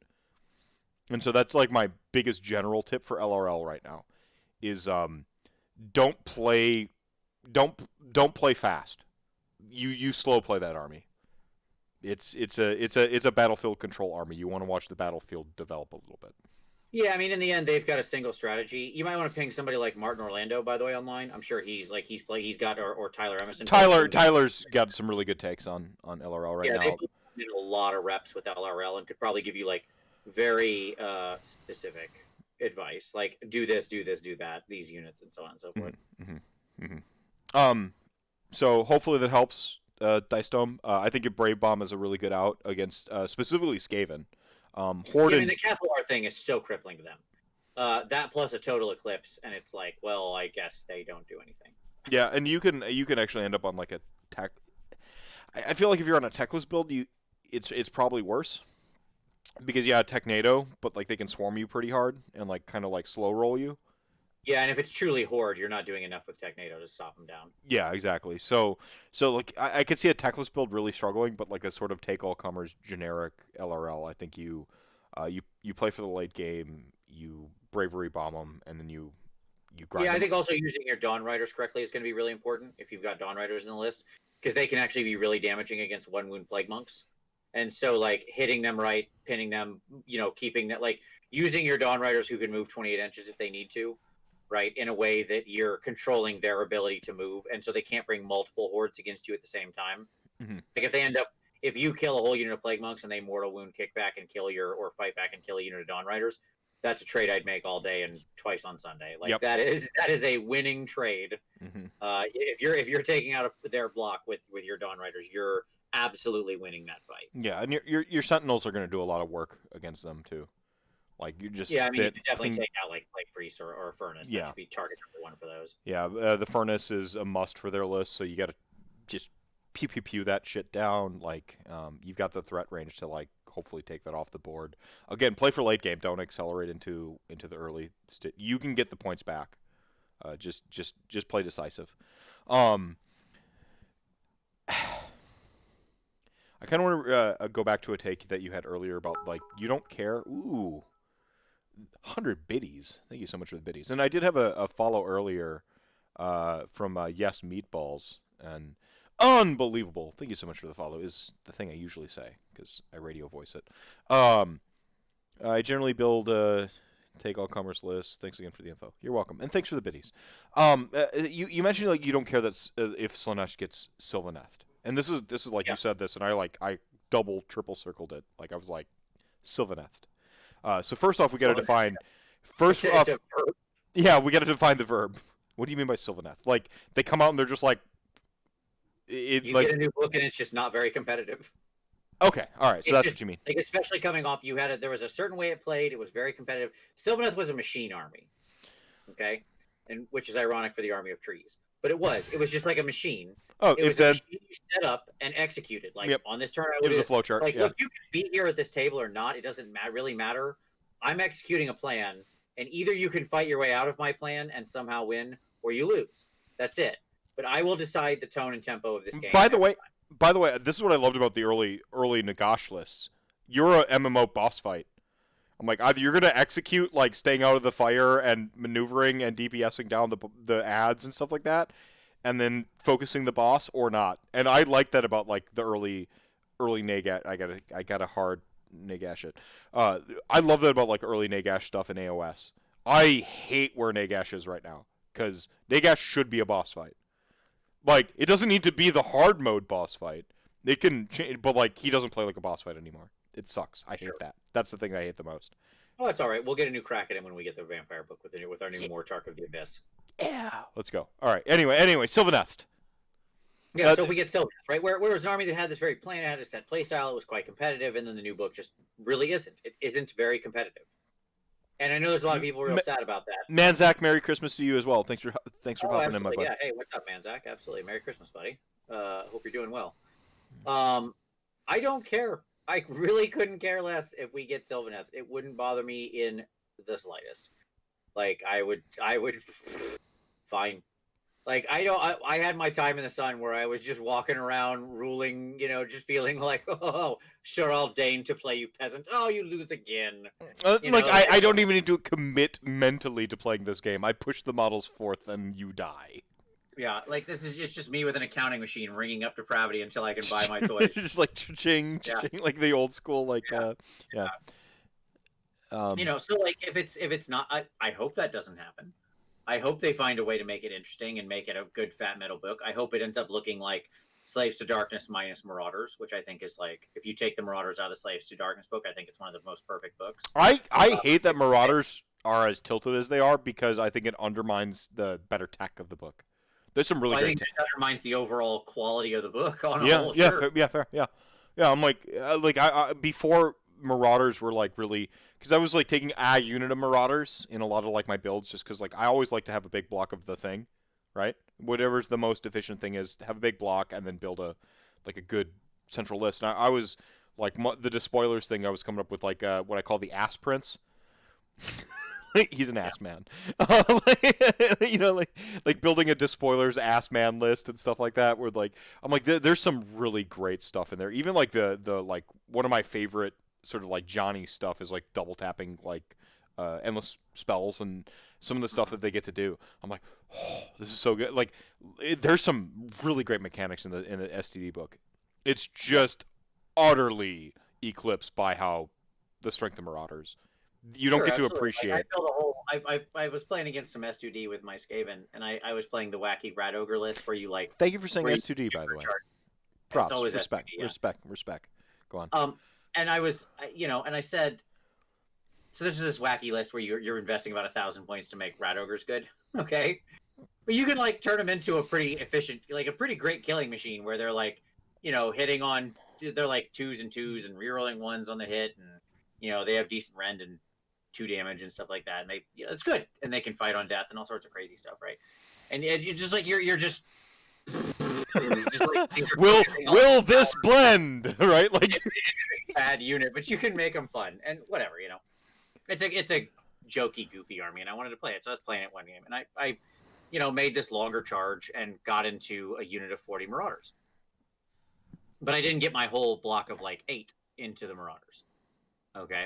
And so that's like my biggest general tip for LRL right now is don't play don't play fast. You slow play that army. It's a battlefield control army. You want to watch the battlefield develop a little bit.
Yeah, I mean, in the end, they've got a single strategy. You might want to ping somebody like Martin Orlando, by the way, online. I'm sure he's got or Tyler Emerson.
Tyler's got some really good takes on LRL right
Yeah,
now.
they did a lot of reps with LRL and could probably give you like very specific advice, like do this, do this, do that, these units, and so on and so forth.
Mm-hmm. Mm-hmm. So hopefully that helps, Dice Dome. I think your Brave Bomb is a really good out against specifically Skaven. Horde.
Yeah, I mean, the Kevlar thing is so crippling to them. That plus a total eclipse, and it's like, well, I guess they don't do anything.
Yeah, and you can actually end up on like a tech. I feel like if you're on a techless build, it's probably worse because tech NATO, but like they can swarm you pretty hard and like kind of like slow roll you.
Yeah, and if it's truly Horde, you're not doing enough with Tech NATO to stop them down.
Yeah, exactly. So like I could see a techless build really struggling, but like a sort of take all comers generic LRL, I think you play for the late game, you bravery bomb them, and then you grind.
Yeah, I think also using your Dawn Riders correctly is going to be really important if you've got Dawn Riders in the list, because they can actually be really damaging against one wound plague monks. And so, like, hitting them right, pinning them, keeping that, like, using your Dawn Riders who can move 28 inches if they need to, right, in a way that you're controlling their ability to move, and so they can't bring multiple hordes against you at the same time.
Mm-hmm.
Like, if you kill a whole unit of plague monks and they mortal wound kick back and or fight back and kill a unit of Dawn Riders, that's a trade I'd make all day and twice on Sunday. Like, that is a winning trade.
Mm-hmm.
If you're taking out their block with your Dawn Riders, you're absolutely winning that fight.
Yeah, and your Sentinels are going to do a lot of work against them too. Like you just
you could definitely take out like Priest or Furnace.
Yeah,
that should be target number one for those.
Yeah, the Furnace is a must for their list, so you got to just pew that shit down. Like you've got the threat range to like hopefully take that off the board. Again, play for late game. Don't accelerate into the early. You can get the points back. Just play decisive. I kind of want to go back to a take that you had earlier about like you don't care. Ooh, 100 biddies. Thank you so much for the biddies. And I did have a follow earlier from Yes Meatballs, and unbelievable. Thank you so much for the follow. Is the thing I usually say because I radio voice it. I generally build take all commerce lists. Thanks again for the info. You're welcome, and thanks for the biddies. You mentioned like you don't care that if Slaanesh gets Sylvaneth. And this is like you said this, and I double triple circled it. Like I was like Sylvaneth. So first off, we got to define. First off, we got to define the verb. What do you mean by Sylvaneth? Like they come out and they're just like.
You get a new book and it's just not very competitive.
Okay, all right. So that's what you mean.
Like especially coming off, there was a certain way it played. It was very competitive. Sylvaneth was a machine army. Okay, and which is ironic for the army of trees. But it was just like a machine.
Oh,
it was a machine you set up and executed. Like on this turn,
it was a flowchart.
Like, look, you can be here at this table or not. It doesn't really matter. I'm executing a plan, and either you can fight your way out of my plan and somehow win, or you lose. That's it. But I will decide the tone and tempo of this game.
By the way, this is what I loved about the early Nagash lists. You're a MMO boss fight. I'm like, either you're going to execute, like, staying out of the fire and maneuvering and DPSing down the ads and stuff like that, and then focusing the boss, or not. And I like that about, like, the early Nagash. I got a hard Nagash it. I love that about, like, early Nagash stuff in AOS. I hate where Nagash is right now, because Nagash should be a boss fight. Like, it doesn't need to be the hard mode boss fight. It can change, but like he doesn't play like a boss fight anymore. It sucks. I hate that. That's the thing I hate the most.
Oh, it's all right. We'll get a new crack at him when we get the vampire book with our new Mortarch of the Abyss.
Yeah. Let's go. All right. Anyway, Sylvaneth.
Yeah, so if we get Sylvaneth, right? Where was an army that had this very plan, it had a set playstyle, it was quite competitive, and then the new book just really isn't. It isn't very competitive. And I know there's a lot of people real sad about that.
Manzak, Merry Christmas to you as well. Thanks for popping in, my buddy.
Yeah, hey, what's up, Manzak? Absolutely. Merry Christmas, buddy. Hope you're doing well. I don't care. I really couldn't care less if we get Sylvaneth. It wouldn't bother me in the slightest. Like, I would fine. Like, I had my time in the sun where I was just walking around ruling, just feeling like, oh, sure, I'll deign to play you, peasant. Oh, you lose again.
I don't even need to commit mentally to playing this game. I push the models forth and you die.
Yeah, like this is just me with an accounting machine ringing up depravity until I can buy my toys.
Just like cha-ching, cha-ching, like the old school, like
So like if it's not, I hope that doesn't happen. I hope they find a way to make it interesting and make it a good fat metal book. I hope it ends up looking like Slaves to Darkness minus Marauders, which I think is like, if you take the Marauders out of the Slaves to Darkness book, I think it's one of the most perfect books.
I hate that Marauders are as tilted as they are because I think it undermines the better tech of the book. There's some really great. I think
that undermines the overall quality of the book on
a
whole.
Fair. I'm like I before Marauders were like really, because I was like taking a unit of Marauders in a lot of like my builds just because like I always like to have a big block of the thing, right? Whatever's the most efficient thing is have a big block and then build a good central list. And I was like the despoilers thing. I was coming up with like what I call the ass prince. He's an ass man. Like building a despoilers ass man list and stuff like that. Where like I'm like there's some really great stuff in there. Even like the like one of my favorite sort of like Johnny stuff is like double tapping like endless spells and some of the stuff that they get to do. I'm like, oh, this is so good. Like there's some really great mechanics in the STD book. It's just utterly eclipsed by how the strength of Marauders. You don't get to appreciate.
Like, I built a whole. I was playing against some S2D with my Skaven, and I was playing the wacky Rat Ogre list where you like.
Thank you for saying S2D, by the way. Props, respect,
S2D,
respect. Go on.
And I was, and I said, so this is this wacky list where you're investing about 1,000 points to make Rat Ogres good, okay? But you can like turn them into a pretty efficient, like a pretty great killing machine where they're like, hitting on, they're like 2s and 2s and rerolling 1s on the hit, and they have decent rend and 2 damage and stuff like that, and they it's good, and they can fight on death and all sorts of crazy stuff, right? And you're just like you're just like,
will this blend, right? Like
bad unit, but you can make them fun and whatever, It's a jokey, goofy army, and I wanted to play it, so I was playing it one game, and I made this longer charge and got into a unit of 40 Marauders, but I didn't get my whole block of like 8 into the Marauders. Okay.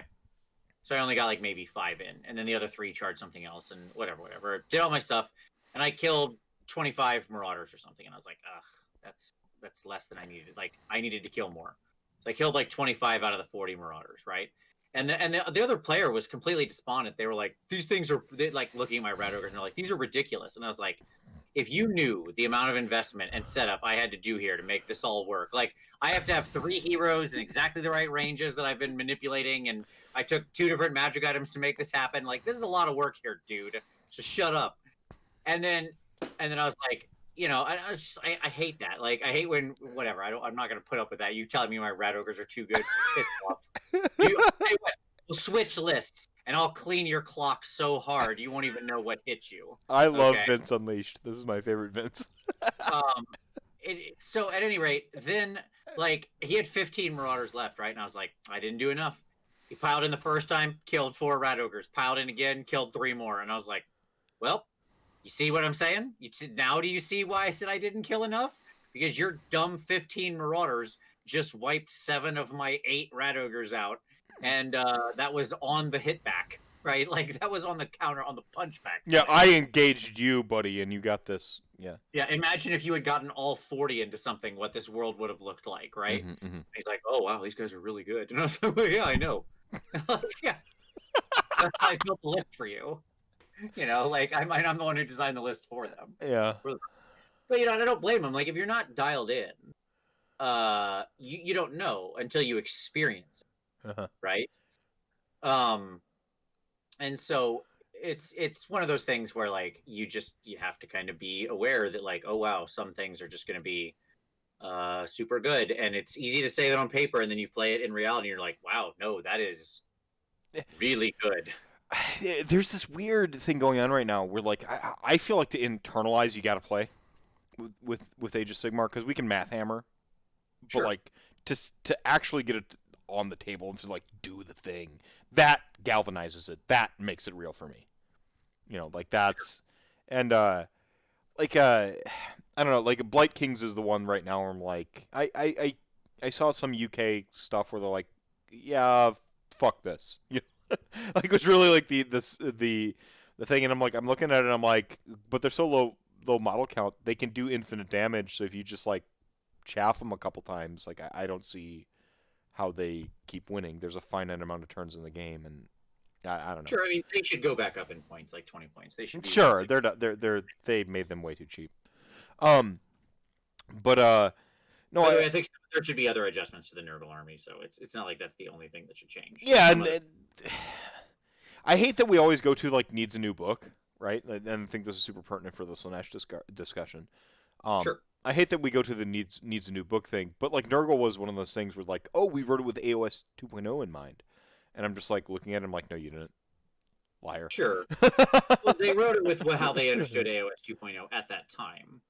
So I only got like maybe 5 in, and then the other 3 charged something else, and whatever. Did all my stuff, and I killed 25 Marauders or something, and I was like, ugh, that's less than I needed. Like I needed to kill more, so I killed like 25 out of the 40 Marauders, right? And the other player was completely despondent. They were like, these things are like looking at my Rat Ogres, and they're like, these are ridiculous. And I was like, if you knew the amount of investment and setup I had to do here to make this all work, like I have to have 3 heroes in exactly the right ranges that I've been manipulating, and I took 2 different magic items to make this happen. Like, this is a lot of work here, dude. Just shut up. And then I was like, I hate that. Like, I hate when whatever. I'm not gonna put up with that. You telling me my Rat Ogres are too good? Piss off. We'll switch lists, and I'll clean your clock so hard you won't even know what hit you.
I love Vince Unleashed. This is my favorite Vince.
So at any rate, then like he had 15 Marauders left, right? And I was like, I didn't do enough. He piled in the first time, killed 4 Rat Ogres. Piled in again, killed 3 more. And I was like, well, you see what I'm saying? Now do you see why I said I didn't kill enough? Because your dumb 15 Marauders just wiped 7 of my 8 Rat Ogres out. And that was on the hit back, right? Like that was on the counter, on the punch back.
Yeah, I engaged you, buddy, and you got this. Yeah.
Yeah, imagine if you had gotten all 40 into something, what this world would have looked like, right?
Mm-hmm.
He's like, oh, wow, these guys are really good. And I was like, well, yeah, I know. Yeah. That's why I built the list for you. Like I'm the one who designed the list for them.
Yeah.
But I don't blame them. Like if you're not dialed in, you don't know until you experience it,
Uh-huh.
right? Um, and so it's one of those things where like you have to kind of be aware that like, oh wow, some things are just going to be super good, and it's easy to say that on paper, and then you play it in reality, and you're like, wow, no, that is really good.
There's this weird thing going on right now where like I feel like to internalize you got to play with Age of Sigmar because we can math hammer, but
Sure.
like to actually get it on the table and to like do the thing that galvanizes it, that makes it real for me. Like that's and like I don't know, like Blight Kings is the one right now where I'm like I saw some UK stuff where they're like, yeah, fuck this. Like it was really like the thing, and I'm looking at it, and I'm like, but they're so low model count, they can do infinite damage. So if you just like chaff them a couple times, like I don't see how they keep winning. There's a finite amount of turns in the game, and I don't know.
Sure. I mean, they should go back up in points, like 20 points. They should be around
Sure,
6.
they made them way too cheap. Um, but no,
By the way, I think there should be other adjustments to the Nurgle army, so it's not like that's the only thing that should change.
yeah,
Some
and
other
I hate that we always go to like needs a new book, right? And I think this is super pertinent for the Slaanesh discussion.
Sure.
I hate that we go to the needs a new book thing, but like Nurgle was one of those things where like, oh, we wrote it with AOS 2.0 in mind, and I'm just like looking at him like, no, you didn't, liar.
Sure. Well, they wrote it with how they understood AOS 2.0 at that time,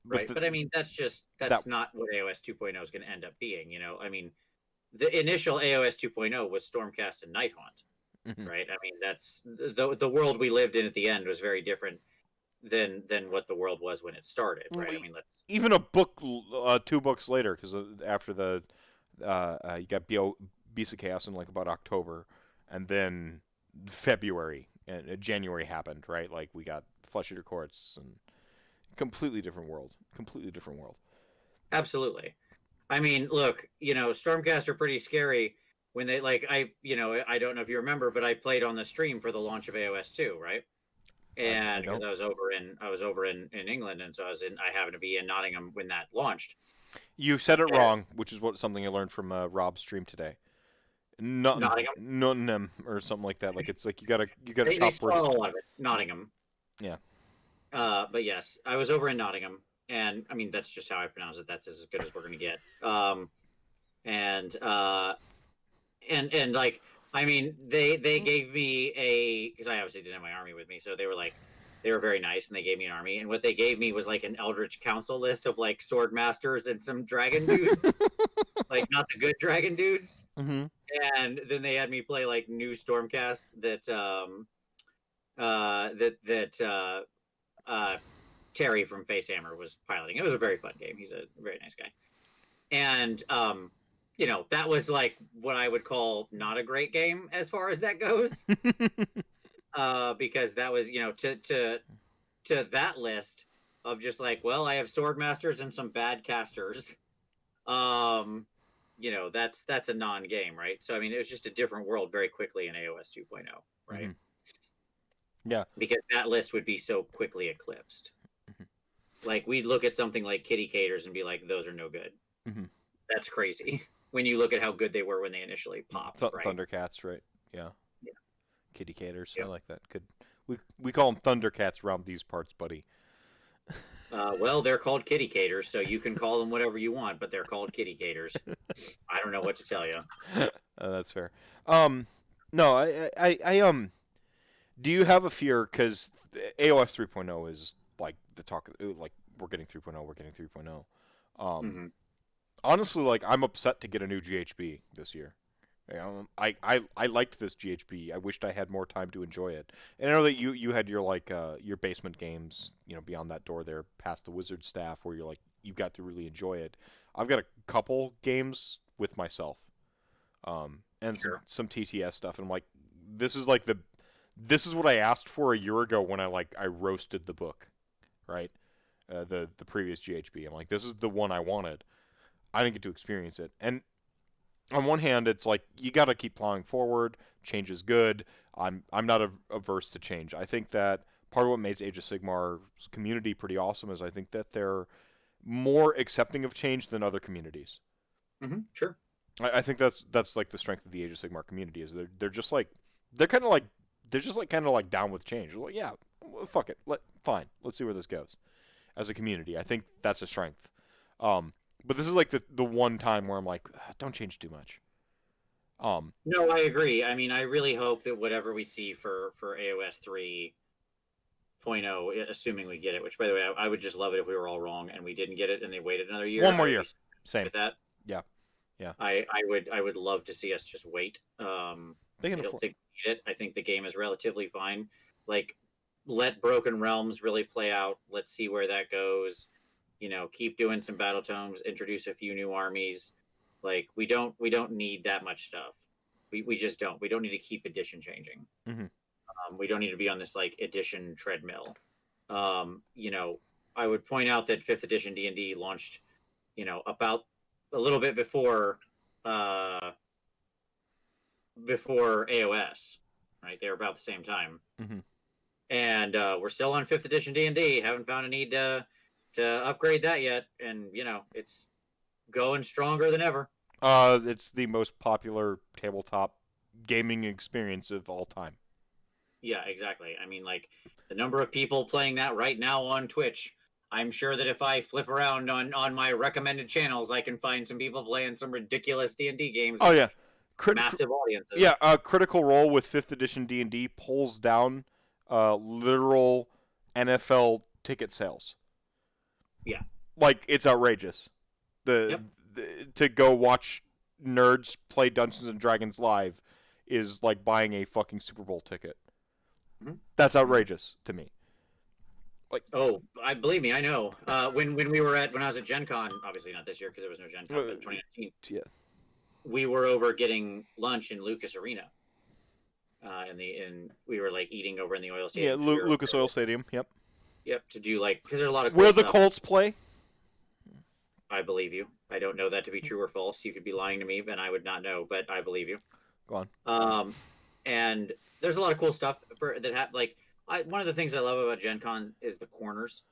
but
right? But I mean,
that
that's not what AOS 2.0 is going to end up being. I mean, the initial AOS 2.0 was Stormcast and Nighthaunt,
mhm.
right? I mean, that's the world we lived in at the end was very different than what the world was when it started, right? I mean, let's
Even a book, 2 books later, because after the you got Beast of Chaos in like about October, and then February and January happened, right? Like we got Flesh Eater Courts and completely different world, completely different world.
absolutely. I mean, look, Stormcast are pretty scary when they like I don't know if you remember, but I played on the stream for the launch of AOS 2, right?
I
And because
don't.
I was over in England, and so I happened to be in Nottingham when that launched.
You said it
And
wrong, which is something I learned from Rob's stream today.
Nottingham,
Nottingham or something like that. Like it's like you gotta
they
chop
still
words.
have a lot of it. Nottingham,
Yeah.
but yes, I was over in Nottingham, and I mean that's just how I pronounce it. That's as good as we're gonna get. And and like I mean they gave me a because I obviously didn't have my army with me, so they were very nice and they gave me an army, and what they gave me was like an Eldritch Council list of like sword masters and some dragon dudes, like not the good dragon dudes.
Mm-hmm.
And then they had me play like new Stormcast that Terry from Facehammer was piloting. It was a very fun game. He's a very nice guy. And that was like what I would call not a great game as far as that goes. Because that was, to that list of just like, well, I have sword masters and some bad casters. That's a non-game, right? So I mean, it was just a different world very quickly in AOS 2.0, right?
Mm-hmm. Yeah.
Because that list would be so quickly eclipsed. Like we'd look at something like Kitty Caters and be like, those are no good.
Mm-hmm.
That's crazy. When you look at how good they were when they initially popped, right?
Thundercats, right? Yeah.
Yeah.
Kitty caters. I
Yep.
like that. Good. We call them Thundercats around these parts, buddy.
Well, they're called kitty caters, so you can call them whatever you want, but they're called kitty caters. I don't know what to tell you.
That's fair. No, do you have a fear? Because AOS 3.0 is like the talk. Like we're getting 3.0. We're getting 3.0.
Mm-hmm.
Honestly, like I'm upset to get a new GHB this year. I liked this GHB. I wished I had more time to enjoy it. And I know that you had your like your basement games, beyond that door there, past the wizard staff, where you got to really enjoy it. I've got a couple games with myself, and
Sure.
some TTS stuff, and I'm like, this is what I asked for a year ago when I roasted the book, right? The previous GHB. I'm like, this is the one I wanted. I didn't get to experience it, and on one hand, it's like you got to keep plowing forward. Change is good. I'm not averse to change. I think that part of what makes Age of Sigmar's community pretty awesome is I think that they're more accepting of change than other communities.
Sure.
I think that's like the strength of the Age of Sigmar community is they're just like they're kind of like they're just like kind of like down with change. They're like, yeah, fuck it, fine, let's see where this goes. As a community, I think that's a strength. But this is like the one time where I'm like, don't change too much.
No, I agree. I mean, I really hope that whatever we see for AOS 3.0, assuming we get it, which by the way, I would just love it if we were all wrong and we didn't get it and they waited another year.
One more year, same.
With that,
yeah, yeah.
I would love to see us just wait. I don't think we need it. I think the game is relatively fine. Like, let Broken Realms really play out. Let's see where that goes. You know, keep doing some battle tomes, introduce a few new armies. Like, we don't need that much stuff. We just don't. We don't need to keep edition changing. We don't need to be on this like edition treadmill. You know, I would point out that 5th edition D&D launched, you know, about a little bit before AOS, right? They were about the same time. And we're still on 5th edition D&D. Haven't found a need to upgrade that yet, and you know, it's going stronger than ever.
It's the most popular tabletop gaming experience of all time.
Yeah, exactly. I mean, like, the number of people playing that right now on Twitch, I'm sure that if I flip around on my recommended channels, I can find some people playing some ridiculous D&D games.
Oh yeah,
massive audiences.
Yeah, Critical Role with 5th edition D&D pulls down literal NFL ticket sales.
Yeah,
like it's outrageous. To go watch nerds play Dungeons and Dragons live is like buying a fucking Super Bowl ticket. That's outrageous to me.
Like, oh, believe me, I know. When I was at Gen Con, obviously not this year because there was no Gen Con, but 2019.
Yeah,
we were over getting lunch in Lucas Arena. We were like eating over in the Oil Stadium.
Yeah, Lucas Oil Stadium. Yep.
Yep. To do like because there's a lot of cool
where the
stuff.
Colts play.
I believe you. I don't know that to be true or false. You could be lying to me, and I would not know, but I believe you.
Go on.
And there's a lot of cool stuff one of the things I love about Gen Con is the corners,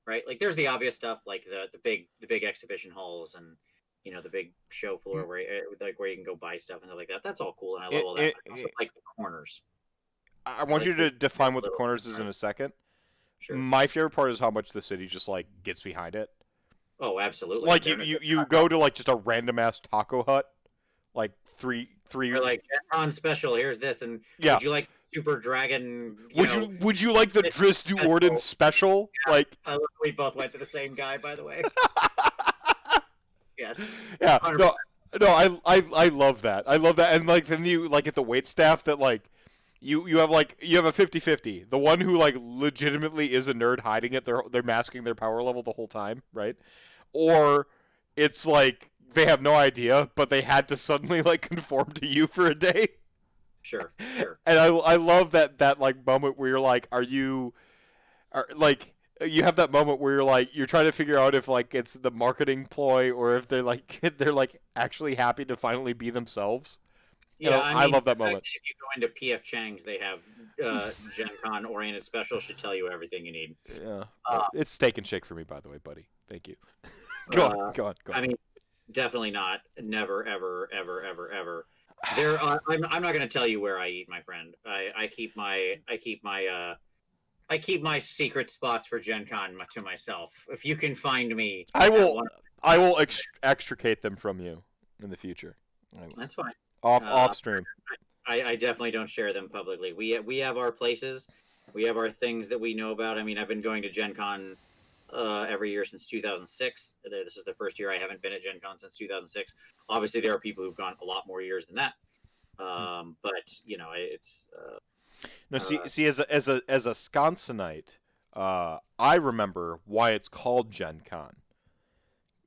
right? Like, there's the obvious stuff, like the big exhibition halls and, you know, the big show floor where you can go buy stuff and stuff like that. That's all cool, and I love all that. I also like the corners.
I want you to define what the corners is in a second.
Sure.
My favorite part is how much the city just like gets behind it.
Oh, absolutely.
Like you go to like just a random ass taco hut, like three.
You're like, Gen Con special. Here's this, and
yeah.
Would you like Super Dragon?
Would you like the Driss du Orden special?
Yeah,
like
we both went to the same guy, by the way. Yes.
Yeah. 100%. No. I love that. I love that, and like then you like at the wait staff that like. You have a 50-50. The one who like legitimately is a nerd hiding it, they're masking their power level the whole time, right? Or it's like they have no idea, but they had to suddenly like conform to you for a day.
Sure.
And I love that like moment where you're like, you have that moment where you're like you're trying to figure out if like it's the marketing ploy or if they're like actually happy to finally be themselves.
Yeah,
I love that moment.
If you go into PF Chang's, they have Gen Con oriented specials should tell you everything you need.
Yeah, it's Steak and Shake for me, by the way, buddy. Thank you. Go on.
I mean, definitely not. Never, ever, ever, ever, ever. I'm not going to tell you where I eat, my friend. I keep my secret spots for Gen Con to myself. If you can find me,
I will extricate them from you in the future.
That's fine.
Off stream.
I definitely don't share them publicly. We have our places. We have our things that we know about. I mean, I've been going to Gen Con every year since 2006. This is the first year I haven't been at Gen Con since 2006. Obviously, there are people who've gone a lot more years than that. But you know, it's
no. See, as a Wisconsinite, I remember why it's called Gen Con.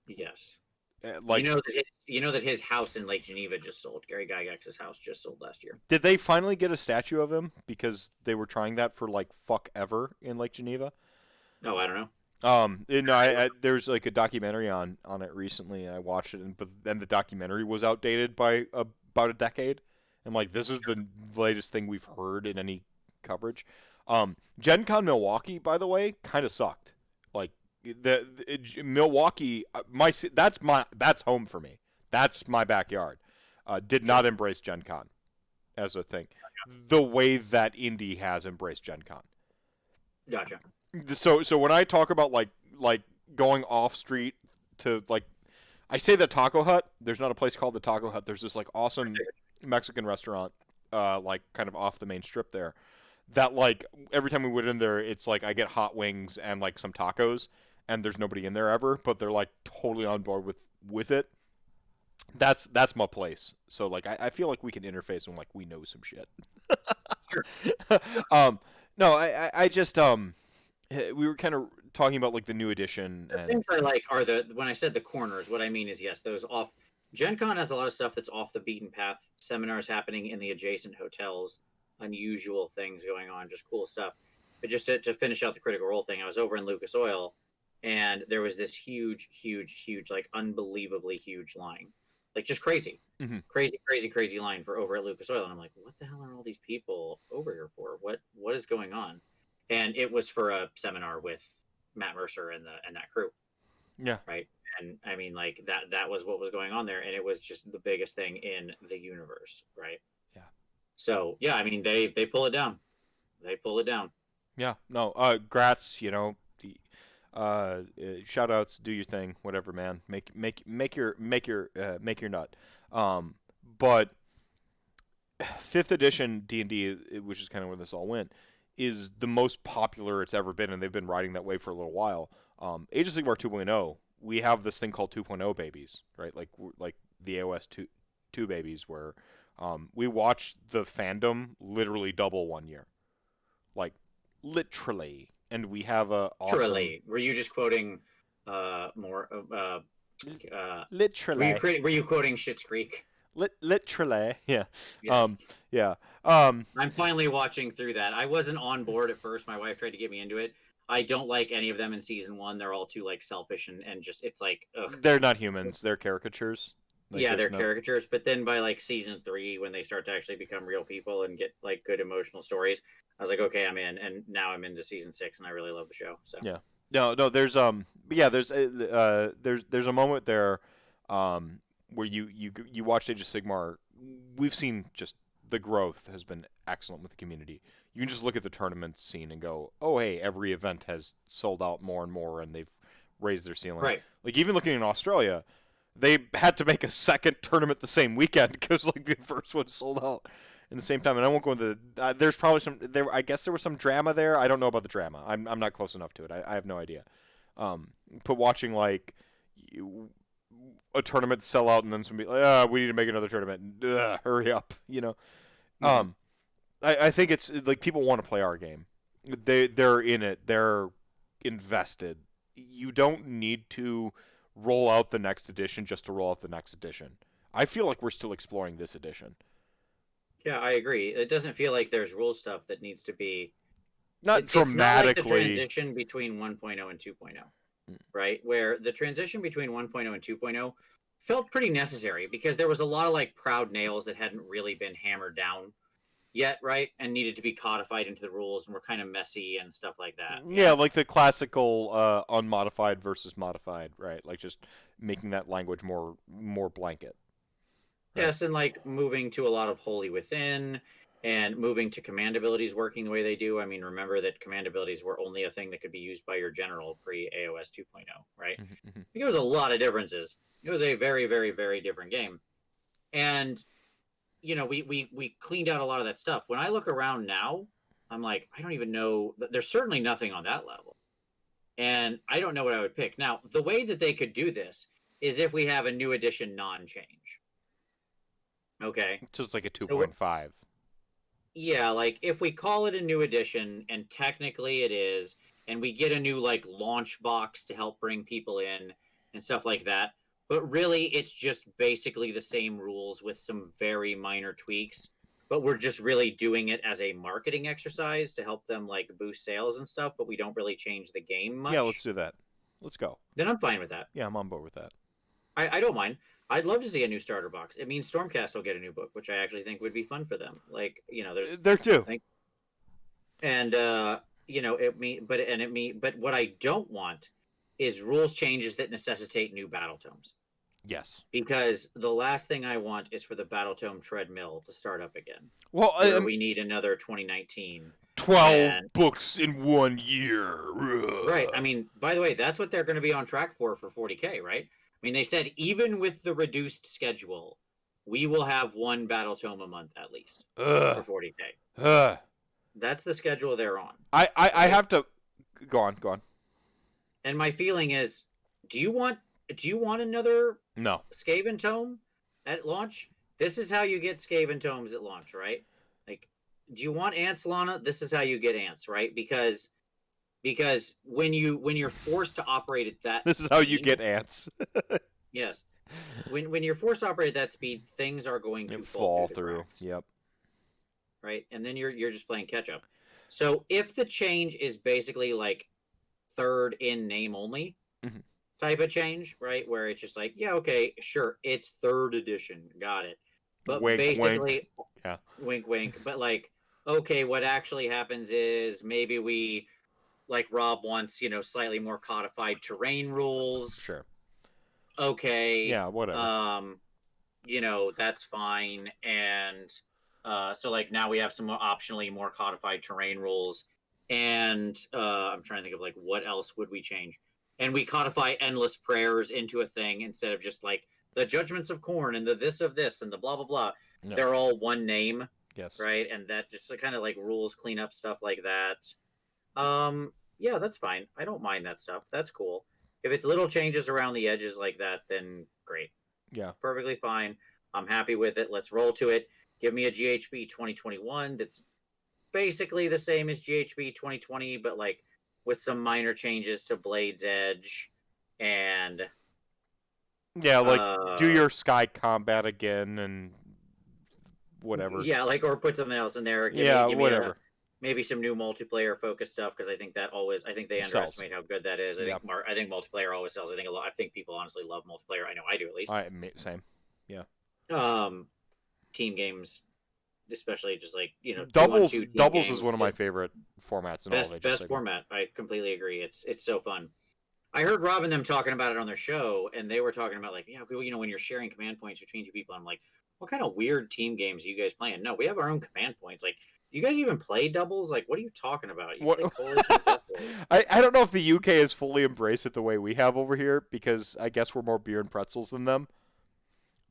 Yes.
Like,
you know that his house in Lake Geneva just sold. Gary Gygax's house just sold last year.
Did they finally get a statue of him because they were trying that for like fuck ever in Lake Geneva?
Oh, I don't know.
There's like a documentary on it recently, and I watched it, but then the documentary was outdated by about a decade. I'm like, this is the latest thing we've heard in any coverage. Gen Con Milwaukee, by the way, kind of sucked. Like Milwaukee, that's home for me. That's my backyard. Did
Sure.
not embrace Gen Con as a thing, the way that Indy has embraced Gen Con.
Gotcha.
So when I talk about like going off street to like, I say the Taco Hut. There's not a place called the Taco Hut. There's this like awesome Mexican restaurant, like kind of off the main strip there. That like every time we went in there, it's like I get hot wings and like some tacos, and there's nobody in there ever, but they're like totally on board with it. That's my place. So like I feel like we can interface and like we know some shit.
Sure.
um, no, I just we were kind of talking about like the new edition
The
and
things I like are when I said the corners, what I mean is yes, those off. Gen Con has a lot of stuff that's off the beaten path. Seminars happening in the adjacent hotels, unusual things going on, just cool stuff. But just to finish out the Critical Role thing, I was over in Lucas Oil, and there was this huge, like unbelievably huge line, like just crazy,
Mhm.
crazy line for over at Lucas Oil. And I'm like, what the hell are all these people over here for? What is going on? And it was for a seminar with Matt Mercer and that crew,
Yeah.
right? And I mean, like that was what was going on there, and it was just the biggest thing in the universe, right?
Yeah.
So yeah, I mean, they pull it down, they pull it down.
Yeah. No. Grats. You know. Shout outs. Do your thing. Whatever, man. Make your nut. But fifth edition D&D, which is kind of where this all went, is the most popular it's ever been, and they've been riding that wave for a little while. Age of Sigmar 2.0, we have this thing called 2.0 babies, right? Like the AOS 2 babies, where we watched the fandom literally double 1 year, like literally, and we have a awesome.
Literally, were you just quoting more?
Literally.
Were you quoting Schitt's Creek?
Literally, yeah.
Yes.
Yeah.
I'm finally watching through that. I wasn't on board at first. My wife tried to get me into it. I don't like any of them in season one. They're all too like selfish and just it's like ugh.
They're not humans. They're caricatures. Like,
Yeah, they're
no...
caricatures. But then by like season three, when they start to actually become real people and get like good emotional stories, I was like, okay, I'm in. And now I'm into season 6, and I really love the show. So
Yeah. No. There's there's a moment there, where you watched Age of Sigmar. We've seen just the growth has been excellent with the community. You can just look at the tournament scene and go, oh hey, every event has sold out more and more, and they've raised their ceiling.
right.
Like even looking in Australia, they had to make a second tournament the same weekend because like the first one sold out in the same time. And I won't go into there's probably some there. I guess there was some drama there. I don't know about the drama. I'm not close enough to it. I have no idea. But watching like a tournament sell out and then somebody like, we need to make another tournament. Hurry up, you know.
Mhm.
I think it's like people want to play our game. They're in it. They're invested. You don't need to roll out the next edition just to roll out the next edition. I feel like we're still exploring this edition.
Yeah, I agree. It doesn't feel like there's rule stuff that needs to be.
Not
It's not like the
dramatically.
transition between 1.0 and 2.0,
Mm.
right? Where the transition between 1.0 and 2.0 felt pretty necessary because there was a lot of like proud nails that hadn't really been hammered down yet, right? And needed to be codified into the rules and were kind of messy and stuff like that.
Yeah, like the classical unmodified versus modified, right? Like just making that language more blanket. Right.
Yes, and like moving to a lot of Holy Within and moving to command abilities working the way they do. I mean, remember that command abilities were only a thing that could be used by your general pre AOS 2.0, right?
Mm-hmm.
There was a lot of differences. It was a very different game. And we cleaned out a lot of that stuff. When I look around now, I'm like, I don't even know. There's certainly nothing on that level. And I don't know what I would pick. Now, the way that they could do this is if we have a new edition non-change. Okay.
Just like a
So
2.5.
yeah, like if we call it a new edition, and technically it is, and we get a new like launch box to help bring people in and stuff like that, but really it's just basically the same rules with some very minor tweaks. But we're just really doing it as a marketing exercise to help them like boost sales and stuff, but we don't really change the game
Yeah, let's
much.
do that. Let's go.
Then I'm fine with that.
Yeah, I'm on board with that.
I don't mind. I'd love to see a new starter box. It means Stormcast will get a new book, which I actually think would be fun for them. Like, there's
There too.
I think And but what I don't want is rules changes that necessitate new battle tomes.
Yes.
Because the last thing I want is for the battle tome treadmill to start up again,
Well,
where we need another 2019.
12
And
books in 1 year.
right, I mean, by the way, that's what they're going to be on track for 40K, right? I mean, they said even with the reduced schedule, we will have one battle tome a month at least for
Ugh.
40K.
Ugh.
That's the schedule they're on.
I
Right?
have to go on. Go on.
And my feeling is, do you want another
No.
Skaven tome at launch? This is how you get Skaven tomes at launch, right? Like, do you want ants, Lana? This is how you get ants, right? Because when you're forced to operate at that
This is how you
speed,
get ants.
yes, when you're forced to operate at that speed, things are going to fall through.
Yep.
Right, and then you're just playing catch up. So if the change is basically like third in name only
Mhm.
type of change, right, where it's just like, yeah, okay, sure, it's third edition, got it, but
Wink, wink.
basically,
Yeah.
wink, wink, but like, okay, what actually happens is maybe we like Rob wants, slightly more codified terrain rules.
Sure.
Okay,
Yeah. Whatever.
that's fine. And so like now we have some more optionally more codified terrain rules. And I'm trying to think of like what else would we change. And we codify endless prayers into a thing instead of just like the judgments of corn and the this of this and the blah blah blah.
No.
They're all one name,
Yes.
right? And that just kind of like rules clean up stuff like that. Yeah, that's fine. I don't mind that stuff. That's cool. If it's little changes around the edges like that, then great.
Yeah.
Perfectly fine. I'm happy with it. Let's roll to it. Give me a GHB 2021 that's basically the same as GHB 2020, but like with some minor changes to Blade's Edge and
Yeah. Like do your sky combat again and whatever.
yeah, like or put something else in there.
Yeah.
Give me a
Whatever.
maybe some new multiplayer focused stuff because I think they
Sells.
underestimate how good that is.
Yeah.
I think multiplayer always sells. I think people honestly love multiplayer. I know I do at least.
Same. Yeah.
Um, team games, especially just like
Doubles.
2-on-2 team
Doubles
games,
is one of my favorite formats in all of
best
Age.
format. I completely agree. It's so fun. I heard Rob and them talking about it on their show, and they were talking about like, yeah, when you're sharing command points between two people, I'm like, what kind of weird team games are you guys playing? No, we have our own command points. Like, do you guys even play doubles? Like, what are you talking about? You
What?
play coalition doubles.
I don't know if the UK has fully embraced it the way we have over here because I guess we're more beer and pretzels than them.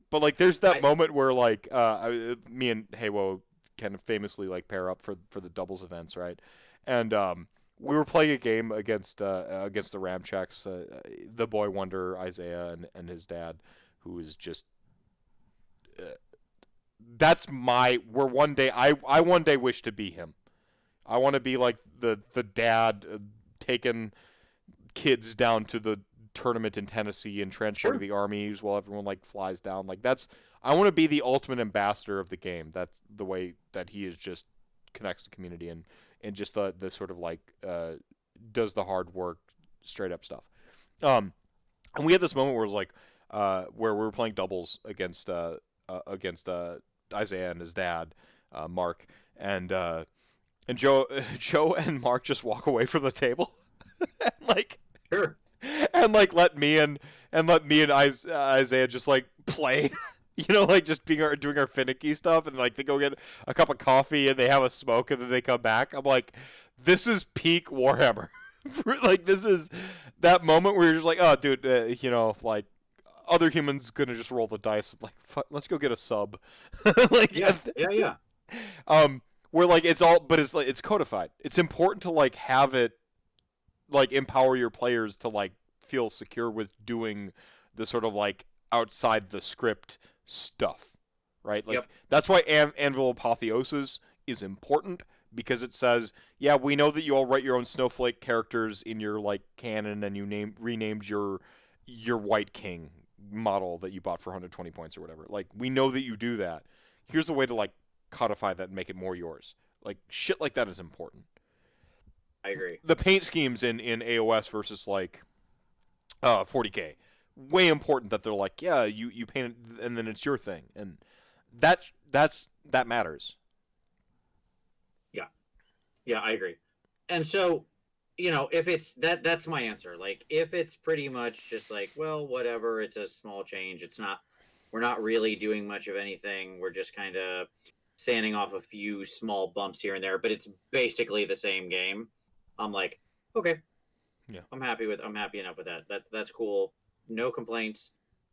But like, there's that moment where like me and Haywo kind of famously like pair up for the doubles events, right? And we were playing a game against the Ramcheks, the boy wonder Isaiah and his dad, who is just that's my where one day I one day wish to be him. I want to be like the dad taking kids down to the tournament in Tennessee and transporting the armies while everyone like flies down. Like that's I want to be the ultimate ambassador of the game. That's the way that he is just connects the community and just the sort of like does the hard work, straight up stuff. And we had this moment where it was like where we were playing doubles against Isaiah and his dad, Mark, and Joe and Mark just walk away from the table, and like
Sure.
and like let me and Isaiah just like play. Like just doing our finicky stuff, and like they go get a cup of coffee and they have a smoke and then they come back. I'm like, this is peak Warhammer. Like this is that moment where you're just like, oh, dude, like other humans gonna just roll the dice. Like, let's go get a sub. Like,
yeah.
Where like it's all, but it's like it's codified. It's important to like have it, like empower your players to like feel secure with doing the sort of like outside the script stuff, right? Like that's why Anvil Apotheosis is important because it says, yeah, we know that you all write your own snowflake characters in your like canon and you renamed your White King model that you bought for 120 points or whatever. Like we know that you do that. Here's a way to like codify that and make it more yours. Like shit like that is important.
I agree.
The paint schemes in AOS versus like 40K, way important that they're like, yeah, you paint it and then it's your thing, and that matters.
Yeah, I agree. And so, if it's that's my answer. Like, if it's pretty much just like, well, whatever, it's a small change. It's not, we're not really doing much of anything. We're just kind of sanding off a few small bumps here and there, but it's basically the same game. I'm like, okay,
Yeah.
I'm happy enough with that. That's cool. No complaints,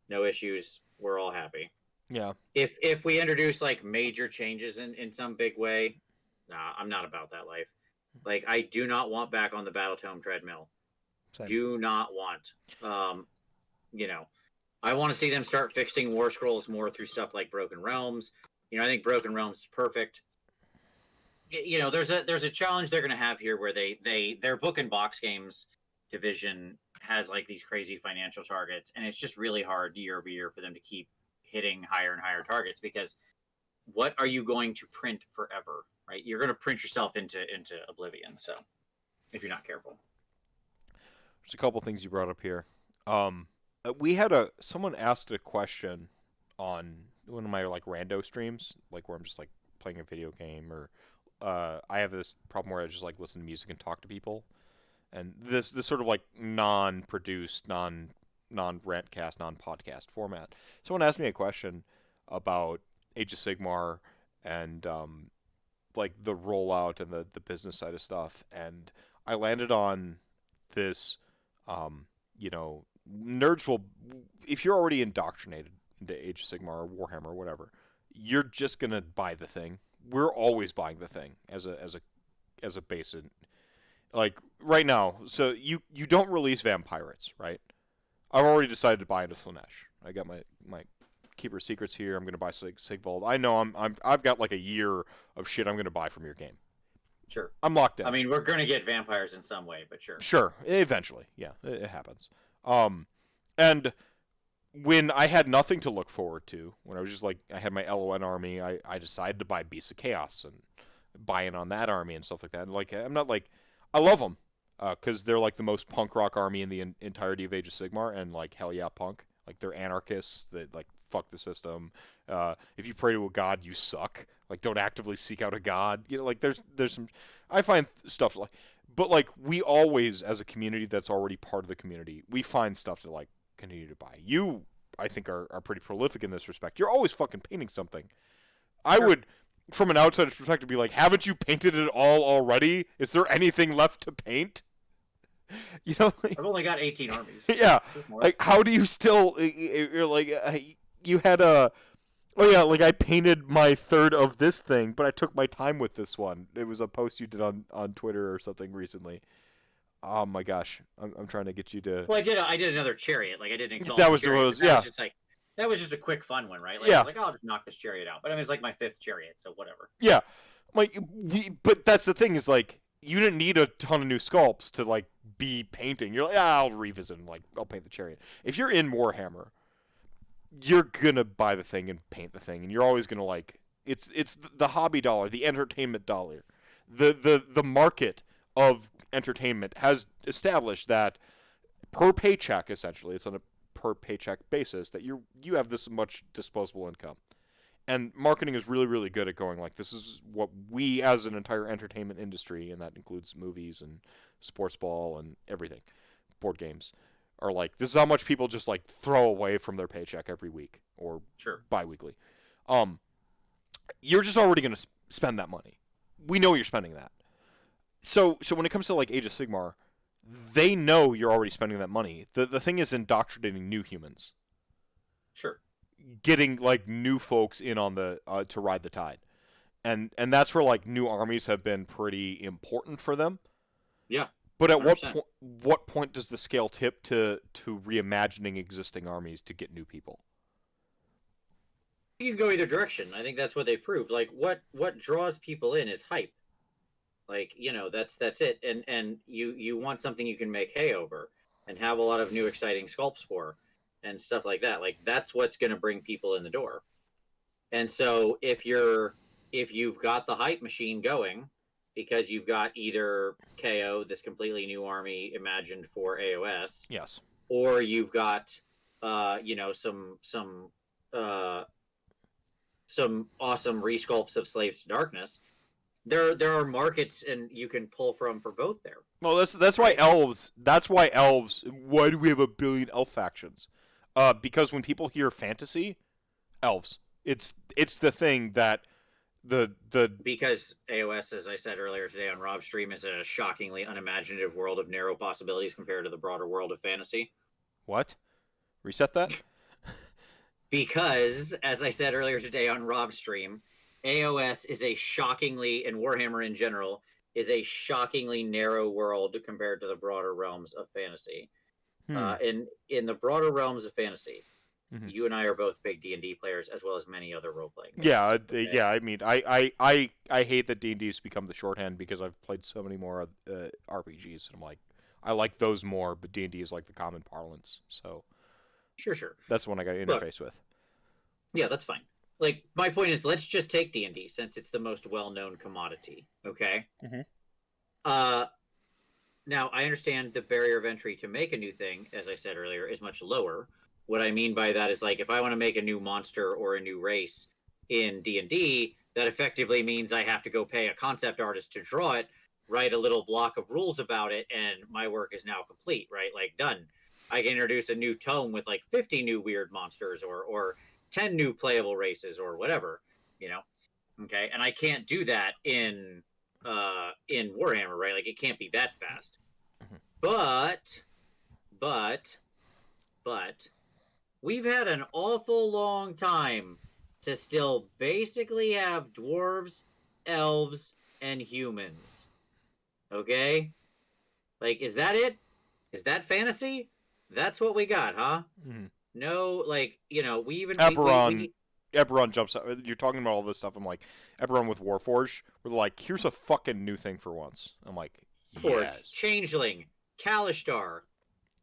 no issues. We're all happy.
Yeah.
If we introduce like major changes in some big way, nah, I'm not about that life. Like, I do not want back on the Battletome treadmill.
Same.
Do not want. Um, you know, I want to see them start fixing War Scrolls more through stuff like Broken Realms. I think Broken Realms is perfect. There's a challenge they're going to have here where their book and box games division has like these crazy financial targets, and it's just really hard year over year for them to keep hitting higher and higher targets, because what are you going to print forever, right? You're going to print yourself into oblivion. So if you're not careful.
There's a couple things you brought up here. We had someone asked a question on one of my like rando streams, like where I'm just like playing a video game, or I have this problem where I just like listen to music and talk to people, and this sort of like non-produced, non-RantCast, non-podcast format. Someone asked me a question about Age of Sigmar and like the rollout and the business side of stuff, and I landed on this. You know, nerds will, if you're already indoctrinated into Age of Sigmar or Warhammer or whatever, you're just gonna buy the thing. We're always buying the thing as a base. Like right now, so you don't release Vampirates, right? I've already decided to buy into Slaanesh. I got my Keeper Secrets here. I'm gonna buy Sigvald. I know I've got like a year of shit I'm gonna buy from your game.
Sure.
I'm locked in.
I mean, we're going to get vampires in some way, but sure.
Sure, eventually, yeah, it happens. And when I had nothing to look forward to, when I was just like, I had my LON army, I decided to buy Beasts of Chaos and buy in on that army and stuff like that. And like, I'm not like, I love them because they're like the most punk rock army in the entirety of Age of Sigmar, and like, hell yeah, punk. Like, they're anarchists that like fuck the system. If you pray to a god, you suck. Like, don't actively seek out a god. Like there's some, I find stuff like, but like we always, as a community that's already part of the community, we find stuff to like continue to buy. You, I think, are pretty prolific in this respect. You're always fucking painting something. I
Sure.
would, from an outsider's perspective, be like, haven't you painted it all already? Is there anything left to paint? Like,
I've only got 18 armies.
yeah. Like, how do you still? You're like, you had a. Oh yeah, like I painted my third of this thing, but I took my time with this one. It was a post you did on Twitter or something recently. Oh my gosh, I'm trying to get you to.
Well, I did another chariot. Like, I did an exalted
That was
chariot.
what it was.
That
Yeah,
was just like, that was just a quick fun one, right? Like,
yeah,
I was like, oh, I'll just knock this chariot out. But I mean, it's like my 5th chariot, so whatever.
yeah. Like, but that's the thing is like you didn't need a ton of new sculpts to like be painting. You're like, I'll revisit and like I'll paint the chariot. If you're in Warhammer, you're gonna buy the thing and paint the thing, and you're always gonna like it's the hobby dollar, the entertainment dollar, the market of entertainment has established that per paycheck, essentially, it's on a per paycheck basis that you have this much disposable income, and marketing is really good at going like this is what we as an entire entertainment industry, and that includes movies and sports ball and everything, board games are like this is how much people just like throw away from their paycheck every week or
Sure.
bi-weekly. You're just already going to spend that money. We know you're spending that. So when it comes to like Age of Sigmar, they know you're already spending that money. The thing is indoctrinating new humans,
Sure.
getting like new folks in on the to ride the tide, and that's where like new armies have been pretty important for them.
Yeah.
But at
100%.
what point does the scale tip to reimagining existing armies to get new people?
You can go either direction. I think that's what they proved. Like, what draws people in is hype. Like, that's it. And you want something you can make hay over and have a lot of new exciting sculpts for and stuff like that. Like, that's what's going to bring people in the door. And so if you've got the hype machine going because you've got either KO, this completely new army imagined for AOS,
Yes.
or you've got some awesome resculpts of Slaves to Darkness, there are markets and you can pull from for both there.
Well, that's why
Right.
elves. That's why elves. Why do we have a billion elf factions? Because when people hear fantasy, elves. It's the thing that the
Because AOS, as I said earlier today on Rob's stream, is a shockingly unimaginative world of narrow possibilities compared to the broader world of fantasy.
what? Reset that.
Because, as I said earlier today on Rob's stream, AOS is a shockingly, and Warhammer in general, is a shockingly narrow world compared to the broader realms of fantasy.
Hmm.
In the broader realms of fantasy,
Mm-hmm.
you and I are both big D&D players, as well as many other role-playing
Yeah,
games. Okay?
yeah. I mean, I hate that D&D's become the shorthand because I've played so many more RPGs, and I'm like, I like those more, but D&D is like the common parlance, so
Sure, sure.
that's the one I got to
Look,
interface with.
yeah, that's fine. Like, my point is, let's just take D&D, since it's the most well-known commodity, okay?
Mm-hmm.
Uh, Now, I understand the barrier of entry to make a new thing, as I said earlier, is much lower. What I mean by that is, like, if I want to make a new monster or a new race in D&D, that effectively means I have to go pay a concept artist to draw it, write a little block of rules about it, and my work is now complete, right? Like, done. I can introduce a new tome with like 50 new weird monsters or 10 new playable races or whatever, you know. Okay? And I can't do that in Warhammer, right? Like, it can't be that fast.
Mhm.
But, but, but, we've had an awful long time to still basically have dwarves, elves, and humans. Okay? Like, is that it? Is that fantasy? That's what we got, huh?
Mm-hmm.
No, like, we even
Eberron, Eberron jumps out. You're talking about all this stuff. I'm like, Eberron with Warforged. We're like, here's a fucking new thing for once. I'm like,
Forge,
yes.
Changeling, Kalishtar.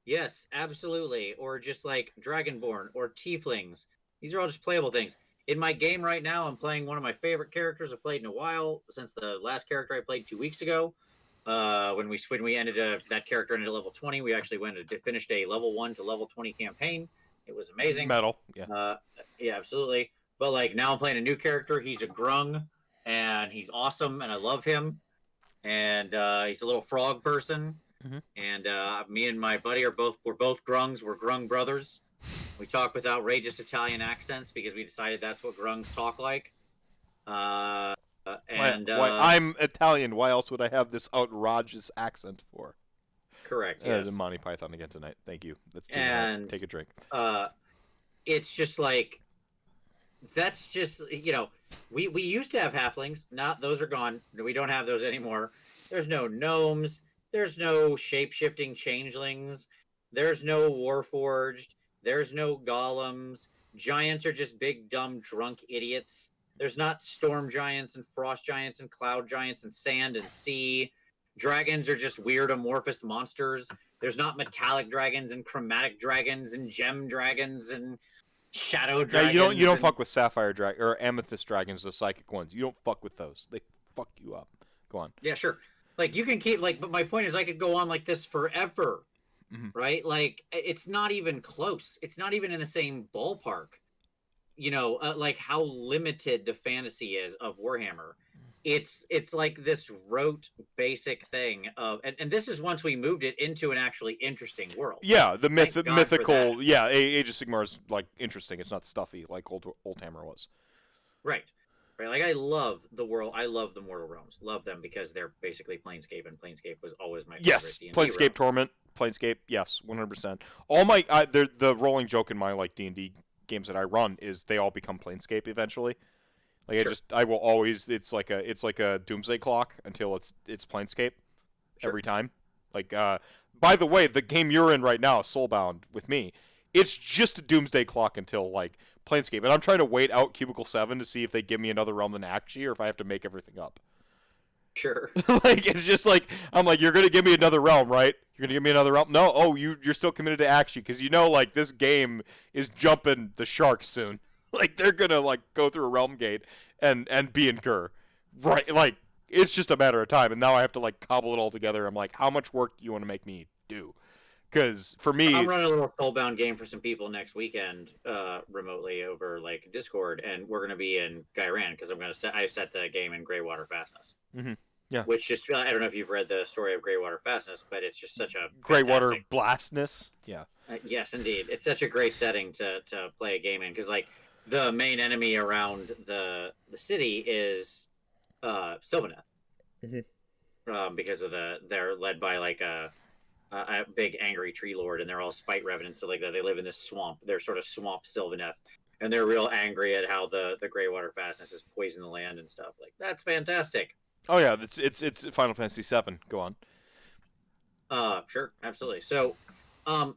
Yes, absolutely. Or just like Dragonborn or Tieflings. These are all just playable things. In my game right now, I'm playing one of my favorite characters I've played in a while since the last character I played 2 weeks ago. When we ended that character ended at level 20, we actually finished a level 1 to level 20 campaign. It was amazing.
Metal. Yeah.
Yeah, absolutely. But like now I'm playing a new character. He's a grung, and he's awesome, and I love him. And he's a little frog person.
Mm-hmm.
And me and my buddy we're both grungs. We're grung brothers. We talk with outrageous Italian accents because we decided that's what grungs talk like. And
why I'm Italian. Why else would I have this outrageous accent for?
correct, yes.
The Monty Python again tonight. Thank you. That's
And
take a drink.
It's just like that's just we used to have halflings. Not those are gone. We don't have those anymore. There's no gnomes. There's no shape-shifting changelings. There's no warforged. There's no golems. Giants are just big, dumb, drunk idiots. There's not storm giants and frost giants and cloud giants and sand and sea. Dragons are just weird amorphous monsters. There's not metallic dragons and chromatic dragons and gem dragons and shadow dragons.
Yeah, you don't fuck with sapphire dragon or amethyst dragons, the psychic ones. You don't fuck with those. They fuck you up. Go on.
Yeah, sure. Like you can keep but my point is I could go on like this forever.
Mm-hmm.
Right? Like it's not even close. It's not even in the same ballpark. Like how limited the fantasy is of Warhammer. It's like this rote basic thing of and this is once we moved it into an actually interesting world.
Yeah, the mythical. Yeah, Age of Sigmar is like interesting. It's not stuffy like Oldhammer was.
Right. Like I love the world. I love the Mortal Realms. Love them because they're basically Planescape, and Planescape was always my favorite.
Yes,
D&D
Planescape
realm.
Torment, Planescape. Yes, 100%. All my the rolling joke in my like D&D games that I run is they all become Planescape eventually. Like
Sure.
I will always. It's like a doomsday clock until it's Planescape every time. Like by the way, the game you're in right now, Soulbound, with me, it's just a doomsday clock until like Planescape, and I'm trying to wait out Cubicle 7 to see if they give me another realm than Akshi or if I have to make everything up.
Sure.
Like it's just like I'm like, you're gonna give me another realm, right? You're gonna give me another realm? No. Oh, you're still committed to Akshi because like this game is jumping the sharks soon. Like they're gonna like go through a realm gate and be in Gur, right? Like it's just a matter of time. And now I have to like cobble it all together. I'm like, how much work do you want to make me do? Because for
I'm
me,
running a little Soulbound game for some people next weekend, remotely over like Discord, and we're gonna be in Guyran because I set the game in Greywater Fastness,
mhm, yeah,
which just I don't know if you've read the story of Greywater Fastness, but it's just such a
Greywater
fantastic.
Blastness, yeah.
Yes, indeed, it's such a great setting to play a game in because like the main enemy around the city is Sylvaneth,
Mhm.
because of they're led by like a big angry tree lord, and they're all spite revenants. So like that, they live in this swamp. They're sort of swamp Sylvaneth, and they're real angry at how the Greywater Fastness has poisoned the land and stuff. Like that's fantastic.
Oh yeah, it's Final Fantasy VII. Go on.
Sure, absolutely. So, um,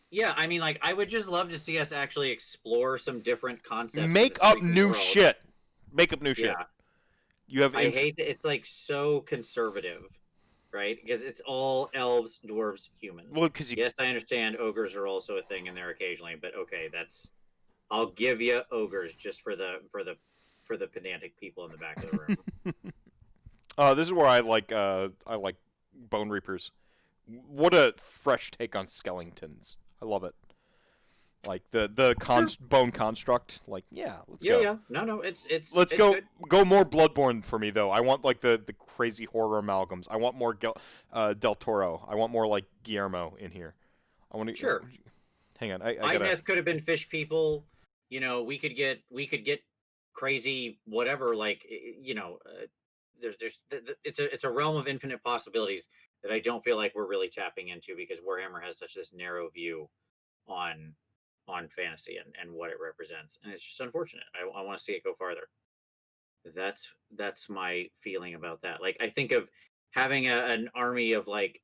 yeah, I mean, like I would just love to see us actually explore some different concepts in
Make
this
up
freaking
new
world.
shit. Make up new shit.
Yeah,
You have
I hate that it's like so conservative, right? Because it's all elves, dwarves, humans.
well, because you
Yes, I understand ogres are also a thing in there occasionally, but okay, that's I'll give you ogres just for the pedantic people in the back of the room.
this is where I like Bone Reapers. What a fresh take on skeletons. I love it. Like
Sure.
bone construct. Like yeah, let's
Yeah,
go.
yeah. No, no,
Let's
it's
go
good.
go more Bloodborne for me though. I want like the crazy horror amalgams. I want more Del Toro. I want more like Guillermo in here. I want to
Sure.
hang on. I gotta.
Idneth could have been fish people. You know, we could get crazy whatever. Like it's a realm of infinite possibilities that I don't feel like we're really tapping into because Warhammer has such this narrow view on fantasy and what it represents, and it's just unfortunate. I want to see it go farther. That's my feeling about that. Like I think of having an army of like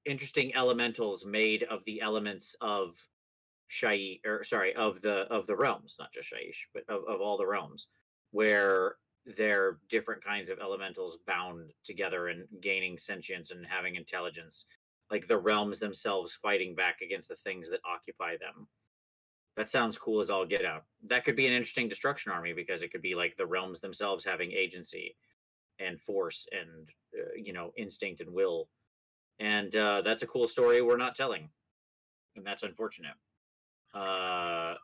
interesting elementals made of the elements of Shai or sorry of the realms, not just Shaiish, but of all the realms, where they're different kinds of elementals bound together and gaining sentience and having intelligence, like the realms themselves fighting back against the things that occupy them. That sounds cool as all get out. That could be an interesting destruction army because it could be like the realms themselves having agency and force and instinct and will. And that's a cool story we're not telling, and that's unfortunate. Uh,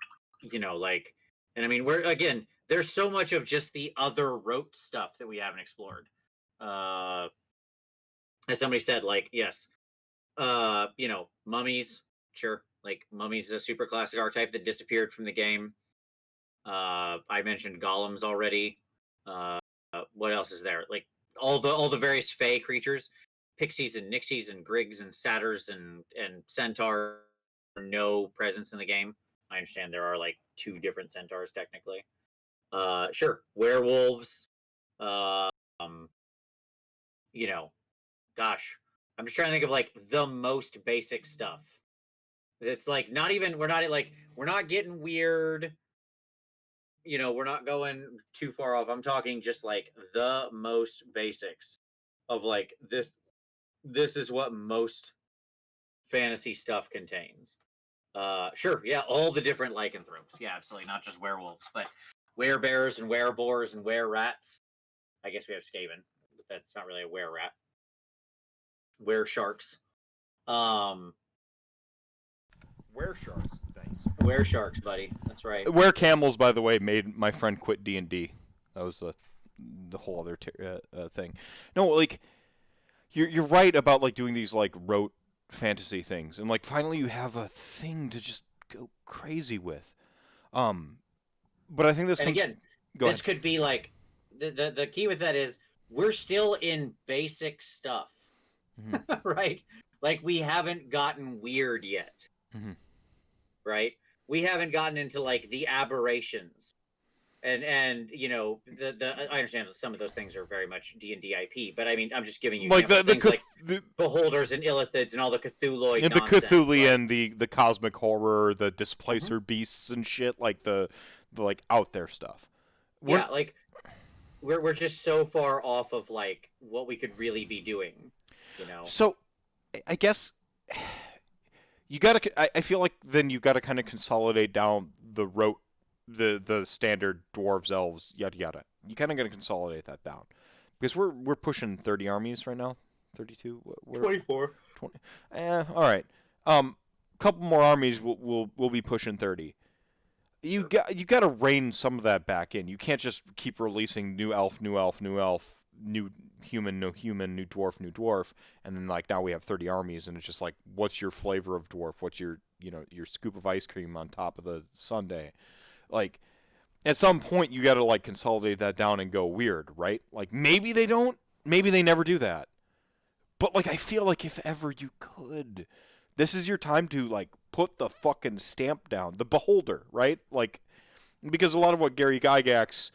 like, and I mean, we're again, there's so much of just the other rote stuff that we haven't explored. Uh, as somebody said, like, yes, mummies, sure, like mummies is a super classic archetype that disappeared from the game. I mentioned golems already. Uh, what else is there? Like all the various fey creatures, pixies and nixies and grigs and satyrs and centaur, no presence in the game. I understand there are like two different centaurs technically. Sure, werewolves. Uh, um, you know, gosh, I'm just trying to think of like the most basic stuff. It's like not even we're not getting weird. We're not going too far off. I'm talking just like the most basics of like this. This is what most fantasy stuff contains. Sure, yeah, all the different lycanthropes. Yeah, absolutely, not just werewolves, but werebears and wereboars and were-rats. I guess we have Skaven, but that's not really a were-rat. Were-sharks. Um,
Were sharks. Nice.
Were-sharks, buddy. That's right.
Were camels, by the way, made my friend quit D&D. That was the whole other thing. No, like you're right about like doing these like rote fantasy things, and like finally you have a thing to just go crazy with. Um, but I think this
And
comes.
again,
Go
this
ahead.
could be like the key with that is we're still in basic stuff,
Hmm.
right? Like we haven't gotten weird yet,
Hmm.
right? We haven't gotten into like the aberrations. And the I understand that some of those things are very much D&D IP, but I mean I'm just giving you
Like
examples things like
the
beholders and illithids and all the Cthulhuoid
and the
nonsense. Like,
Cthulian, the cosmic horror, the
mhm.
displacer beasts and shit, like the like out there stuff. We're
Yeah, like we're just so far off of like what we could really be doing, you know.
so I guess you gotta. I feel like then you gotta kind of consolidate down the rote, the standard dwarves, elves, yada yada. You kind of gotta consolidate that down because we're pushing 30 armies right now. 32. We're
24.
20. All right. couple more armies, we'll be pushing 30. You got to rein some of that back in. You can't just keep releasing new elf, new elf, new elf, new human, no human, new dwarf, and then like now we have 30 armies, and it's just like, what's your flavor of dwarf? What's your your scoop of ice cream on top of the sundae? Like at some point you got to like consolidate that down and go weird, right? Like maybe they don't, maybe they never do that, but like I feel like if ever you could, this is your time to like put the fucking stamp down, the beholder, right? Like because a lot of what Gary Gygax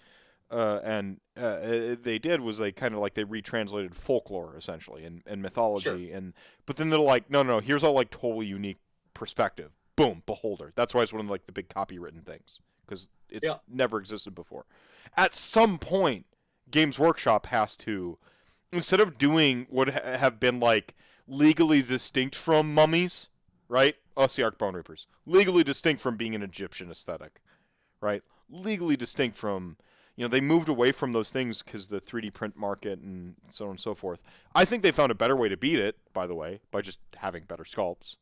they did was they kind of like they retranslated folklore essentially and mythology
Sure.
and but then they're like no here's a like totally unique perspective, boom, beholder. That's why it's one of like the big copywritten things because it's never existed before. At some point Games Workshop has to, instead of doing what have been like legally distinct from mummies, right? Ossiarch Bone Reapers, legally distinct from being an Egyptian aesthetic, right? Legally distinct from, they moved away from those things because the 3D print market and so on and so forth. I think they found a better way to beat it, by the way, by just having better sculpts.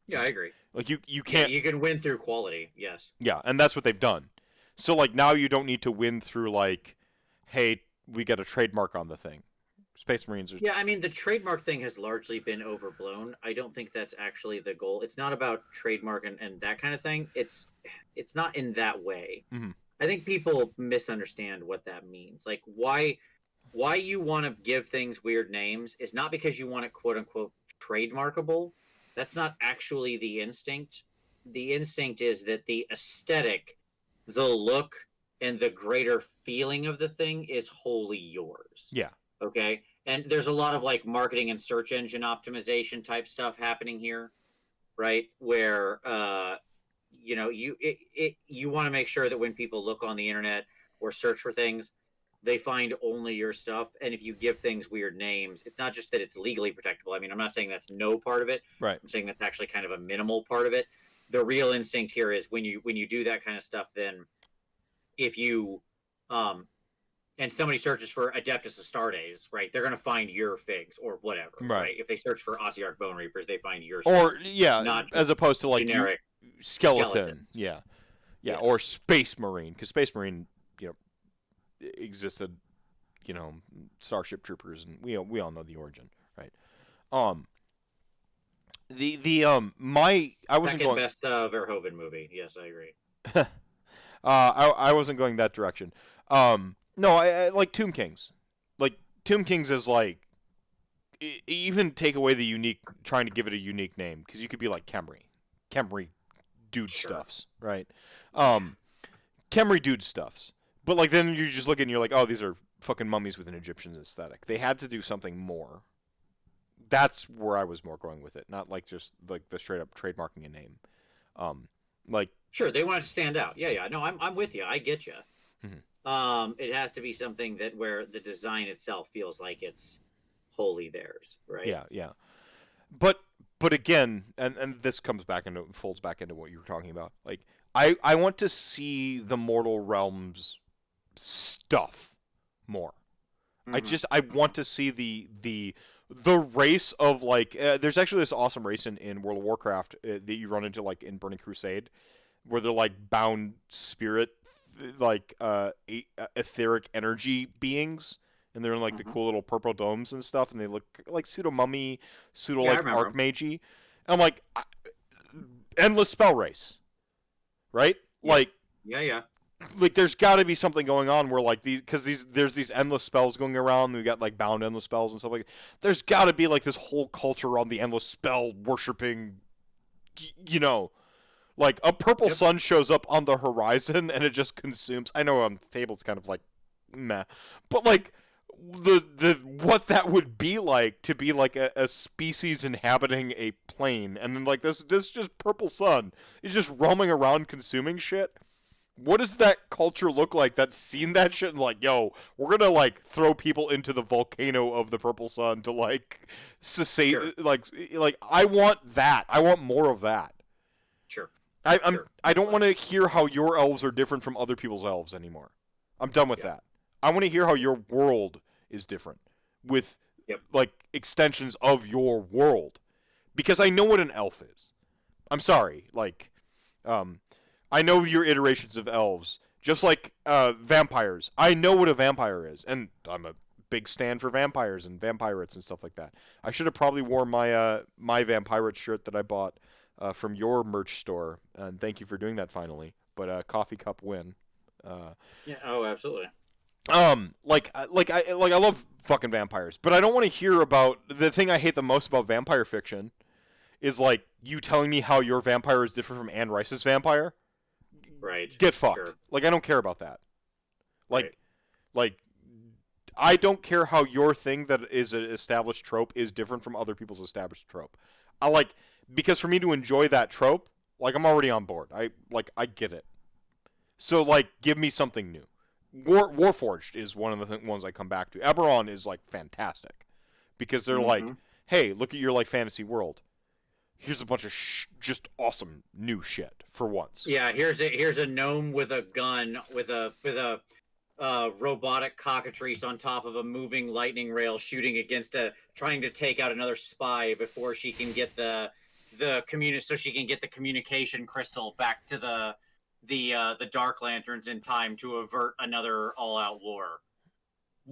Yeah, I agree.
Like you can't.
Yeah, you can win through quality. Yes.
Yeah, and that's what they've done. So like now you don't need to win through like, hey, we got a trademark on the thing. Space Marines are...
Yeah, I mean, the trademark thing has largely been overblown. I don't think that's actually the goal. It's not about trademark and that kind of thing. It's not in that way.
Mm-hmm.
I think people misunderstand what that means. Like, why you want to give things weird names is not because you want it, quote unquote, trademarkable. That's not actually the instinct. The instinct is that the aesthetic, the look, and the greater feeling of the thing is wholly yours.
Yeah.
Okay. And there's a lot of like marketing and search engine optimization type stuff happening here, right? Where you want to make sure that when people look on the internet or search for things, they find only your stuff. And if you give things weird names, it's not just that it's legally protectable. I mean, I'm not saying that's no part of it.
Right.
I'm saying that's actually kind of a minimal part of it. The real instinct here is when you do that kind of stuff, then if you and somebody searches for Adeptus Astartes, right? They're going to find your figs or whatever, right? If they search for Ossiarch Bone Reapers, they find your stuff.
Or, yeah, not as opposed to like
generic
skeleton. Yeah.
Yes.
Or Space Marine, because Space Marine, existed, Starship Troopers, and we all know the origin, right? I wasn't
Second
going
best Verhoeven movie. Yes, I agree.
I wasn't going that direction. No, I like Tomb Kings. Like Tomb Kings is like even take away the unique, trying to give it a unique name, because you could be like Khemri dude stuffs, right? Khemri dude stuffs. But like then you just look at it and you're like, oh, these are fucking mummies with an Egyptian aesthetic. They had to do something more. That's where I was more going with it, not like just like the straight up trademarking a name. Like
sure, they wanted to stand out. Yeah. No, I'm with you. I get you.
Mm-hmm.
It has to be something that where the design itself feels like it's wholly theirs, right?
Yeah. But again, and this folds back into what you were talking about. Like I want to see the Mortal Realms stuff more.
Mm-hmm.
I want to see the race of like there's actually this awesome race in World of Warcraft that you run into like in Burning Crusade, where they're like bound spirit, like etheric energy beings, and they're in like the cool little purple domes and stuff, and they look like pseudo mummy, pseudo like archmagey. And I'm like, endless spell race, right?
Yeah.
Like
yeah.
Like there's got to be something going on where like there's these endless spells going around. We got like bound endless spells and stuff like that. There's got to be like this whole culture around the endless spell worshipping, like a purple sun shows up on the horizon and it just consumes. I know on the table it's kind of like meh, but like the what that would be like to be like a species inhabiting a plane, and then like this just purple sun is just roaming around consuming shit. What does that culture look like that's seen that shit and like, yo, we're gonna like throw people into the volcano of the purple sun to like cessate, like I want that. I want more of that.
Sure.
I don't want to hear how your elves are different from other people's elves anymore. I'm done with that. I want to hear how your world is different with like extensions of your world, because I know what an elf is. I'm sorry. Like, I know your iterations of elves, just like vampires. I know what a vampire is, and I'm a big stand for vampires and vampirates and stuff like that. I should have probably worn my vampirate shirt that I bought from your merch store, and thank you for doing that finally. But coffee cup win. Uh,
Yeah. Oh, absolutely.
like I love fucking vampires, but I don't want to hear about the thing I hate the most about vampire fiction is like you telling me how your vampire is different from Anne Rice's vampire.
Right.
Get fucked.
Sure.
Like I don't care about that. Like
Right.
like I don't care how your thing that is an established trope is different from other people's established trope. I like because for me to enjoy that trope, like I'm already on board. I get it. So like give me something new. Warforged is one of the ones I come back to. Eberron is like fantastic because they're like,
Mm-hmm.
hey, look at your like fantasy world. Here's a bunch of just awesome new shit for once.
Yeah. Here's a gnome with a gun with a robotic cockatrice on top of a moving lightning rail, shooting against trying to take out another spy before she can get so she can get the communication crystal back to the Dark Lanterns in time to avert another all-out war.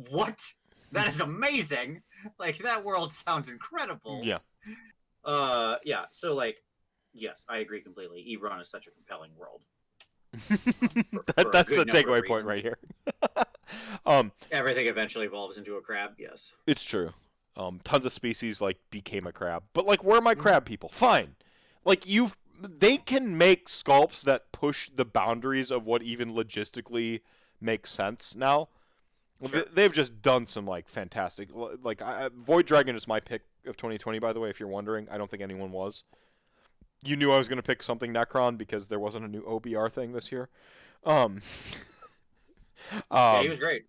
What? That is amazing! Like that world sounds incredible.
Yeah.
Yeah. So like, yes, I agree completely. Ebron is such a compelling world. For a
That's the
good number of
takeaway point
reasons.
right here.
Everything eventually evolves into a crab. Yes.
It's true. Tons of species like became a crab, but like, where are my crab people? Fine. Like they can make sculpts that push the boundaries of what even logistically makes sense now.
Sure.
They've just done some like fantastic. Like Void Dragon is my pick of 2020, by the way. If you're wondering, I don't think anyone was. You knew I was going to pick something Necron because there wasn't a new OBR thing this year. Um,
Yeah, he was great.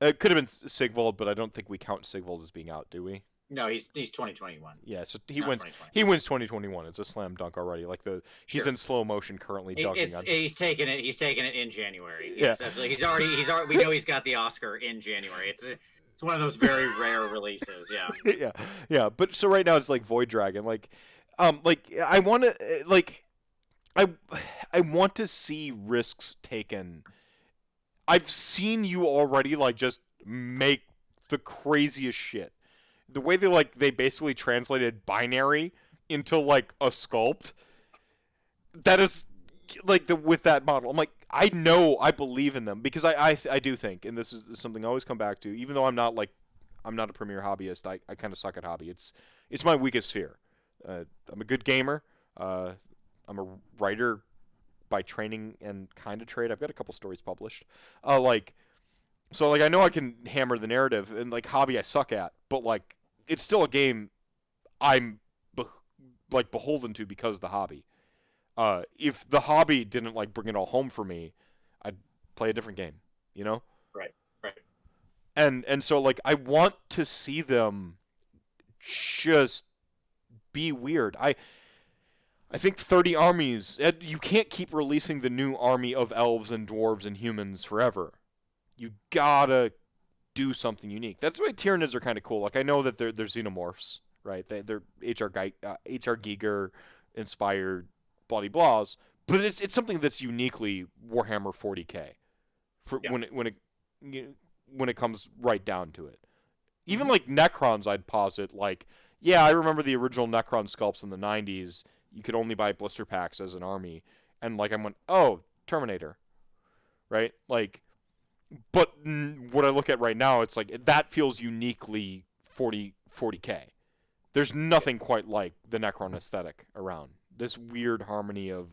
It could have been Sigvald, but I don't think we count Sigvald as being out, do we?
No, he's 2021.
Yeah, so
It's
he
not
wins.
2020.
He wins 2021. It's a slam dunk already. Like he's
Sure.
in slow motion currently dunking on.
He's taking it. He's taking it in January.
Yeah.
Yes, absolutely. He's already. We know he's got the Oscar in January. It's one of those very rare releases. Yeah.
Yeah, yeah. But so right now it's like Void Dragon. Like I want to I I want to see risks taken. I've seen you already like just make the craziest shit. The way they basically translated binary into like a sculpt. That is like with that model. I'm like, I know, I believe in them because I do think, and this is something I always come back to, even though I'm not a premier hobbyist. I kind of suck at hobby. It's my weakest fear. I'm a good gamer. I'm a writer by training and kind of trade. I've got a couple stories published. So I know I can hammer the narrative, and like hobby I suck at, but like it's still a game I'm beholden to because of the hobby. If the hobby didn't like bring it all home for me, I'd play a different game, you know?
Right. Right.
And so like I want to see them just be weird. I think 30 armies, you can't keep releasing the new army of elves and dwarves and humans forever. You gotta do something unique. That's why Tyranids are kind of cool. Like I know that they're xenomorphs, right? They're HR Giger inspired bloody blahs, but it's something that's uniquely Warhammer 40k for
Yeah.
when it comes right down to it. Even like Necrons, I'd posit like, yeah, I remember the original Necron sculpts in the 90s. You could only buy blister packs as an army, and like I went, oh, Terminator, right? Like, but what I look at right now, it's like that feels uniquely 40k. There's nothing quite like the Necron aesthetic around. This weird harmony of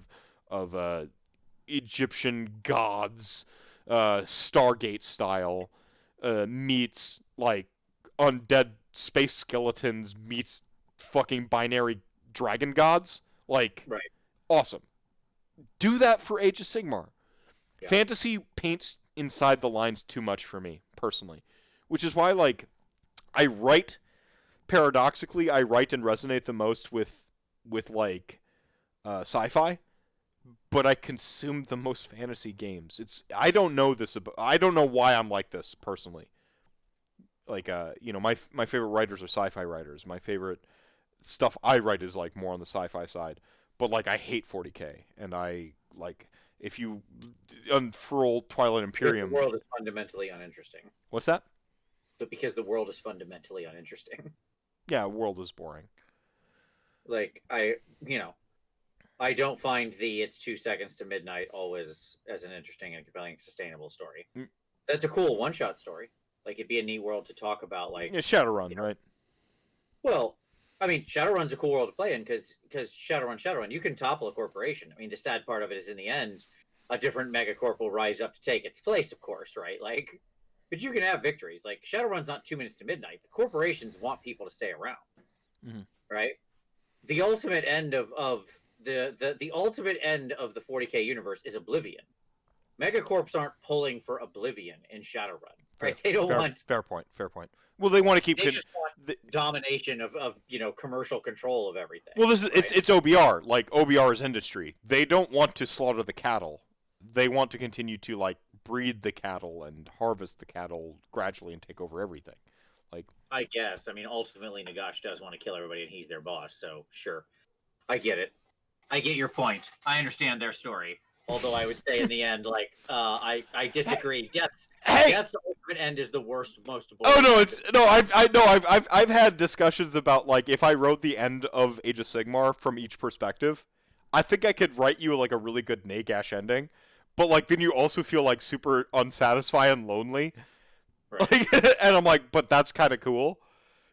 Egyptian gods, Stargate style, meets like undead space skeletons meets fucking binary dragon gods. Like,
Right.
awesome. Do that for Age of Sigmar.
Yeah.
Fantasy paints inside the lines too much for me, personally. Which is why, like, paradoxically, I write and resonate the most with sci-fi, but I consume the most fantasy games. I don't know why I'm like this, personally. Like, my favorite writers are sci-fi writers. My favorite stuff I write is, like, more on the sci-fi side. but like I hate 40k, and I like if you unfurl Twilight
Because the
Imperium.
world is fundamentally uninteresting.
What's that?
But because the world is fundamentally uninteresting.
Yeah, world is boring.
Like I don't find the "it's 2 seconds to midnight" always as an interesting and compelling, sustainable story.
Mm.
That's a cool one-shot story. Like it'd be a neat world to talk about. Like
Yeah, Shadowrun, right?
well, I mean, Shadowrun's a cool world to play in because Shadowrun, you can topple a corporation. I mean, the sad part of it is in the end, a different megacorp will rise up to take its place, of course, right? Like, but you can have victories. Like Shadowrun's not 2 minutes to midnight. The corporations want people to stay around, right? The ultimate end of the ultimate end of the 40k universe is Oblivion. Megacorps aren't pulling for Oblivion in Shadowrun, right? They don't want
fair point. Well, they want to keep
they just want domination of commercial control of everything.
Well, this is
right?
it's OBR. Like OBR is industry. They don't want to slaughter the cattle. They want to continue to like breed the cattle and harvest the cattle gradually and take over everything. Like
I guess. I mean, ultimately, Nagash does want to kill everybody, and he's their boss. So sure, I get it. I get your point. I understand their story. Although I would say in the end, like I disagree. Death's ultimate end is the worst, most.
Oh no, it's no. I've had discussions about like if I wrote the end of Age of Sigmar from each perspective, I think I could write you like a really good Nagash ending. But like then you also feel like super unsatisfied and lonely.
Right.
Like, and I'm like, but that's kind of cool.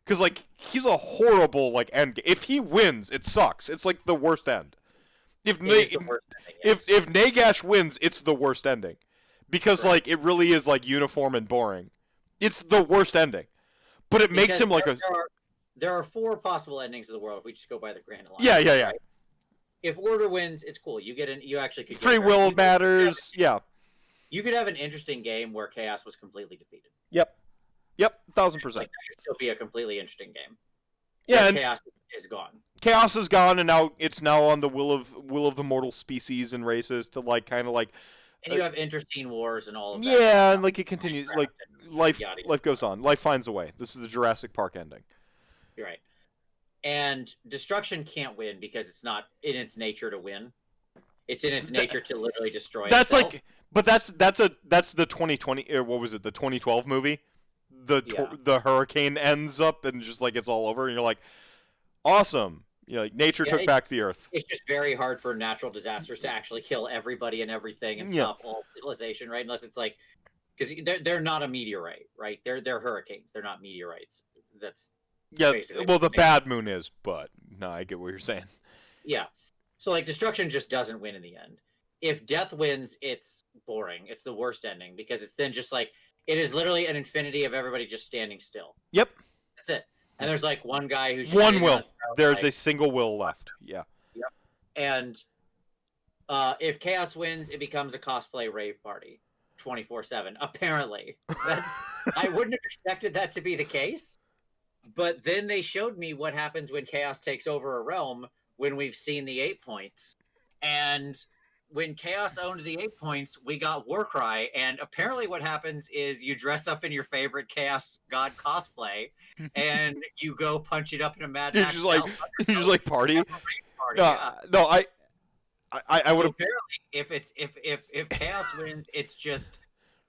Because like he's a horrible like end. If he wins, it sucks. It's like the worst end. If if Nagash wins, it's the worst ending, because like it really is like uniform and boring. It's the worst ending, but it makes him like
there are 4 possible endings of the world if we just go by the Grand Alliance.
Yeah.
Right? If Order wins, it's cool. You actually could
free will matters. Yeah.
You could have an interesting game where Chaos was completely defeated.
Yep, 1000%.
Like, that could still be a completely interesting game.
Yeah, and
Chaos is gone.
Chaos is gone, and now it's on the will of the mortal species and races to like kind of like.
And you have internecine wars and all of that.
Yeah, and like it continues, like life goes on. Life finds a way. This is the Jurassic Park ending.
You're right. And destruction can't win because it's not in its nature to win. It's in its nature to literally destroy.
That's
itself.
like, but that's the 2020 or what was it? The 2012 movie. The hurricane ends up and just like it's all over, and you're like, awesome. You know, like nature took back the earth.
It's just very hard for natural disasters to actually kill everybody and everything and stop all civilization, right? Unless it's like, because they're not a meteorite, right? They're hurricanes. They're not meteorites. That's basically
well, the bad moon is, but no, I get what you're saying.
Yeah. So like destruction just doesn't win in the end. If death wins, it's boring. It's the worst ending because it's then just like it is literally an infinity of everybody just standing still.
Yep.
That's it. And there's like one guy who's just
one will. There's a single will left. Yeah.
Yep. And if Chaos wins, it becomes a cosplay rave party, 24/7. Apparently, I wouldn't have expected that to be the case. But then they showed me what happens when Chaos takes over a realm when we've seen the 8 points, and when Chaos owned the 8 points, we got Warcry, and apparently what happens is you dress up in your favorite Chaos God cosplay, and you go punch it up in a Mad Max.
You just like party. No, I would.
So apparently, if Chaos wins, it's just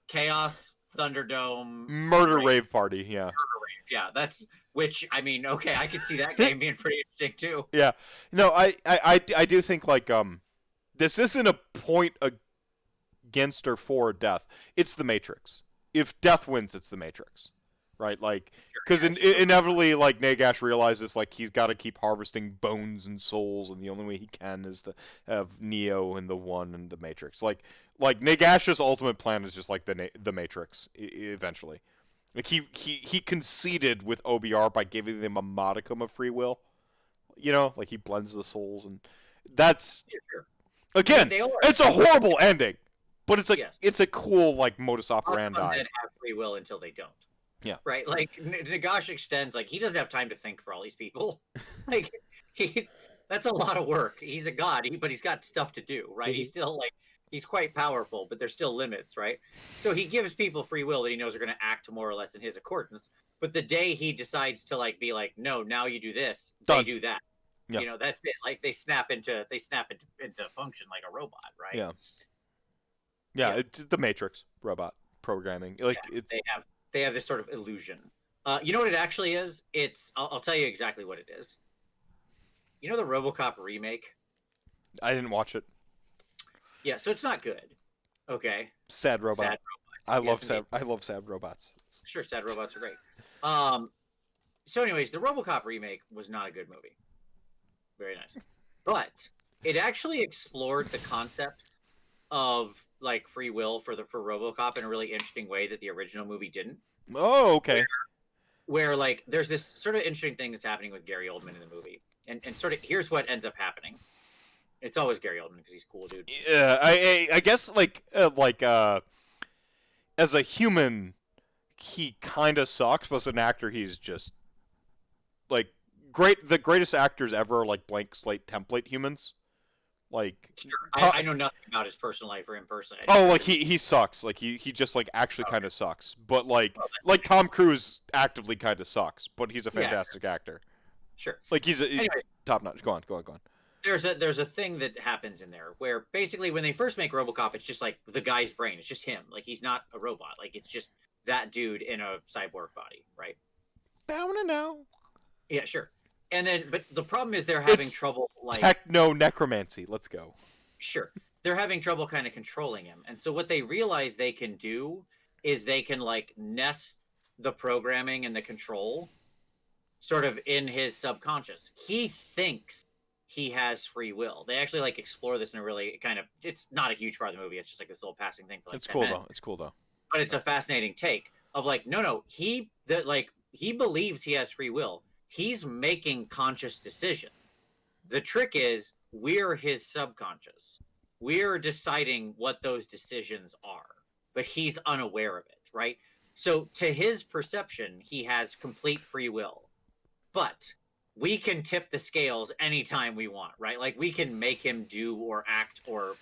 Chaos Thunderdome
murder rave party. Yeah.
Murder rave. Yeah, that's which I mean. Okay, I could see that game being pretty interesting too.
Yeah. No, I do think like this isn't a point against or for death. It's the Matrix. If death wins, it's the Matrix, right? Like, because inevitably, like Nagash realizes like he's got to keep harvesting bones and souls, and the only way he can is to have Neo and the One and the Matrix. Like Nagash's ultimate plan is just like the Matrix eventually. Like he conceded with OBR by giving them a modicum of free will. You know, like he blends the souls, and that's. Again, it's a horrible ending, but it's like it's a cool like modus operandi.
Have free will until they don't.
Yeah.
Right. Like Nagash extends. Like he doesn't have time to think for all these people. Like that's a lot of work. He's a god, but he's got stuff to do. Right. He's still like he's quite powerful, but there's still limits. Right. So he gives people free will that he knows are going to act more or less in his accordance. But the day he decides to like be like, no, now you do this, they do that.
Yeah.
That's it. Like they snap into function like a robot, right?
Yeah. Yeah.
Yeah,
It's the Matrix robot programming. Like
yeah.
it's.
They have this sort of illusion. You know what it actually is? I'll tell you exactly what it is. You know the RoboCop remake?
I didn't watch it.
Yeah, so it's not good. Okay,
Sad
sad
robot.
robots. Yes, indeed.
I love sad robots.
Sure, sad robots are great. Um, so, anyways, the RoboCop remake was not a good movie. Very nice, but it actually explored the concepts of like free will for RoboCop in a really interesting way that the original movie didn't.
Oh, okay.
Where like there's this sort of interesting thing that's happening with Gary Oldman in the movie, and sort of here's what ends up happening. It's always Gary Oldman because he's a cool dude.
Yeah, I guess as a human, he kind of sucks, but as an actor, he's just like great. The greatest actors ever are like blank slate template humans. Like,
Sure, I know nothing about his personal life or in person.
oh, like he sucks. Like he just like actually kind of sucks. But like Tom Cruise actively kind of sucks, but he's a
Yeah,
fantastic actor.
sure.
Like he's
Anyways,
top notch. Go on, go on, go on.
there's a thing that happens in there where basically when they first make RoboCop, it's just like the guy's brain. It's just him. Like he's not a robot. Like it's just that dude in a cyborg body, right?
Down and out.
Yeah, sure. And then, but the problem is they're having
It's
trouble. Like,
techno necromancy. Let's go.
sure, they're having trouble kind of controlling him. And so what they realize they can do is they can like nest the programming and the control sort of in his subconscious. He thinks he has free will. They actually like explore this in a really kind of it's not a huge part of the movie. It's just like this little passing thing for like
It's
10
cool
minutes.
though. It's cool though.
But it's a fascinating take of like no, he believes he has free will. He's making conscious decisions. The trick is we're his subconscious. We're deciding what those decisions are, but he's unaware of it, right? So to his perception, he has complete free will. But we can tip the scales anytime we want, right? Like we can make him do or act or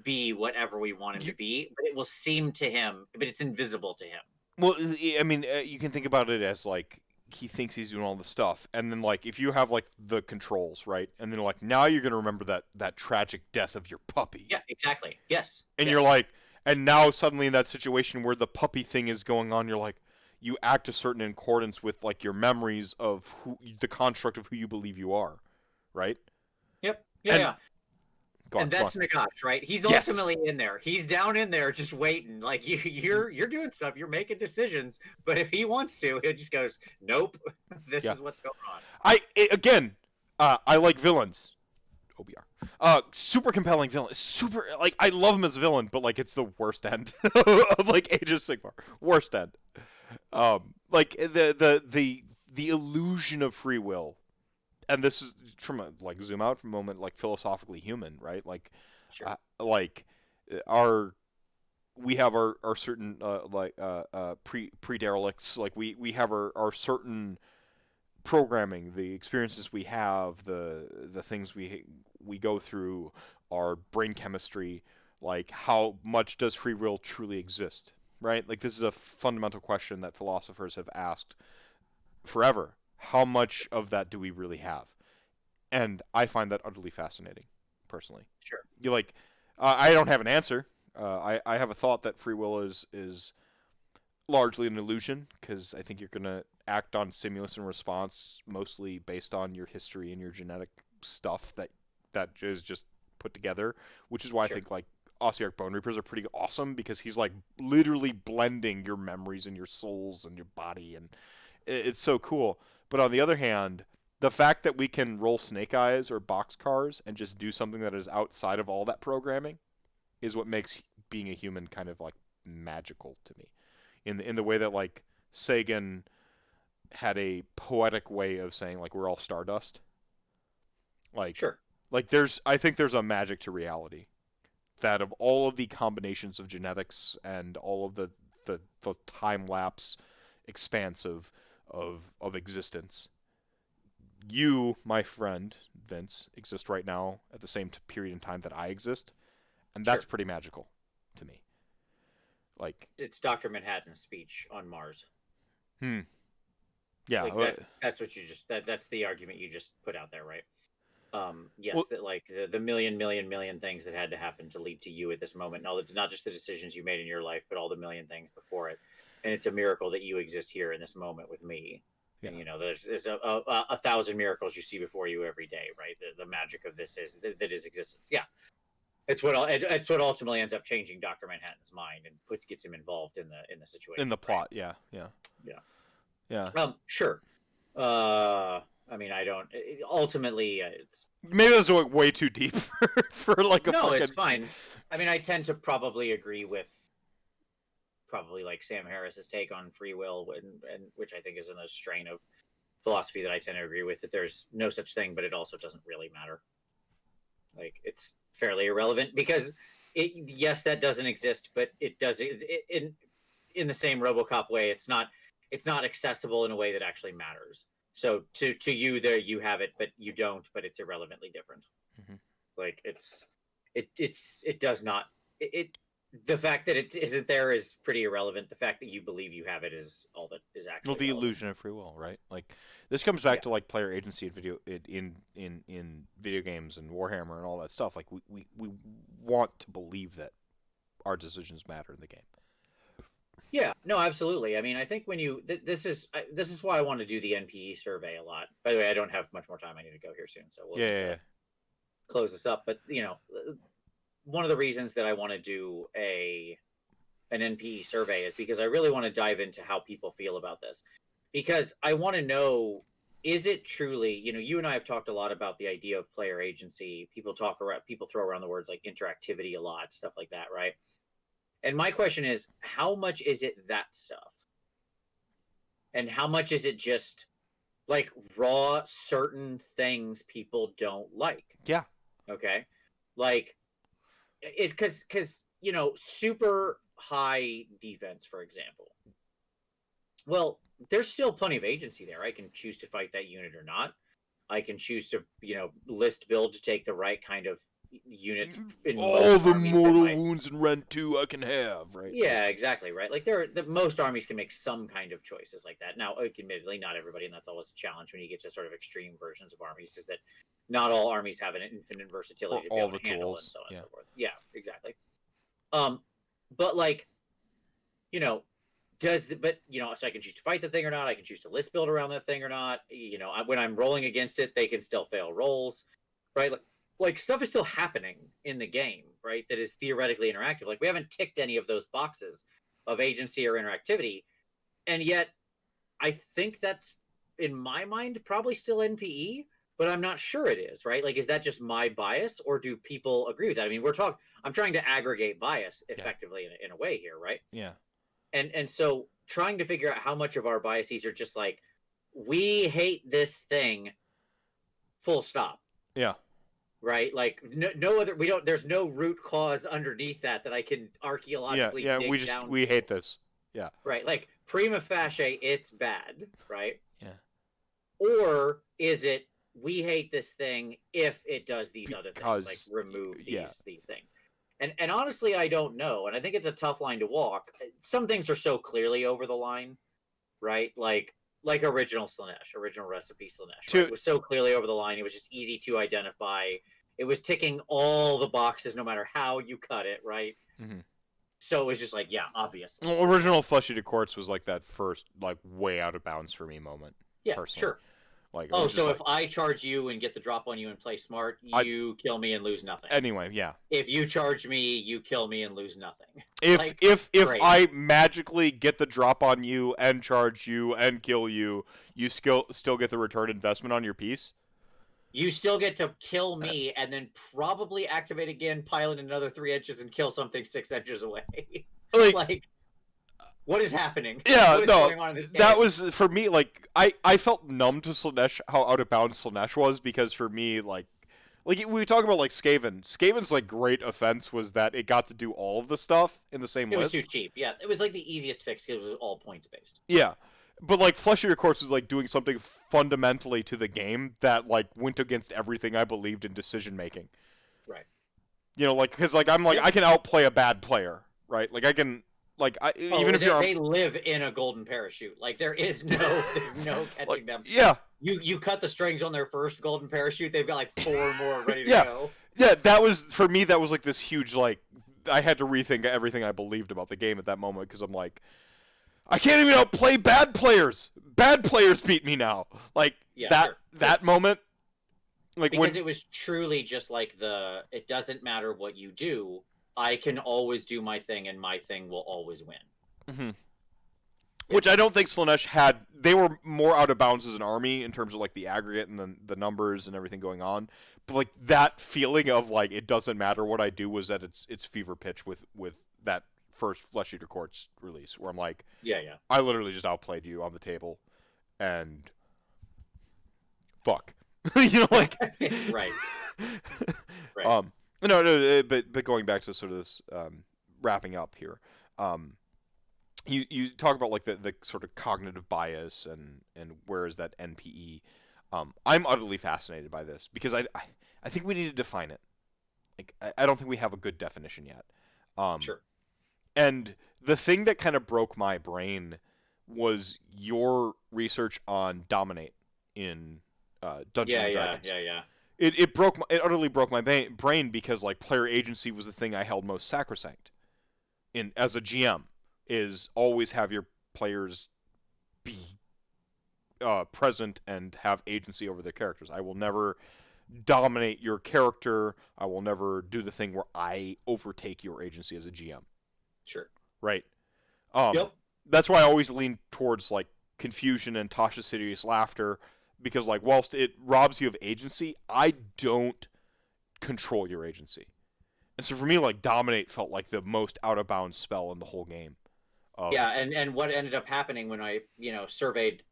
be whatever we want him to be, but it will seem to him, but it's invisible to him.
Well, I mean, you can think about it as like he thinks he's doing all the stuff, and then like if you have like the controls, right, and then like now you're gonna remember that tragic death of your puppy,
Yeah, exactly. Yes.
and
yes.
you're like, and now suddenly in that situation where the puppy thing is going on, you're like, you act a certain in accordance with like your memories of who the construct of who you believe you are, right?
Yep. Yeah,
And
yeah.
go on,
And
go on.
that's Nagash, right? He's
Yes.
ultimately in there. He's down in there just waiting. Like you're doing stuff, you're making decisions, but if he wants to, he just goes, "Nope, this
Yeah.
is what's going on."
Again, I like villains. OBR. Super compelling villain. Super like I love him as a villain, but like it's the worst end of like Age of Sigmar. Worst end. Like the illusion of free will, and this is from a like zoom out from a moment like philosophically human, right? Like,
Sure.
like our we have our certain pre derelicts. Like we have our certain programming, the experiences we have, the things we go through, our brain chemistry, like how much does free will truly exist, right? Like this is a fundamental question that philosophers have asked forever. How much of that do we really have? And I find that utterly fascinating, personally.
Sure.
You like, I don't have an answer. I have a thought that free will is largely an illusion because I think you're gonna act on stimulus and response mostly based on your history and your genetic stuff that is just put together, which is why
Sure.
I think like Ossiarch Bone Reapers are pretty awesome because he's like literally blending your memories and your souls and your body, and it's so cool. But on the other hand, the fact that we can roll snake eyes or boxcars and just do something that is outside of all that programming is what makes being a human kind of like magical to me in the way that like Sagan had a poetic way of saying like we're all stardust. Like
Sure.
like I think there's a magic to reality that of all of the combinations of genetics and all of the time lapse expanse of existence, you, my friend Vince, exist right now at the same period in time that I exist, and that's
Sure.
pretty magical to me. Like,
It's Dr. Manhattan's speech on Mars.
yeah,
Like that's what you just that's the argument you just put out there, right?
Well,
Yes, that like the million things that had to happen to lead to you at this moment, and all the, not just the decisions you made in your life, but all the million things before it. And it's a miracle that you exist here in this moment with me.
yeah.
And there's a thousand miracles you see before you every day, right? The magic of this is that is existence. Yeah, it's what ultimately ends up changing Doctor Manhattan's mind and gets him involved in the situation.
In the
right?
plot, yeah.
Yeah.
Yeah.
Sure. I mean, I don't. Ultimately, it's
Maybe that's way too deep for like a
no,
fucking.
it's fine. I mean, I tend to probably agree with probably like Sam Harris's take on free will, and which I think is in a strain of philosophy that I tend to agree with. That there's no such thing, but it also doesn't really matter. Like it's fairly irrelevant because yes, that doesn't exist, but it does in the same RoboCop way. It's not accessible in a way that actually matters. So to you there you have it, but you don't. But it's irrelevantly different.
Mhm.
Like it does not it the fact that it isn't there is pretty irrelevant. The fact that you believe you have it is all that is
Well,
actually
the
relevant.
illusion of free will, right? Like this comes back
Yeah.
to like player agency in in video games and Warhammer and all that stuff. Like we want to believe that our decisions matter in the game.
Yeah, no, absolutely. I mean, I think when you this is why I want to do the NPE survey a lot. By the way, I don't have much more time. I need to go here soon, so we'll
Yeah,
need
yeah,
to
yeah.
close this up. But one of the reasons that I want to do an NPE survey is because I really want to dive into how people feel about this. Because I want to know, is it truly, you and I have talked a lot about the idea of player agency. People throw around the words like interactivity a lot, stuff like that, right? And my question is, how much is it that stuff? And how much is it just like raw certain things people don't like?
Yeah.
Okay. Like it's because super high defense, for example. Well, there's still plenty of agency there. I can choose to fight that unit or not. I can choose to list build to take the right kind of units in
All
most
the
armies that
mortal
might.
wounds in Rent 2 I can have, right?
Yeah, exactly, right. Like most armies can make some kind of choices like that. Now, admittedly, not everybody, and that's always a challenge when you get to sort of extreme versions of armies, is that not all armies have an infinite
Or
versatility to be
all
able
the
to handle and
tools.
so on and
Yeah.
so forth. Yeah, exactly. Um, but like, you know, so I can choose to fight the thing or not. I can choose to list build around that thing or not. When I'm rolling against it, they can still fail rolls, right? Like stuff is still happening in the game, right? That is theoretically interactive. Like we haven't ticked any of those boxes of agency or interactivity, and yet I think that's in my mind probably still NPE, but I'm not sure it is, right? Like, is that just my bias, or do people agree with that? I mean, I'm trying to aggregate bias
Yeah.
effectively in a way here, right?
Yeah.
And so trying to figure out how much of our biases are just like we hate this thing, full stop,
Yeah.
right? Like no other we don't there's no root cause underneath that I can
Yeah.
archaeologically
Yeah.
dig down
We
to,
hate this. Yeah.
right? Like prima facie it's bad, right?
Yeah.
Or is it we hate this thing if it does these other things, like
Because
remove
yeah.
these things? And honestly, I don't know, and I think it's a tough line to walk. Some things are so clearly over the line, right? Like original recipe Slaanesh, right?
To
It was so clearly over the line. It was just easy to identify. It was ticking all the boxes, no matter how you cut it, right?
mhm.
So it was just like, yeah, obviously,
Well, original Fleshy to Quartz was like that first, like way out of bounds for me moment,
yeah,
personally.
sure.
Like it
Oh,
was just
so
like
if I charge you and get the drop on you and play smart,
I.
you kill me and lose nothing.
Anyway, yeah.
If you charge me, you kill me and lose nothing.
If
Like,
if
great.
I magically get the drop on you and charge you and kill you, you still get the return investment on your piece.
You still get to kill me and then probably activate again, pile in another 3 inches, and kill something 6 inches away.
Like
Like, what is happening?
yeah,
What is
no,
going on in this
that
game?
was for me. Like I felt numb to Slaanesh, how out of bounds Slaanesh was, because for me, like we talk about like Skaven. Skaven's like great offense was that it got to do all of the stuff in the same
It was too
list.
cheap. Yeah, it was like the easiest fix because it was all points based.
Yeah, but like Flesh Eater Course was like doing something fundamentally to the game that like went against everything I believed in decision making.
Right.
Like because like I'm like
Yeah.
I can outplay a bad player, right? Like I can. Like
Oh,
even if you're on
they live in a golden parachute. Like there is no
like
catching them.
yeah
You cut the strings on their first golden parachute, they've got like 4 more ready to
yeah
go.
yeah that was for me that was like this huge like I had to rethink everything I believed about the game at that moment because I'm like I can't even outplay bad players. Bad players beat me now. Like
Yeah,
that
sure.
that moment, like
Because
when
it was truly just like it doesn't matter what you do, I can always do my thing and my thing will always win.
mhm.
Yeah.
Which I don't think Slaanesh had. They were more out of bounds as an army in terms of like the aggregate and the numbers and everything going on. But like that feeling of like it doesn't matter what I do was at its fever pitch with that first Flesh Eater Courts release, where I'm like,
Yeah, yeah.
I literally just outplayed you on the table, and fuck, you know, like,
Right. Right.
um, no, but going back to sort of this wrapping up here, um, you talk about like the sort of cognitive bias and where is that NPE. I'm utterly fascinated by this because I think we need to define it. Like I don't think we have a good definition yet. Um,
Sure.
and the thing that kind of broke my brain was your research on dominate in Dungeons
Yeah,
and
yeah,
Dragons.
yeah, yeah.
It utterly broke my brain because like player agency was the thing I held most sacrosanct in as a GM is always have your players be present and have agency over their characters. I will never dominate your character. I will never do the thing where I overtake your agency as a GM.
Sure.
Right. Um,
Yep.
that's why I always lean towards like confusion and Tasha's serious laughter because like whilst it robs you of agency, I don't control your agency. And so for me, like dominate felt like the most out of bounds spell in the whole game. Of
Yeah, and what ended up happening when I, surveyed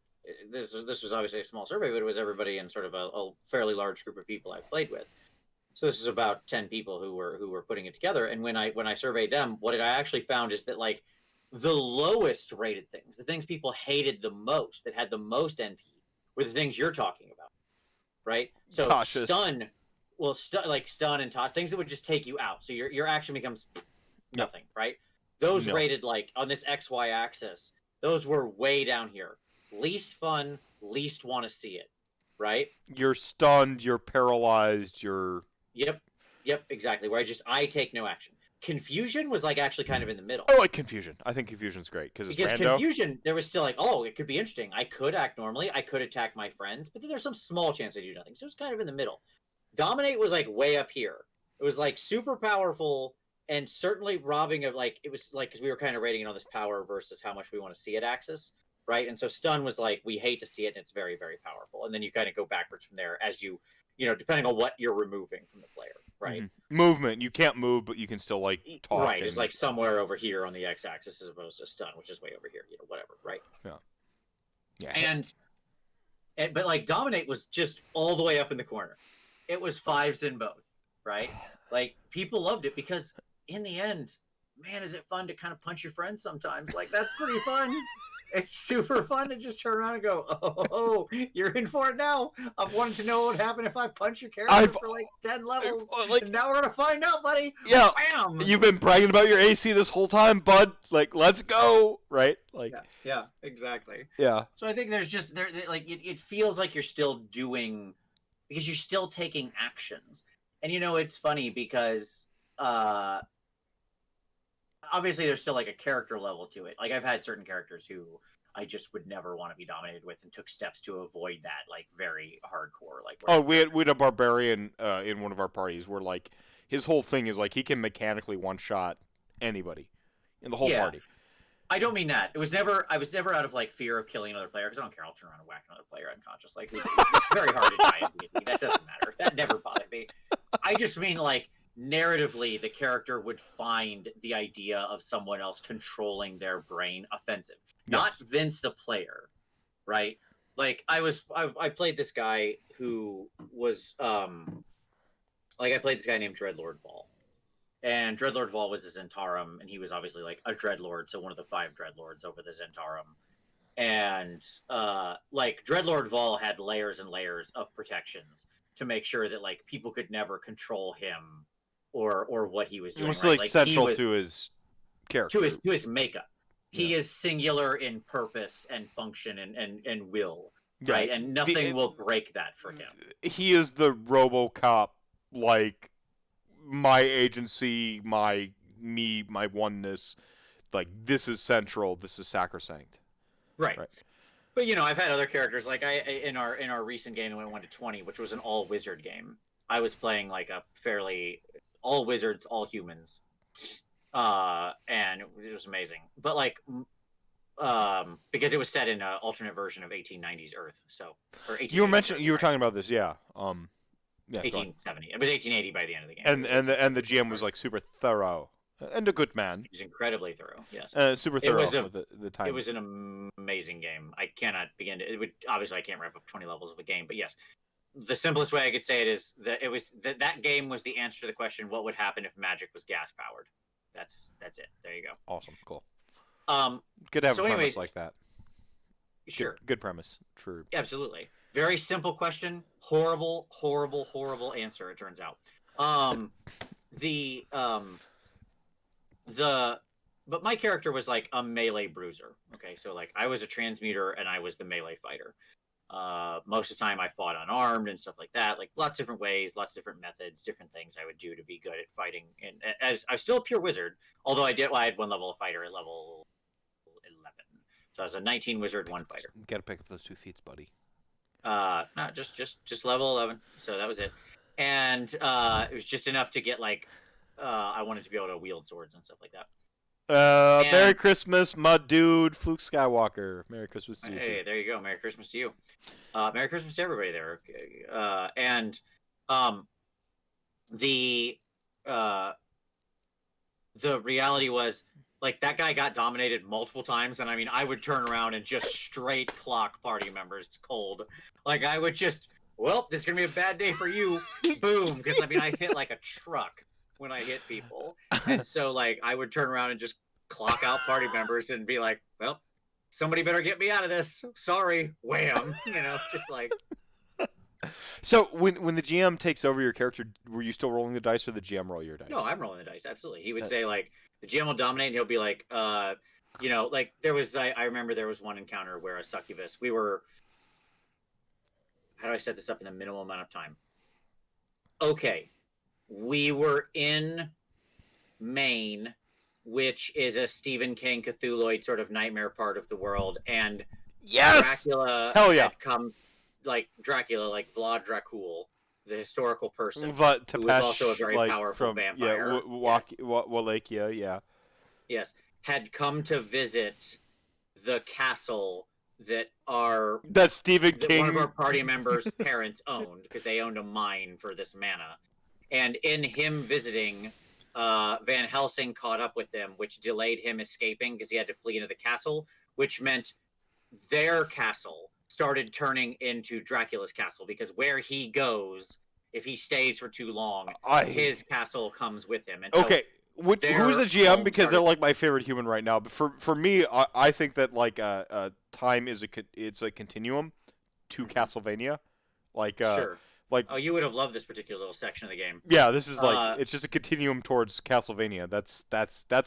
this was obviously a small survey, but it was everybody in sort of a fairly large group of people I played with. So this is about 10 people who were putting it together. And when I surveyed them, what I actually found is that like the lowest rated things, the things people hated the most, that had the most NP, were the things you're talking about, right? So
Tasha's.
stun, well, like stun and toss, things that would just take you out. So your action becomes
No.
nothing, right? Those
No.
rated like on this XY axis, those were way down here. Least fun, least want to see it, right?
You're stunned, you're paralyzed, you're
Yep, yep, exactly. Where I take no action. Confusion was like actually kind of in the middle.
I like confusion. I think confusion's great because it's
Because
rando.
confusion, there was still like, oh, it could be interesting. I could act normally. I could attack my friends, but then there's some small chance I do nothing. So it's kind of in the middle. Dominate was like way up here. It was like super powerful and certainly robbing of like it was like because we were kind of rating it on this power versus how much we want to see it axis, right? And so stun was like we hate to see it and it's very very powerful. And then you kind of go backwards from there as depending on what you're removing from the player, right?
Mm-hmm. Movement. You can't move, but you can still like talk.
Right, it's like somewhere over here on the x-axis as opposed to stun, which is way over here, whatever, right?
Yeah. Yeah.
But like dominate was just all the way up in the corner. It was fives in both, right? Like people loved it because in the end, man, is it fun to kind of punch your friends sometimes? Like that's pretty fun. It's super fun to just turn around and go, oh, you're in for it now. I've wanted to know what would happen if I punch your character for like 10 levels. And now we're going to find out, buddy.
Yeah.
Bam!
You've been bragging about your AC this whole time, bud. Like, let's go. Right? Like,
yeah, exactly.
Yeah.
So I think there's just, like, it feels like you're still doing, because you're still taking actions. And, it's funny because, obviously there's still like a character level to it. Like I've had certain characters who I just would never want to be dominated with and took steps to avoid that, like very hardcore. Like
we had a barbarian in one of our parties where like his whole thing is like he can mechanically one shot anybody in the whole party.
I don't mean that. I was never out of like fear of killing another player because I don't care. I'll turn around and whack another player unconscious. Like it's very hard to die immediately. That doesn't matter. That never bothered me. I just mean like narratively, the character would find the idea of someone else controlling their brain offensive. Not Vince the player, right? Like I played this guy who was I played this guy named Dreadlord Vol. And Dreadlord Vol was a Zentarum, and he was obviously like a Dreadlord, so one of the 5 Dreadlords over the Zentarum. And like Dreadlord Vol had layers and layers of protections to make sure that like people could never control him or what he was doing.
It was
right?
like central to his character.
to his makeup. He is singular in purpose and function and will, right? And nothing will break that for him.
He is the RoboCop, like, my agency, my oneness. Like, this is central. This is sacrosanct.
Right. But I've had other characters like in our recent game when we went to 20, which was an all wizard game. I was playing like a fairly all wizards, all humans, and it was amazing. But like, because it was set in an alternate version of 1890s Earth, so or
you were talking about this, yeah. Yeah,
1870. It was 1880 by the end of the game.
And the GM was like super thorough and a good man.
He was incredibly thorough. Yes.
Super thorough with the time.
It was an amazing game. I cannot begin to. It would obviously I can't wrap up 20 levels of a game, but yes, the simplest way I could say it is that it was that game was the answer to the question: what would happen if magic was gas powered? That's it. There you go.
Awesome. Cool.
Good
to have a premise like that.
Sure.
Good premise. True.
Absolutely. Very simple question. Horrible answer. It turns out. But my character was like a melee bruiser. Okay, so like I was a transmuter and I was the melee fighter. Most of the time I fought unarmed and stuff like that. Like lots of different ways, lots of different methods, different things I would do to be good at fighting. And as I was still a pure wizard, although I had one level of fighter at level 11. So I was a 19 wizard, 1 fighter.
You gotta pick up those 2 feats, buddy.
No, just level 11. So that was it. And it was just enough to get like I wanted to be able to wield swords and stuff like that.
Merry Christmas, my dude, Fluke Skywalker. Merry Christmas to you.
Hey, there you go. Merry Christmas to you. Merry Christmas to everybody there. The reality was like that guy got dominated multiple times, and I mean I would turn around and just straight clock party members cold. Like I would just, well, this is gonna be a bad day for you. Boom, because I mean I hit like a truck when I hit people. And so like I would turn around and just clock out party members and be like, well, somebody better get me out of this. Sorry. Wham. Just like.
So when the GM takes over your character, were you still rolling the dice or the GM roll your dice?
No, I'm rolling the dice. Absolutely. He would say like the GM will dominate and he'll be like, like there was, I remember there was one encounter where a succubus, how do I set this up in the minimal amount of time? Okay. We were in Maine, which is a Stephen King Cthulhuoid sort of nightmare part of the world, and Dracula had come, like Dracula, like Vlad Dracul, the historical person, who was also a very powerful vampire.
Wallachia, yeah.
Yes, had come to visit the castle that
Stephen King,
one of our party members' parents owned, because they owned a mine for this mana. And in him visiting, Van Helsing caught up with them, which delayed him escaping because he had to flee into the castle, which meant their castle started turning into Dracula's castle, because where he goes, if he stays for too long, his castle comes with him. And so
who's the GM? Because they're like my favorite human right now. But for me, I think that like time is it's a continuum to Castlevania. Like
sure. Like, oh, you would have loved this particular little section of the game.
Yeah, this is like it's just a continuum towards Castlevania. That's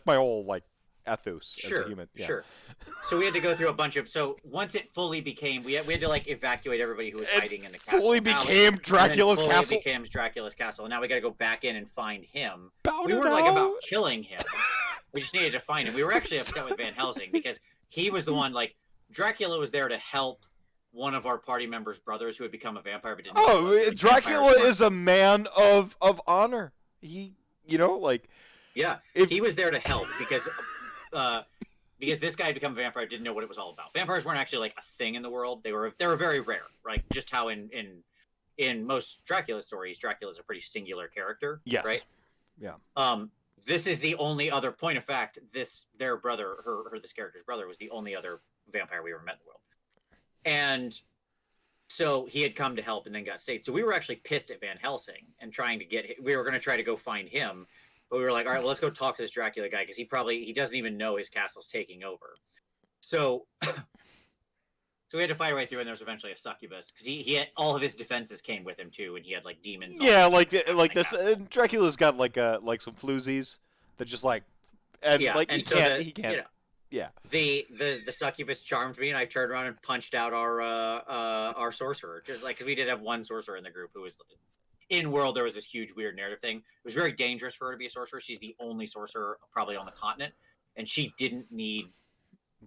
my whole like ethos as a human. Yeah.
Sure. So we had to go through a bunch of. So once it fully became, we had to like evacuate everybody who was hiding in the castle.
Fully became Dracula's castle.
Fully became Dracula's castle. And now we got to go back in and find him. We were like about killing him. We just needed to find him. We were actually upset with Van Helsing because he was the one. Like Dracula was there to help one of our party members' brothers who had become a vampire but didn't.
Dracula is a man of honor. He, like.
Yeah, he was there to help because this guy had become a vampire, didn't know what it was all about. Vampires weren't actually like a thing in the world. They were very rare. Right, just how in most Dracula stories, Dracula is a pretty singular character.
Yes.
Right.
Yeah.
This is the only other point of fact. Their brother, this character's brother, was the only other vampire we ever met in the world. And so he had come to help and then got saved. So we were actually pissed at Van Helsing and we were going to try to go find him. But we were like, all right, well, let's go talk to this Dracula guy because he doesn't even know his castle's taking over. So we had to fight our way through, and there was eventually a succubus because he had all of his defenses came with him too, and he had like demons.
Yeah, like this. Dracula's got like some floozies that just like and
Yeah,
like
and so the
he can't. Yeah.
the succubus charmed me, and I turned around and punched out our sorcerer, just like because we did have one sorcerer in the group who was in world. There was this huge weird narrative thing. It was very dangerous for her to be a sorcerer. She's the only sorcerer probably on the continent, and she didn't need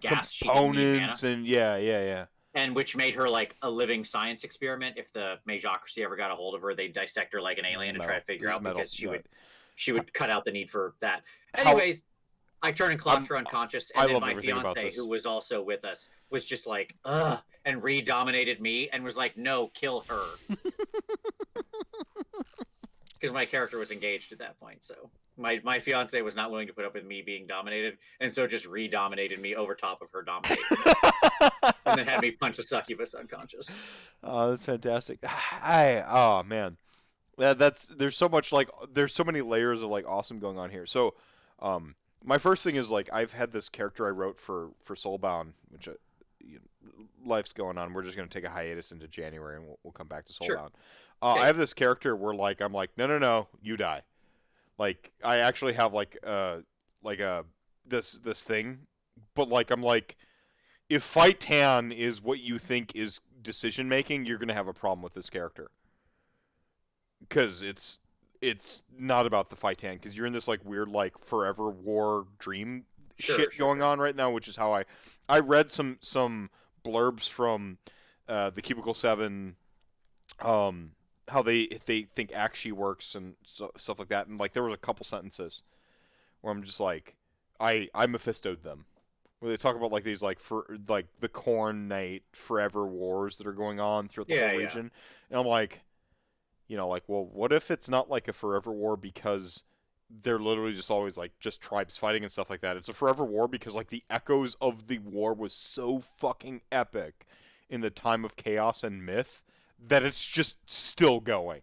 gas. She didn't need mana,
Components and yeah.
and which made her like a living science experiment. If the Mageocracy ever got a hold of her, they'd dissect her like an
This is
alien and try
metal.
to figure
This is
out
metal.
because
Yeah.
she would cut out the need for that.
How
Anyways, I turned and
I'm
clocked her unconscious,
I
and then
love
my
everything about
fiance,
this.
who was also with us, was just like, ugh, and re-dominated me and was like, no, kill her. Because my character was engaged at that point, so my fiance was not willing to put up with me being dominated, and so just re-dominated me over top of her dominating me, and then had me punch a succubus unconscious.
Oh, that's fantastic. Oh man. That's there's so many layers of like awesome going on here. So, my first thing is like I've had this character I wrote for Soulbound, which life's going on. We're just gonna take a hiatus into January, and we'll come back to Soulbound.
Sure.
I have this character where like I'm like no, you die. Like I actually have like a this thing, but like I'm like if Fight Tan is what you think is decision making, you're gonna have a problem with this character because it's not about the Fight Tan because you're in this like weird like forever war dream shit going on right now, which is how I read some blurbs from the Cubicle 7 how they think Akshi works and stuff like that, and like there was a couple sentences where I'm just like I Mephisto'd them where they talk about like these like for like the Corn Knight forever wars that are going on throughout the whole region, and I'm like, like, well, what if it's not like a forever war because they're literally just always like just tribes fighting and stuff like that. It's a forever war because like the echoes of the war was so fucking epic in the time of chaos and myth that it's just still going.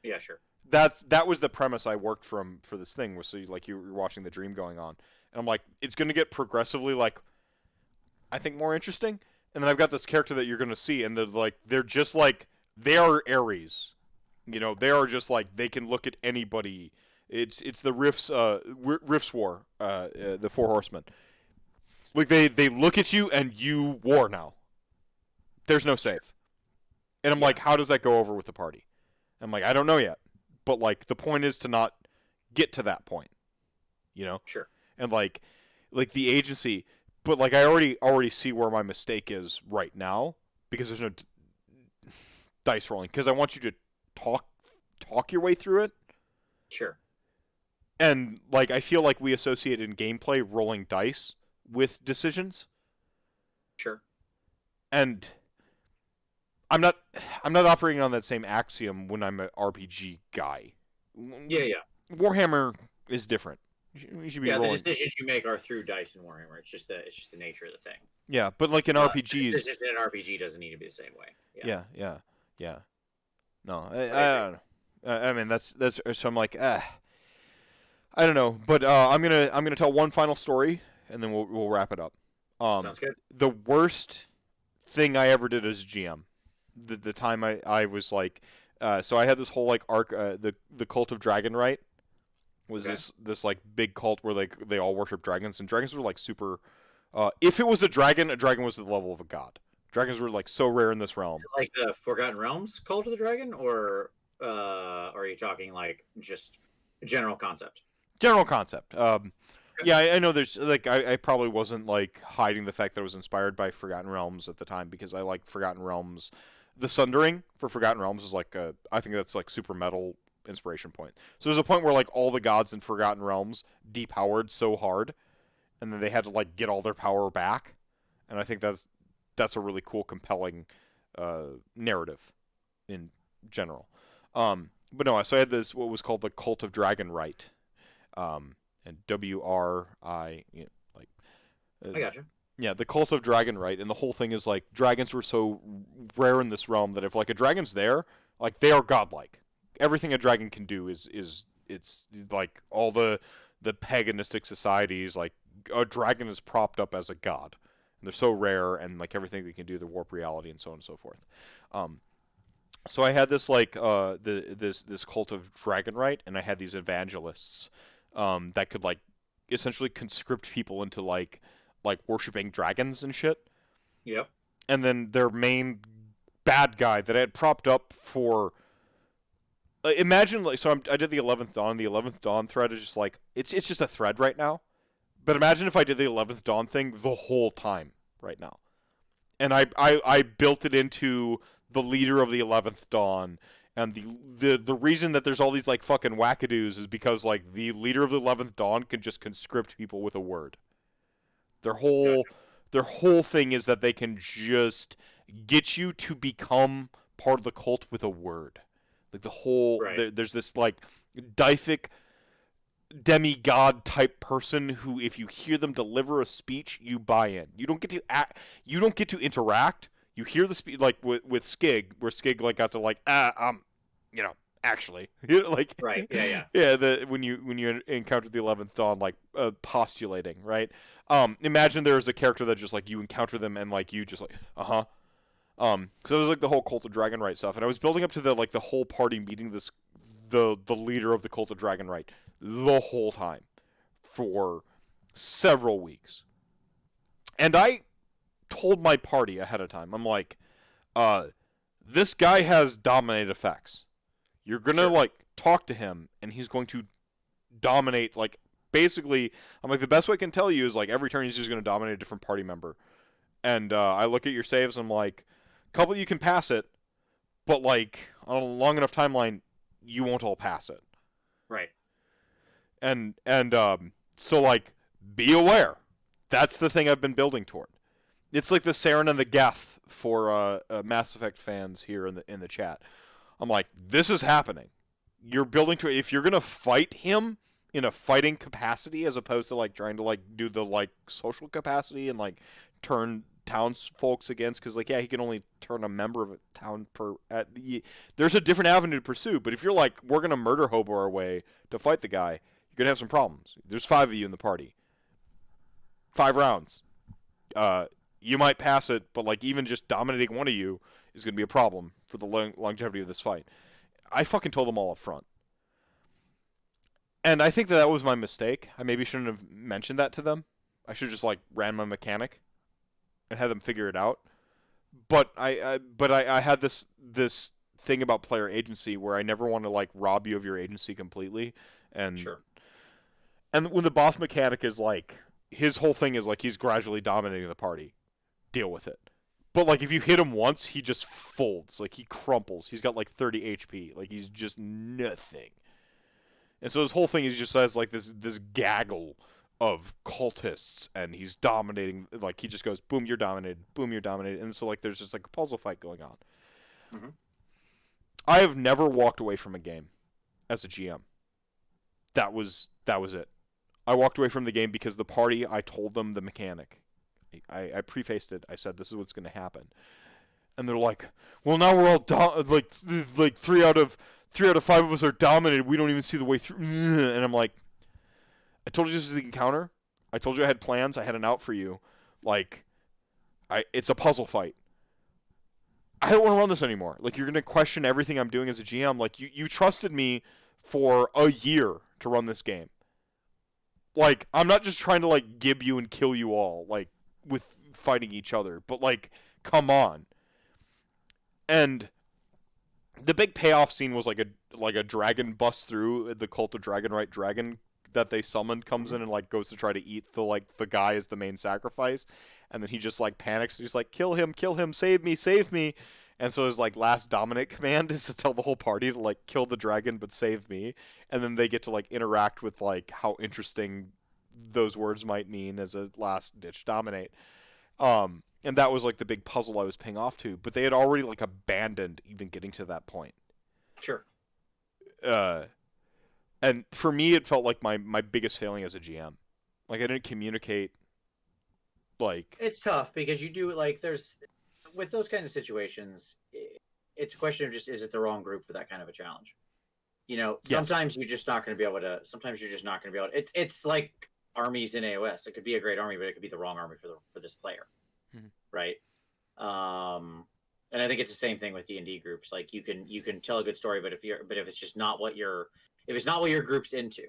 Yeah, sure.
That was the premise I worked from for this thing was so like you're watching the dream going on, and I'm like it's gonna get progressively like I think more interesting, and then I've got this character that you're gonna see, and they're just like they are Ares, they are just like they can look at anybody. It's the Rifts War, the Four Horsemen. Like they look at you and you war now. There's no save. And I'm like, how does that go over with the party? I'm like, I don't know yet. But like the point is to not get to that point.
Sure.
And like the agency, but like I already see where my mistake is right now because there's no dice rolling because I want you to talk your way through it.
Sure.
And like I feel like we associate in gameplay rolling dice with decisions.
Sure.
And I'm not operating on that same axiom when I'm an RPG guy.
Yeah.
Warhammer is different. You should be rolling.
The decisions you make are through dice in Warhammer. It's just the nature of the thing.
Yeah, but like in RPGs,
decision in an RPG doesn't need to be the same way.
Yeah. No, I don't know. I mean that's so I'm like I don't know, but I'm gonna tell one final story and then we'll wrap it up.
Sounds good.
The worst thing I ever did as GM, the time I was like, so I had this whole like arc, the cult of Dragonrite was this like big cult where like they all worship dragons and dragons were like super. If it was a dragon was the level of a god. Dragons were like so rare in this realm.
Like the Forgotten Realms Cult of the Dragon, or are you talking like just general concept?
General concept. Yeah, I know there's like I probably wasn't like hiding the fact that I was inspired by Forgotten Realms at the time because I like Forgotten Realms. The Sundering for Forgotten Realms is like I think that's like super metal inspiration point. So there's a point where like all the gods in Forgotten Realms depowered so hard, and then they had to like get all their power back, and I think that's a really cool, compelling narrative in general. But no, so I had this what was called the Cult of Dragonrite. And WRI, like.
I gotcha.
Yeah, the Cult of Dragonrite, and the whole thing is like dragons were so rare in this realm that if like a dragon's there, like they are godlike. Everything a dragon can do is it's like all the paganistic societies, like a dragon is propped up as a god. And they're so rare, and like everything they can do, the warp reality, and so on and so forth. So I had this like this cult of Dragonrite, and I had these evangelists that could like essentially conscript people into like worshiping dragons and shit.
Yep.
And then their main bad guy that I had propped up for. Imagine like I did the 11th Dawn. The 11th Dawn thread is just like it's just a thread right now. But imagine if I did the 11th Dawn thing the whole time right now, and I built it into the leader of the 11th Dawn. And the reason that there's all these like fucking wackadoos is because like the leader of the 11th Dawn can just conscript people with a word. Their whole
Gotcha.
their whole thing is that they can just get you to become part of the cult with a word. Like
Right.
there's this like Dyfic demigod type person who, if you hear them deliver a speech, you buy in. You don't get to interact. You hear the speech like with Skig, where Skig like got to like you know, actually, like
Right. Yeah. Yeah.
yeah, when you encounter the 11th Dawn, like postulating, right? Imagine there is a character that just like you encounter them and like you just like uh-huh. So it was like the whole Cult of Dragonright stuff, and I was building up to the whole party meeting the leader of the Cult of Dragonright the whole time for several weeks. And I told my party ahead of time. I'm like, this guy has dominate effects. You're going to
Sure.
like talk to him and he's going to dominate like basically I'm like the best way I can tell you is like every turn he's just going to dominate a different party member. And I look at your saves and I'm like, a couple you can pass it, but like on a long enough timeline you won't all pass it.
Right.
And so like be aware. That's the thing I've been building toward. It's like the Saren and the Geth for Mass Effect fans here in the chat. I'm like, this is happening. You're building to if you're gonna fight him in a fighting capacity as opposed to like trying to like do the like social capacity and like turn townsfolks against because like yeah he can only turn a member of a town per there's a different avenue to pursue, but if you're like we're gonna murder hobo our way to fight the guy, you're gonna have some problems. There's 5 of you in the party, 5 rounds. uh you might pass it, but like even just dominating one of you is gonna be a problem for the longevity of this fight. I fucking told them all up front. And I think that was my mistake. I maybe shouldn't have mentioned that to them. I should have just like ran my mechanic and had them figure it out. But I had this thing about player agency where I never want to like rob you of your agency completely. And
Sure.
and when the boss mechanic is like his whole thing is like he's gradually dominating the party. Deal with it. But like if you hit him once, he just folds. Like he crumples. He's got like 30 HP. Like he's just nothing. And so his whole thing is just has like this gaggle of cultists, and he's dominating. Like he just goes, boom, you're dominated. Boom, you're dominated. And so like there's just like a puzzle fight going on.
Mm-hmm.
I have never walked away from a game as a GM. That was it. I walked away from the game because the party. I told them the mechanic. I prefaced it. I said this is what's going to happen, and they're like, well, now we're all like 3 out of 5 of us are dominated. We don't even see the way through. And I'm like, I told you this is the encounter. I told you I had plans. I had an out for you. Like, it's a puzzle fight. I don't want to run this anymore. Like, you're going to question everything I'm doing as a GM. Like, you trusted me for a year to run this game. Like, I'm not just trying to, like, gib you and kill you all, like, with fighting each other. But, like, come on. And the big payoff scene was like a dragon busts through. The Cult of Dragonright dragon that they summoned comes
Mm-hmm.
in and like goes to try to eat the guy as the main sacrifice, and then he just like panics. He's like, kill him, save me, save me. And so his like last dominate command is to tell the whole party to like kill the dragon but save me, and then they get to like interact with like how interesting those words might mean as a last ditch dominate. And that was like the big puzzle I was paying off to, but they had already like abandoned even getting to that point.
Sure.
Uh, and for me, it felt like my biggest failing as a GM. Like I didn't communicate. Like
It's tough because you do like there's with those kind of situations, it's a question of just is it the wrong group for that kind of a challenge? You know,
yes,
sometimes you're just not going to be able to. Sometimes you're just not going to be able. It's like armies in AOS. It could be a great army, but it could be the wrong army for this player,
Mhm.
right? And I think it's the same thing with D&D groups. Like you can tell a good story, but if it's just not what you're if it's not what your group's into,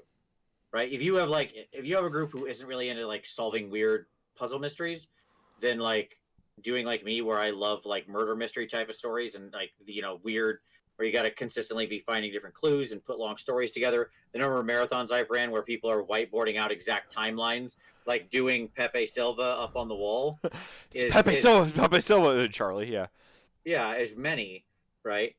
right? If you have a group who isn't really into like solving weird puzzle mysteries, then like doing like me where I love like murder mystery type of stories and like weird where you got to consistently be finding different clues and put long stories together. The number of marathons I've ran where people are whiteboarding out exact timelines, like doing Pepe Silva up on the wall,
It's Pepe
is
Silva, Pepe Silva, Charlie. Yeah.
yeah, is many, right?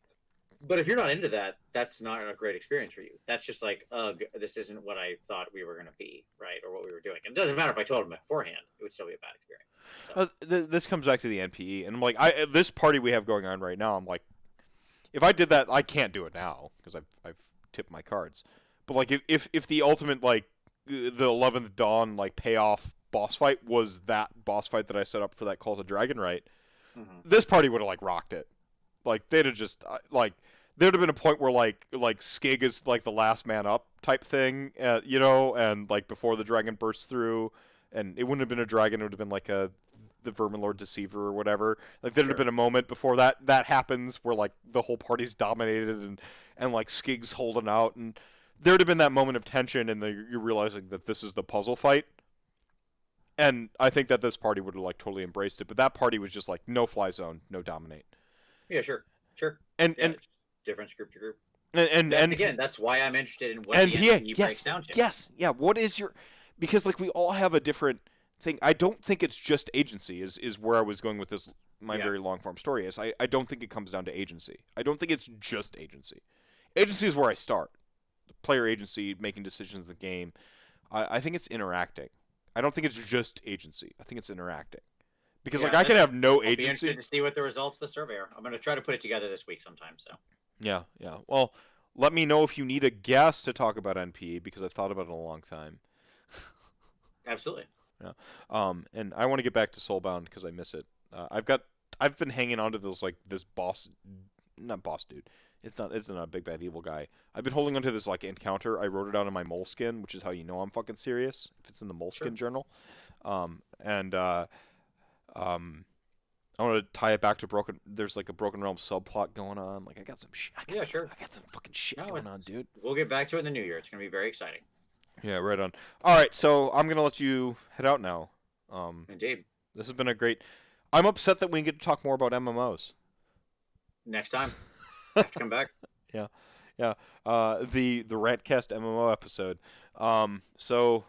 But if you're not into that, that's not a great experience for you. That's just like, ugh, this isn't what I thought we were going to be, right? Or what we were doing. And it doesn't matter if I told them beforehand; it would still be a bad experience. So
This comes back to the NPE, and I'm like, this party we have going on right now. I'm like, if I did that, I can't do it now because I've tipped my cards. But like, if the ultimate like the 11th Dawn like payoff boss fight was that boss fight that I set up for that Cult of Dragonright, this party would have like rocked it. Like they'd have just like there'd have been a point where like Skig is like the last man up type thing, and like before the dragon bursts through, and it wouldn't have been a dragon, it would have been like the Vermin Lord Deceiver or whatever. Like there'd have been a moment before that happens where like the whole party's dominated and like Skig's holding out, and there'd have been that moment of tension, and you're realizing that this is the puzzle fight. And I think that this party would have like totally embraced it, but that party was just like no fly zone, no dominate.
yeah, sure, sure,
And
yeah, different group to group.
and
Again, that's why I'm interested in what
and
the
yeah,
NPE breaks
yes,
down to.
yes, yeah. What is your? Because like we all have a different thing. I don't think it's just agency. Is where I was going with this. My very long form story is I don't think it comes down to agency. I don't think it's just agency. Agency is where I start. The player agency, making decisions in the game. I think it's interacting. I don't think it's just agency. I think it's interacting. Because like I can have no
I'll be
agency.
interested to see what the results of the survey are. I'm going to try to put it together this week sometime. So
Yeah, yeah. Well, let me know if you need a guest to talk about NPE because I've thought about it a long time.
absolutely.
Yeah. And I want to get back to Soulbound because I miss it. I've been hanging on to this boss, not boss dude. It's not a big bad evil guy. I've been holding onto this like encounter. I wrote it down in my moleskin, which is how you know I'm fucking serious. If it's in the moleskin journal, and I want to tie it back to Broken. There's like a Broken Realm subplot going on. Like I got some shit.
Yeah, sure.
I got some fucking shit going on, dude.
We'll get back to it in the new year. It's going to be very exciting.
Yeah, right on. All right, so I'm gonna let you head out now.
Indeed.
This has been a great. I'm upset that we get to talk more about MMOs.
Next time, have to come back.
Yeah, yeah. The RantCast MMO episode. So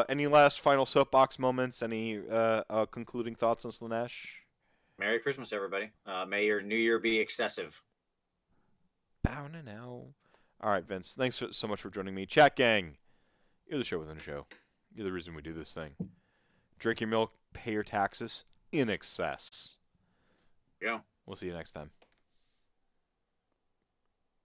any last final soapbox moments? Any concluding thoughts on Slaanesh?
Merry Christmas, everybody. May your new year be excessive.
Bow now. All right, Vince. Thanks so much for joining me, chat gang. You're the show within a show. You're the reason we do this thing. Drink your milk, pay your taxes in excess.
Yeah.
We'll see you next time.